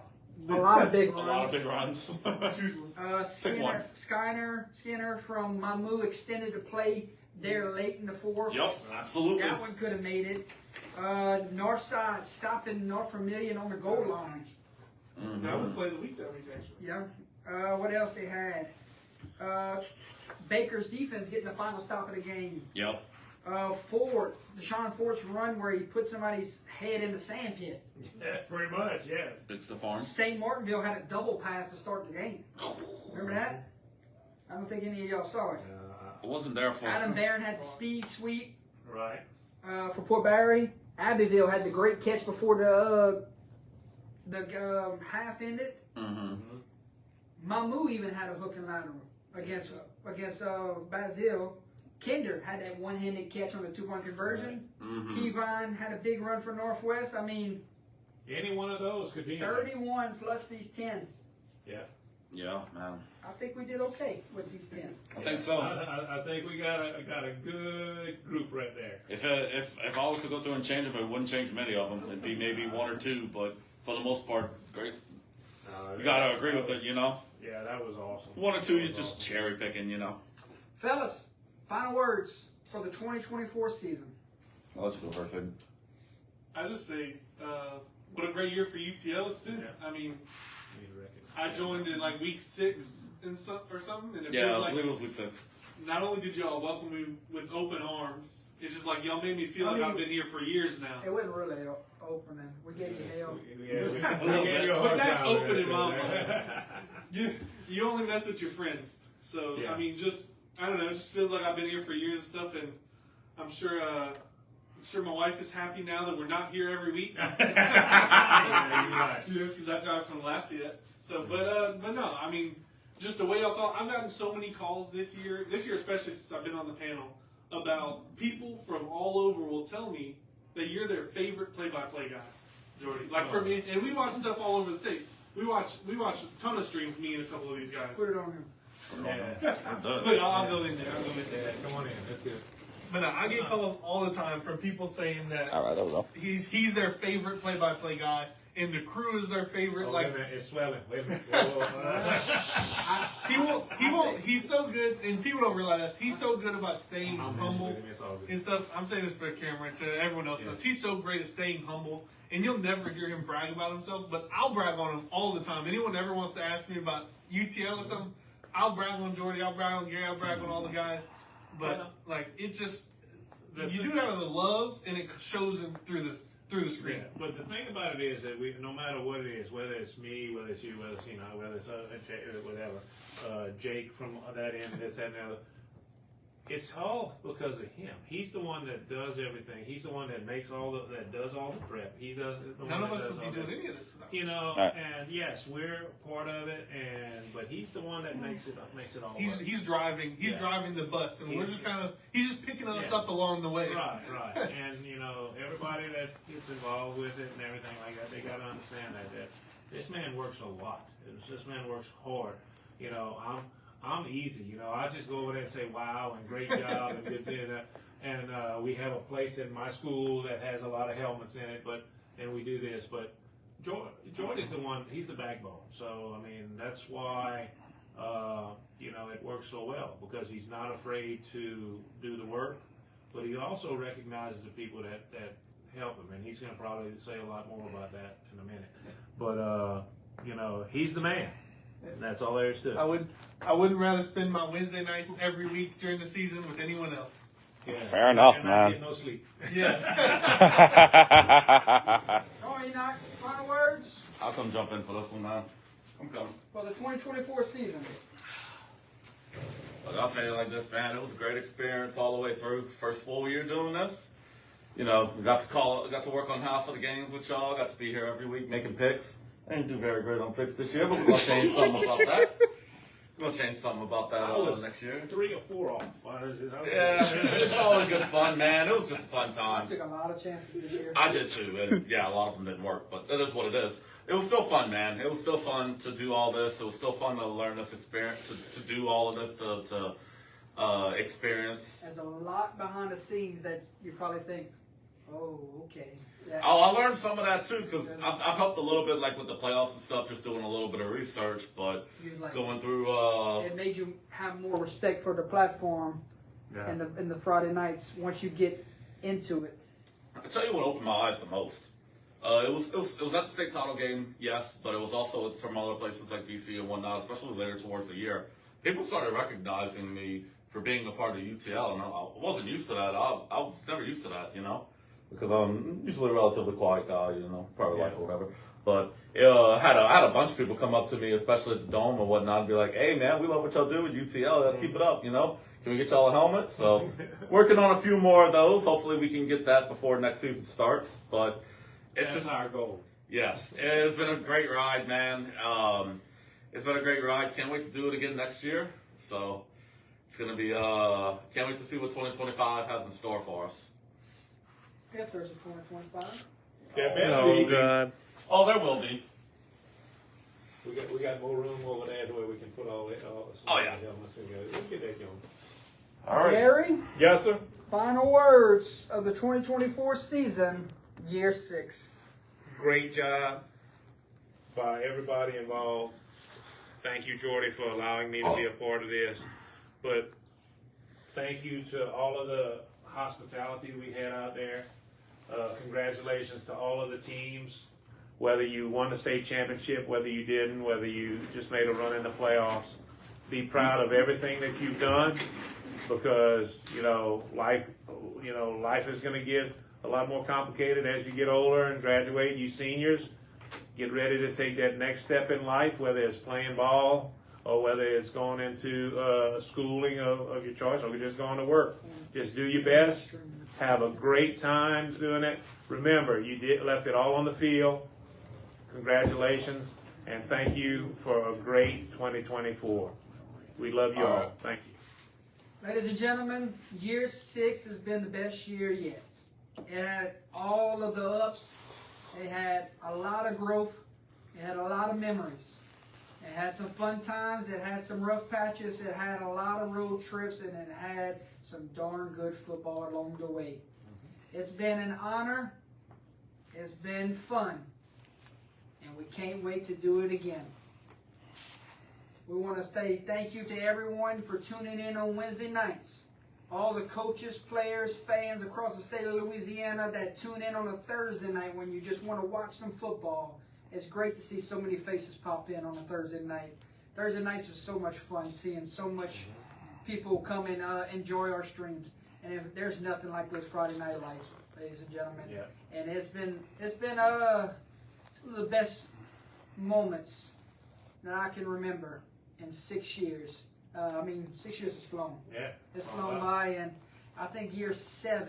a lot of big A lot of runs. big runs. Choose one. Skinner from Mamu extended the play there late in the fourth. Yep, absolutely. That one could have made it. Northside stopping North Vermilion on the goal line. Mhm. That was play of the week that week, actually. Yeah. What else they had? Baker's defense getting the final stop of the game. Yep. Deshaun Ford's run where he put somebody's head in the sand pit. Yeah, pretty much, yes. It's the farm. St. Martinville had a double pass to start the game. Remember that? I don't think any of y'all saw it. It wasn't there for. Adam Barron had the speed sweep Right. for Port Barry. Abbeville had the great catch before the half ended. Mm-hmm. Mamu even had a hook and ladder against Basil. Kinder had that one-handed catch on the 2-point conversion. Kevon had a big run for Northwest. I mean, Any one of those could be. 31 plus these 10. Yeah. Yeah, man. I think we did okay with these 10. I think so. I think we got a good group right there. If I was to go through and change them, I wouldn't change many of them. It'd be maybe 1 or 2, but for the most part, great. You gotta agree with it, you know. Yeah, that was awesome. 1 or 2 is just cherry picking, you know. Fellas, final words for the 2024 season. I'll let you go first, Hayden. I just say, what a great year for UTL it's been. Yeah. I mean, Need a record. I joined in like week 6 or something, and it Yeah, feels I like believe it was week 6. not only did y'all welcome me with open arms, it's just like y'all made me feel I like mean- I've been here for years now. It wasn't really opening. We gave you hell. We gave you a hard But that's time open there, in my too. mind. You only mess with your friends. So, Yeah. I mean, I don't know, it just feels like I've been here for years and stuff, and I'm sure my wife is happy now that we're not here every week. Yeah, you're right. You know, because that guy from Lafayette. So, but no, I mean, just the way y'all call. I've gotten so many calls this year especially since I've been on the panel, about people from all over will tell me that you're their favorite play-by-play guy, Jordy. Like for me, and we watch stuff all over the state. We watch a ton of streams, me and a couple of these guys. Put it on him. Yeah. But I'll go in there. Yeah, come on in. That's good. But no, I get calls all the time from people saying that All right, there we go. he's their favorite play-by-play guy, and the crew is their favorite. Oh, like wait a minute, it's swelling. Wait a minute. Whoa. he won't. He's so good, and people don't realize this. He's so good about staying I'm humble with him. It's all good. and stuff. I'm saying this for the camera to everyone else knows. He's so great at staying humble, and you'll never hear him brag about himself. But I'll brag on him all the time. Anyone ever wants to ask me about UTL or something, I'll brag on Jordy. I'll brag on Gary. I'll brag on all the guys. But like it just, you do that with love, and it shows through the screen. Yeah, but the thing about it is that no matter what it is, whether it's me, whether it's you, whether it's whether it's whatever, Jake from that end, this, that, and the other, it's all because of him. He's the one that does everything. He's the one that makes that does all the prep. He does. None of us would be doing any of this without him. You know, Right. and yes, we're part of it, but he's the one that makes it all. work. He's driving the bus, and we're just he's just picking us up along the way. Right. And, everybody that gets involved with it and everything like that, they got to understand that this man works a lot. This man works hard. I'm easy. I just go over there and say, wow, and great job, and good dinner. And we have a place in my school that has a lot of helmets in it, and we do this. But Jordy's the one, he's the backbone. So, I mean, that's why, it works so well, because he's not afraid to do the work. But he also recognizes the people that help him, and he's going to probably say a lot more about that in a minute. But he's the man. And that's all there is to it. I wouldn't rather spend my Wednesday nights every week during the season with anyone else. Yeah. Fair enough, And I man. get no sleep. Yeah. Oh, Enoch, final words I'll come jump in for this one, man. I'm coming. for the 2024 season. Look, I'll say it like this, man. It was a great experience all the way through. First full year doing this. We got to work on half of the games with y'all. Got to be here every week making picks. I didn't do very great on picks this year, but we're gonna change something about that. We're gonna change something about that I was next year. 3 or 4 off. Yeah, it's always good fun, man. It was just a fun I time. took a lot of chances this year. I did too, and yeah, a lot of them didn't work, but that is what it is. It was still fun, man. It was still fun to do all this. It was still fun to learn this experience, to do all of this, to experience. There's a lot behind the scenes that you probably think, oh, okay. Yeah. Oh, I learned some of that too, because I've helped a little bit, like with the playoffs and stuff, just doing a little bit of research, but You like- going through. It made you have more respect for the platform Yeah. in the Friday nights once you get into it. I tell you what opened my eyes the most. It was at the state title game, yes, but it was also at some other places like DC and whatnot, especially later towards the year. People started recognizing me for being a part of UTL, and I wasn't used to that. I was never used to that, because I'm usually a relatively quiet guy, probably life or whatever. But I had a bunch of people come up to me, especially at the Dome and whatnot, and be like, "Hey, man, we love what y'all do with UTL. Keep it up, Can we get y'all a helmet?" So, working on a few more of those. Hopefully, we can get that before next season starts. But it's That's just our goal. yes, it's been a great ride, man. it's been a great ride. Can't wait to do it again next year. So it's gonna be can't wait to see what 2025 has in store for us. If there's a 2025. Yeah, man, God. Oh, there will be. we got more room over there where we can put all that. Oh, yeah. We'll get that going. All right. Gary, Yes, sir. final words of the 2024 season, year 6. Great job by everybody involved. Thank you, Jordy, for allowing me to be a part of this. But thank you to all of the hospitality we had out there. Congratulations to all of the teams, whether you won the state championship, whether you didn't, whether you just made a run in the playoffs. Be proud of everything that you've done, because life is going to get a lot more complicated as you get older and graduate. You seniors, get ready to take that next step in life, whether it's playing ball or whether it's going into schooling of your choice, or just going to work. Just do your best. Have a great time doing it. Remember, you left it all on the field. Congratulations, and thank you for a great 2024. We love you all. Thank you. Ladies and gentlemen, year 6 has been the best year yet. It had all of the ups. It had a lot of growth. It had a lot of memories. It had some fun times. It had some rough patches. It had a lot of road trips, and it had some darn good football along the way. It's been an honor. It's been fun. And we can't wait to do it again. We want to say thank you to everyone for tuning in on Wednesday nights. All the coaches, players, fans across the state of Louisiana that tune in on a Thursday night when you just want to watch some football. It's great to see so many faces pop in on a Thursday night. Thursday nights are so much fun, seeing so much people come and enjoy our streams. And if there's nothing like those Friday night lights, ladies and gentlemen. Yeah. And it's been some of the best moments that I can remember in 6 years. 6 years has flown. Yeah. It's flown by, and I think year 7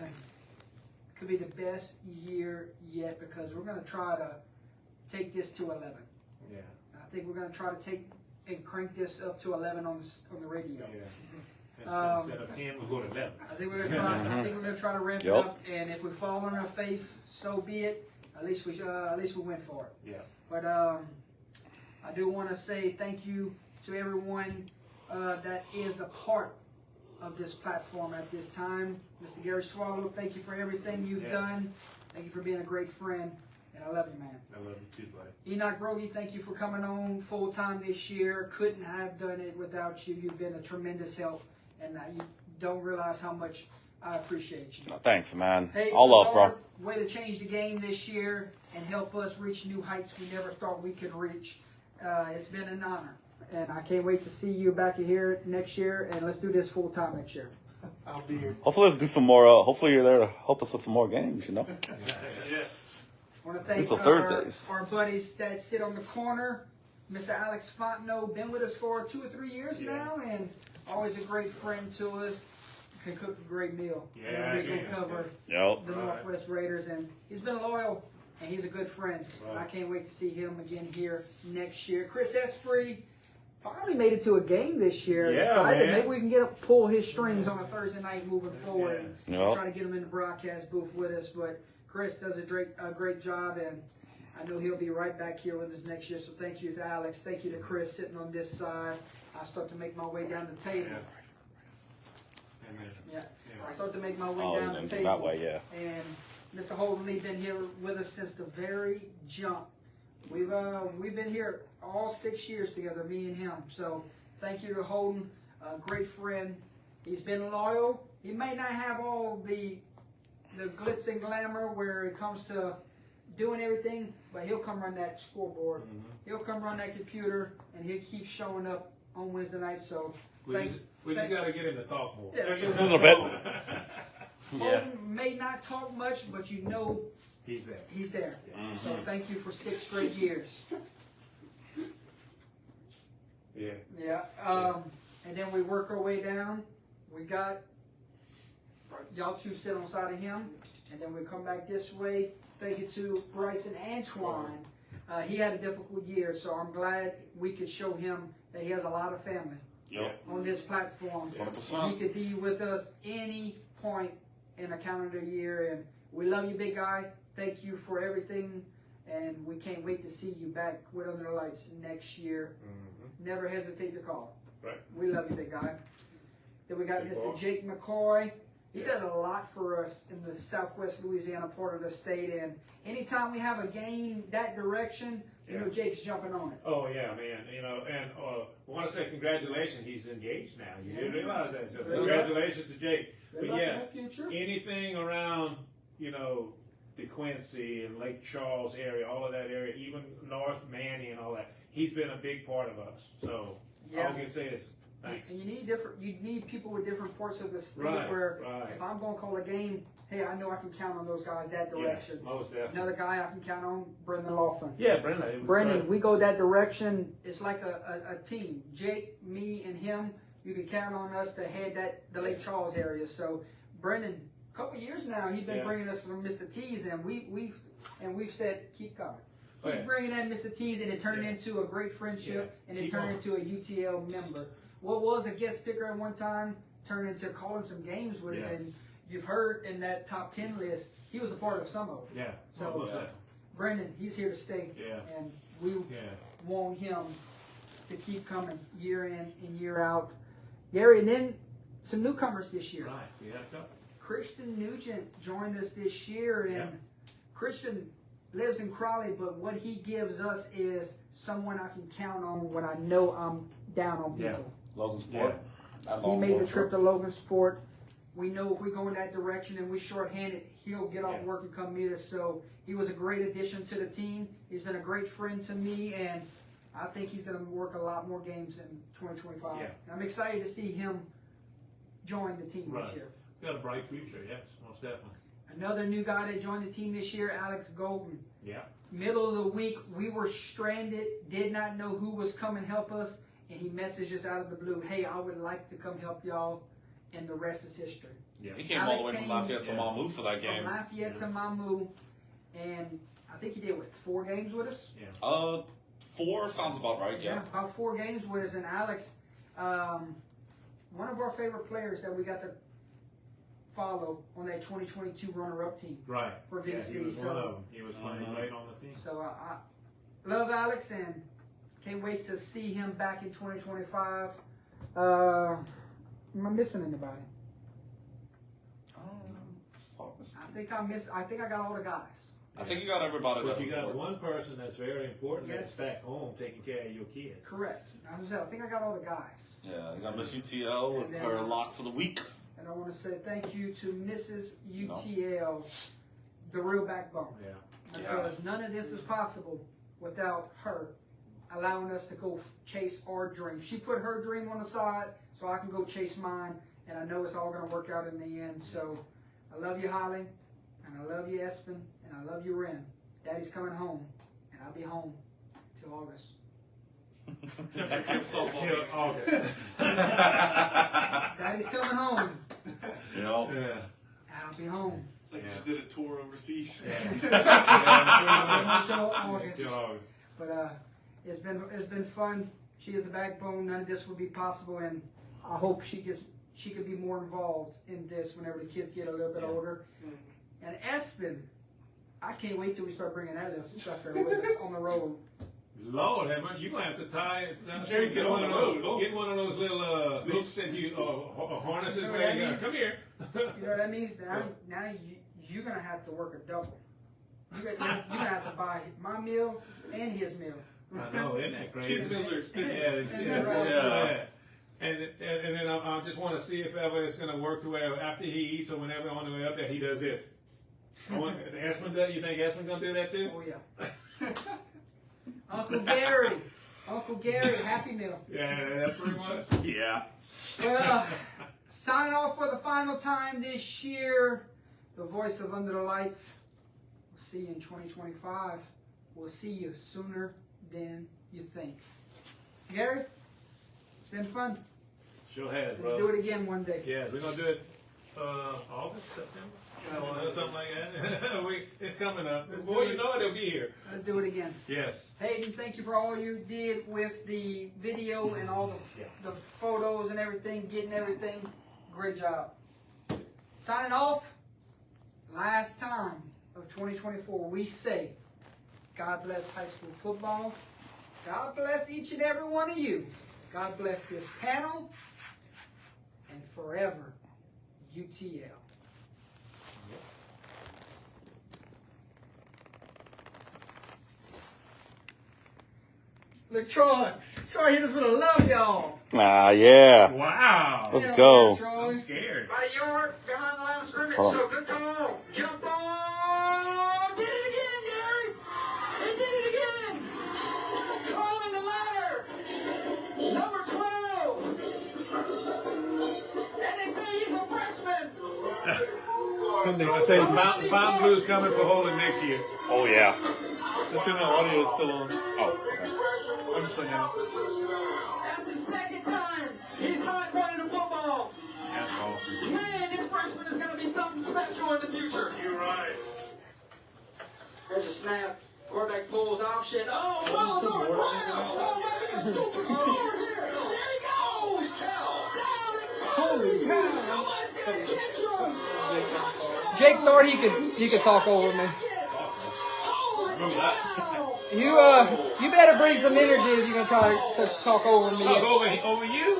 could be the best year yet, because we're going to try to take this to 11. Yeah. I think we're going to try to take and crank this up to 11 on the radio. Yeah. Instead of 10, we'll go to 11. I think we're going to try. I think we're going to try to ramp it Yup. up, and if we fall on our face, so be it. At least we win for it. Yeah. But I do want to say thank you to everyone that is a part of this platform at this time. Mr. Gary Swallow, thank you for everything you've done. Thank you for being a great friend, and I love you, man. I love you too, buddy. Enoch Brogy, thank you for coming on full time this year. Couldn't have done it without you. You've been a tremendous help, and you don't realize how much I appreciate you. No, thanks, man. Hey, All love, bro. Lord, way to change the game this year and help us reach new heights we never thought we could reach. It's been an honor, and I can't wait to see you back here next year, and let's do this full time next year. I'll be here. Hopefully, let's do some more. Hopefully, you're there to help us with some more games. I want to thank These are Thursdays. our buddies that sit on the corner. Mr. Alex Fontenot, been with us for 2 or 3 years now, and always a great friend to us. Can cook a great meal. Yeah, They go yeah. cover Yep. the Northwest Raiders, and he's been loyal, and he's a good friend. And I can't wait to see him again here next year. Chris Esprit finally made it to a game this year. Yeah, Excited. man. Maybe we can pull his strings on a Thursday night moving forward. And Yep. try to get him in the broadcast booth with us. But Chris does a great job, and I know he'll be right back here with us next year. So thank you to Alex. Thank you to Chris sitting on this side. I start to make my way down the table. Yeah. I start to make my way Oh, down the and table. that way, yeah. And Mr. Holden Lee been here with us since the very jump. We've been here all 6 years together, me and him. So thank you to Holden, a great friend. He's been loyal. He may not have all the glitz and glamour where it comes to doing everything, but he'll come run that scoreboard. He'll come run that computer, and he'll keep showing up on Wednesday night. So We thanks. just got to get him to talk more. Yeah, A little bit. Holden may not talk much, but you know He's there. he's there. So thank you for 6 great years. Yeah. Yeah. And then we work our way down. We got y'all two sit on the side of him, and then we come back this way. Thank you to Bryce and Antoine. He had a difficult year, so I'm glad we could show him that he has a lot of family Yep. on this platform. 100%. He could be with us any point in a calendar year, and we love you, big guy. Thank you for everything, and we can't wait to see you back with Under the Lights next year. Never hesitate to call. Right. We love you, big guy. Then we got Big Mr. boss. Jake McCoy. He does a lot for us in the Southwest Louisiana part of the state, and anytime we have a game that direction, you know Yeah. Jake's jumping on it. Oh yeah, man. You know, and I want to say congratulations. He's engaged now. You didn't realize that. So Good congratulations to Jake. Good But luck yeah, in the future. anything around, you know, DeQuincy and Lake Charles area, all of that area, even North Manny and all that. He's been a big part of us. So Yeah. all I can say is thanks. And you need people with different parts of the state Right, where right. if I'm going to call a game, hey, I know I can count on those guys that direction. Yes, most definitely. Another guy I can count on, Brendan Laughlin. Yeah, Brenda. it was Brendan, good. we go that direction. It's like a team. Jake, me, and him. You can count on us to head the Lake Charles area. So, Brendan, a couple years now, he's been Yeah. bringing us some Mr. T's, and we've said keep coming. Oh, Keep yeah. bringing that Mr. T's, and it turned Yeah. into a great friendship, Yeah. and it Keep turned on. into a UTL member. What was a guest picker at one time turned into calling some games with us, Yeah. and you've heard in that top 10 list, he was a part of some of it. Yeah. So, What was that? Brendan, he's here to stay, Yeah. and we Yeah. want him to keep coming year in and year out. Gary, and then some newcomers this year. Right. Yeah. Go. Christian Nugent joined us this year, and Yeah. Christian lives in Crowley, but what he gives us is someone I can count on when I know I'm down on Yeah. people. Logan Sport. That He long made the road trip to Logan Sport. We know if we go in that direction and we shorthanded, he'll get off Yeah. work and come meet us. So he was a great addition to the team. He's been a great friend to me, and I think he's going to work a lot more games in 2025. Yeah. I'm excited to see him join the team Right. this year. Got a bright future. Yes, most definitely. Another new guy that joined the team this year, Alex Golden. Yeah. Middle of the week, we were stranded, did not know who was coming help us, and he messaged us out of the blue, hey, I would like to come help y'all, and the rest is history. Yeah. He came all the way from Lafayette to Yeah. Mamou for that game. From Lafayette to Mamou, and I think he did, 4 games with us? 4 sounds about right. Yeah. About 4 games with us, and Alex, one of our favorite players that we got to follow on that 2022 runner-up team. Right. For Yeah, VC, he was so- one of them. He was playing late on the team. So I love Alex and can't wait to see him back in 2025. Am I missing anybody? I think I got all the guys. I think you got everybody. But that you was got working. one person that's very important that's Yes. back home taking care of your kids. Correct. I think I got all the guys. Yeah, you got Miss UTL with And then- her locks of the week. And I want to say thank you to Mrs. UTL, the real backbone. Yeah. Because none of this is possible without her allowing us to go chase our dream. She put her dream on the side so I can go chase mine, and I know it's all going to work out in the end. So I love you, Holly, and I love you, Espen, and I love you, Ren. Daddy's coming home, and I'll be home till August. Except for Jim softball. Till August. Daddy's coming home, You know. Yeah. I'll be home. Like you just did a tour overseas. Till August. Till August. But it's been fun. She is the backbone. None of this would be possible, and I hope she could be more involved in this whenever the kids get a little bit older. And Espen, I can't wait till we start bringing that little sucker with us on the road. Lord, you're gonna have to tie. Jerry's Get one of on the those. road. Get one of those little hooks that you harnesses. You know Where what you that go. means? Come here. You know what that means? Now you're gonna have to work a double. You're gonna have to buy my meal and his meal. I know, isn't that crazy? Kids' meals are expensive. Yeah. And then I just want to see if ever it's going to work to where after he eats or whenever on the way up there he does this. Esmond, you think Esmond gonna do that too? Oh yeah. Uncle Gary, Happy Meal. Yeah, that's pretty much. Yeah. Well, sign off for the final time this year. The voice of Under the Lights. We'll see you in 2025. We'll see you sooner than you think. Gary, it's been fun. Sure has, Let's bro. do it again one day. Yeah, we're gonna do it August, September. Something like that. It's coming up. Before you know it, it'll be here. Let's do it again. Yes. Hayden, thank you for all you did with the video and all the photos and everything, getting everything. Great job. Signing off. Last time of 2024, we say, God bless high school football. God bless each and every one of you. God bless this panel. And forever, UTL. Look, Troy hit us with a love, y'all. Ah, yeah. Wow. Let's Yeah, go. Troy. I'm scared. About a yard behind the line of scrimmage, Hold on. so good call. Jump ball. Did it again, Gary. He did it again. Climbing the ladder. Number 12. And they say he's a freshman. They say Fountain Blue's coming for Holding next year. Oh, yeah. Assume the audio is still on. Oh, okay. I'm just looking at it. That's his second time he's hot running the football. That's awesome. Man, this freshman is going to be something special in the future. You're right. There's a snap. Quarterback pulls option. Oh, ball's on the ground. Oh, maybe a super score here. There he goes. Down and Holy cow. Somebody's going to catch him. Touchdown. Jake thought he could talk over me. Holy cow. You better bring some energy if you're gonna try to talk over me Talk over you?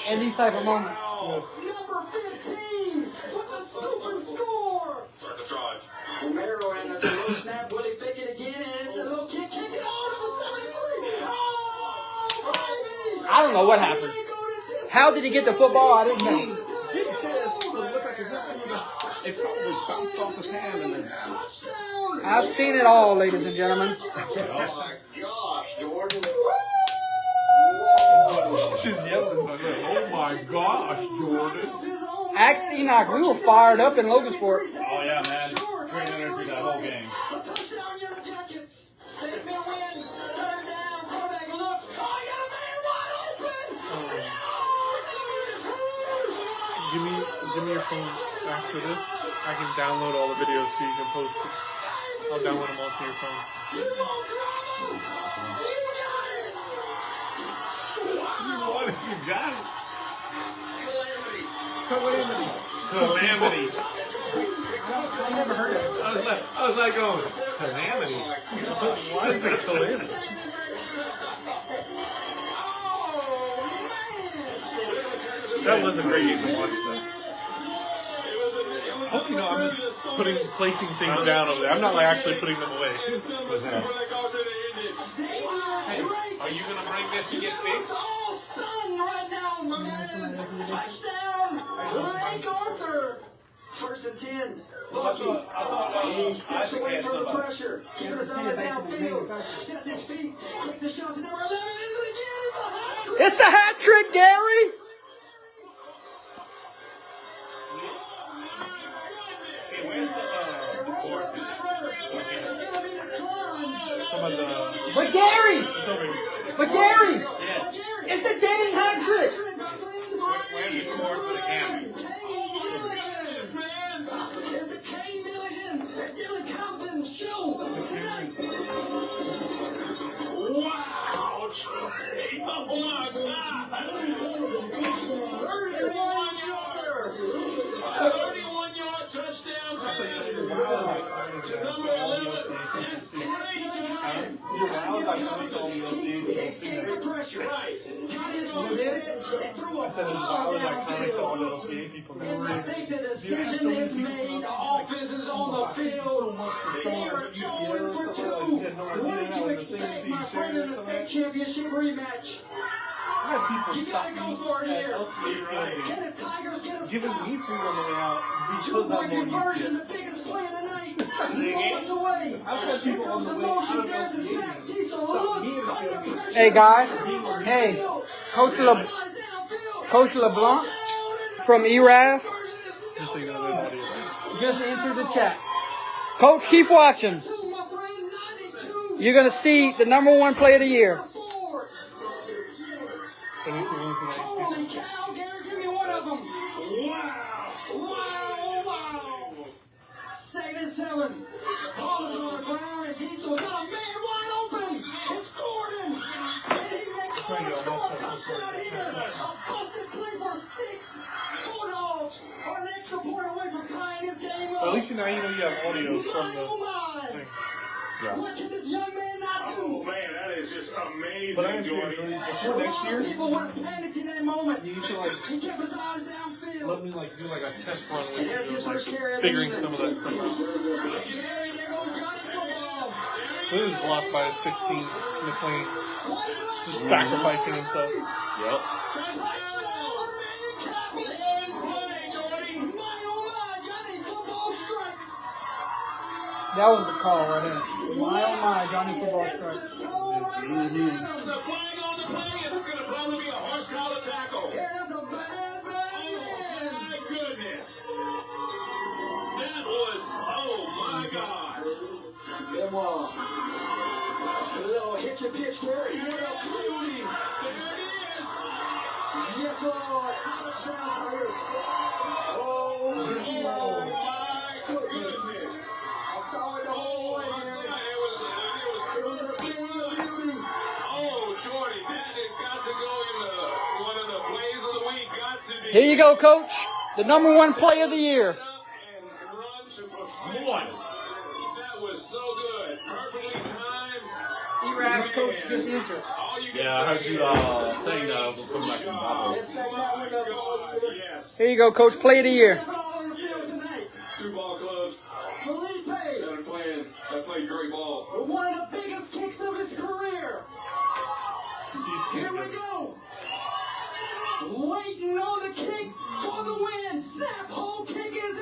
in these type of moments. Number 15 with the scoop and score. Start the drive. Romero, and there's a little snap. Will he fake it again? And it's a little kick. Kick it on to 73. Oh, baby. I don't know what happened. How did he get the football? I didn't know. It probably bounced off his hand and then. I've seen it all, ladies and gentlemen. Oh my gosh, Jordan. She's yelling. Oh my gosh, Jordan. Ask Enoch, we were fired up in Logansport. Oh yeah, man. Great energy that whole game. A touchdown, Yellow Jackets. Statement win. Third down. Quarterback looks. Oh, you got a man wide open. Give me your phone after this. I can download all the videos so you can post it. I'll download them all to your phone. You won't drop him. You got it. You got it. Calamity. I never heard of it. I was like going, Calamity? Why is there Calamity? That was a great game to watch, though. I hope you know I'm just placing things down over there. I'm not like actually putting them away. Are you going to bring this to get fixed? All stunned right now, my man. Touchdown, Blake Arthur. First and 10. Lucky. He steps away from the pressure. Keeping his eyes downfield. Sets his feet. Takes a shot to number 11. Is it again? It's the hat trick, Gary. Hey, where's the board? But Gary, It's over here. but Gary, Yeah. it's the dang hat trick. Where's the cord for the camera? It's the K Million at Dylan Compton show tonight. Wow, Trey. Oh my God. 31-yarder. 31-yard touchdown pass to number 11. That's great. Escaped the pressure. Right. Got his own set and threw a foul downfield. I think the decision is made. The offense is on the field. They are going for two. What did you expect, my friend, in the state championship rematch? You gotta go for it here. Can the Tigers get a stop? Me food on the way out because Two-point I'm on conversion, YouTube. the biggest play of the night. He rolls away. Here comes the motion. There's the snap. Keeps on looks under pressure. Hey guys, hey, Coach LeBlanc from ERAF Just so you know, there's audio. just entered the chat. Coach, keep watching. You're gonna see the #1 play of the year. Holy cow, Gary, give me one of them. Wow. Wow, wow. now you know you have audio from the My, thing. Yeah. what can this young man not Oh do? man, that is just amazing, But I am Jordy. Jordy, A before next lot year, of people would have panicked in that moment. you need to like He kept his eyes downfield. let me like do like a test run with And there's you, his like first carry of the figuring evening. some of that stuff out. There goes Johnny Football. This is blocked by a 16 McLean, What a block. just sacrificing himself. Yep. That was the call right there. My oh my, Johnny Football strike. The flag on the play, and it's going to probably be a horse collar tackle. Oh my goodness. That was, oh my God. Come on. A little hitch and pitch carry. What a beauty. There it is. Yes, Lord. Touchdown, Tigers. Oh, Oh my goodness. I saw it the whole way. It was It was a big beauty. oh, Jordy, that has got to go in one of the plays of the week. Got to be. Here you go, Coach. The #1 play of the year. And run to perfection. That was so good. Perfectly timed. E-Rabs, Coach, just answer. All you can Yeah, I heard say you is saying that. great We'll come back and job. follow. Let's take that one up all year. Yes. Here you go, Coach. Play of the year. Put it all on the field tonight. Two ball clubs Felipe. that played great ball. With one of the biggest kicks of his career. Here we go. Waiting on the kick for the win. Snap, whole kick is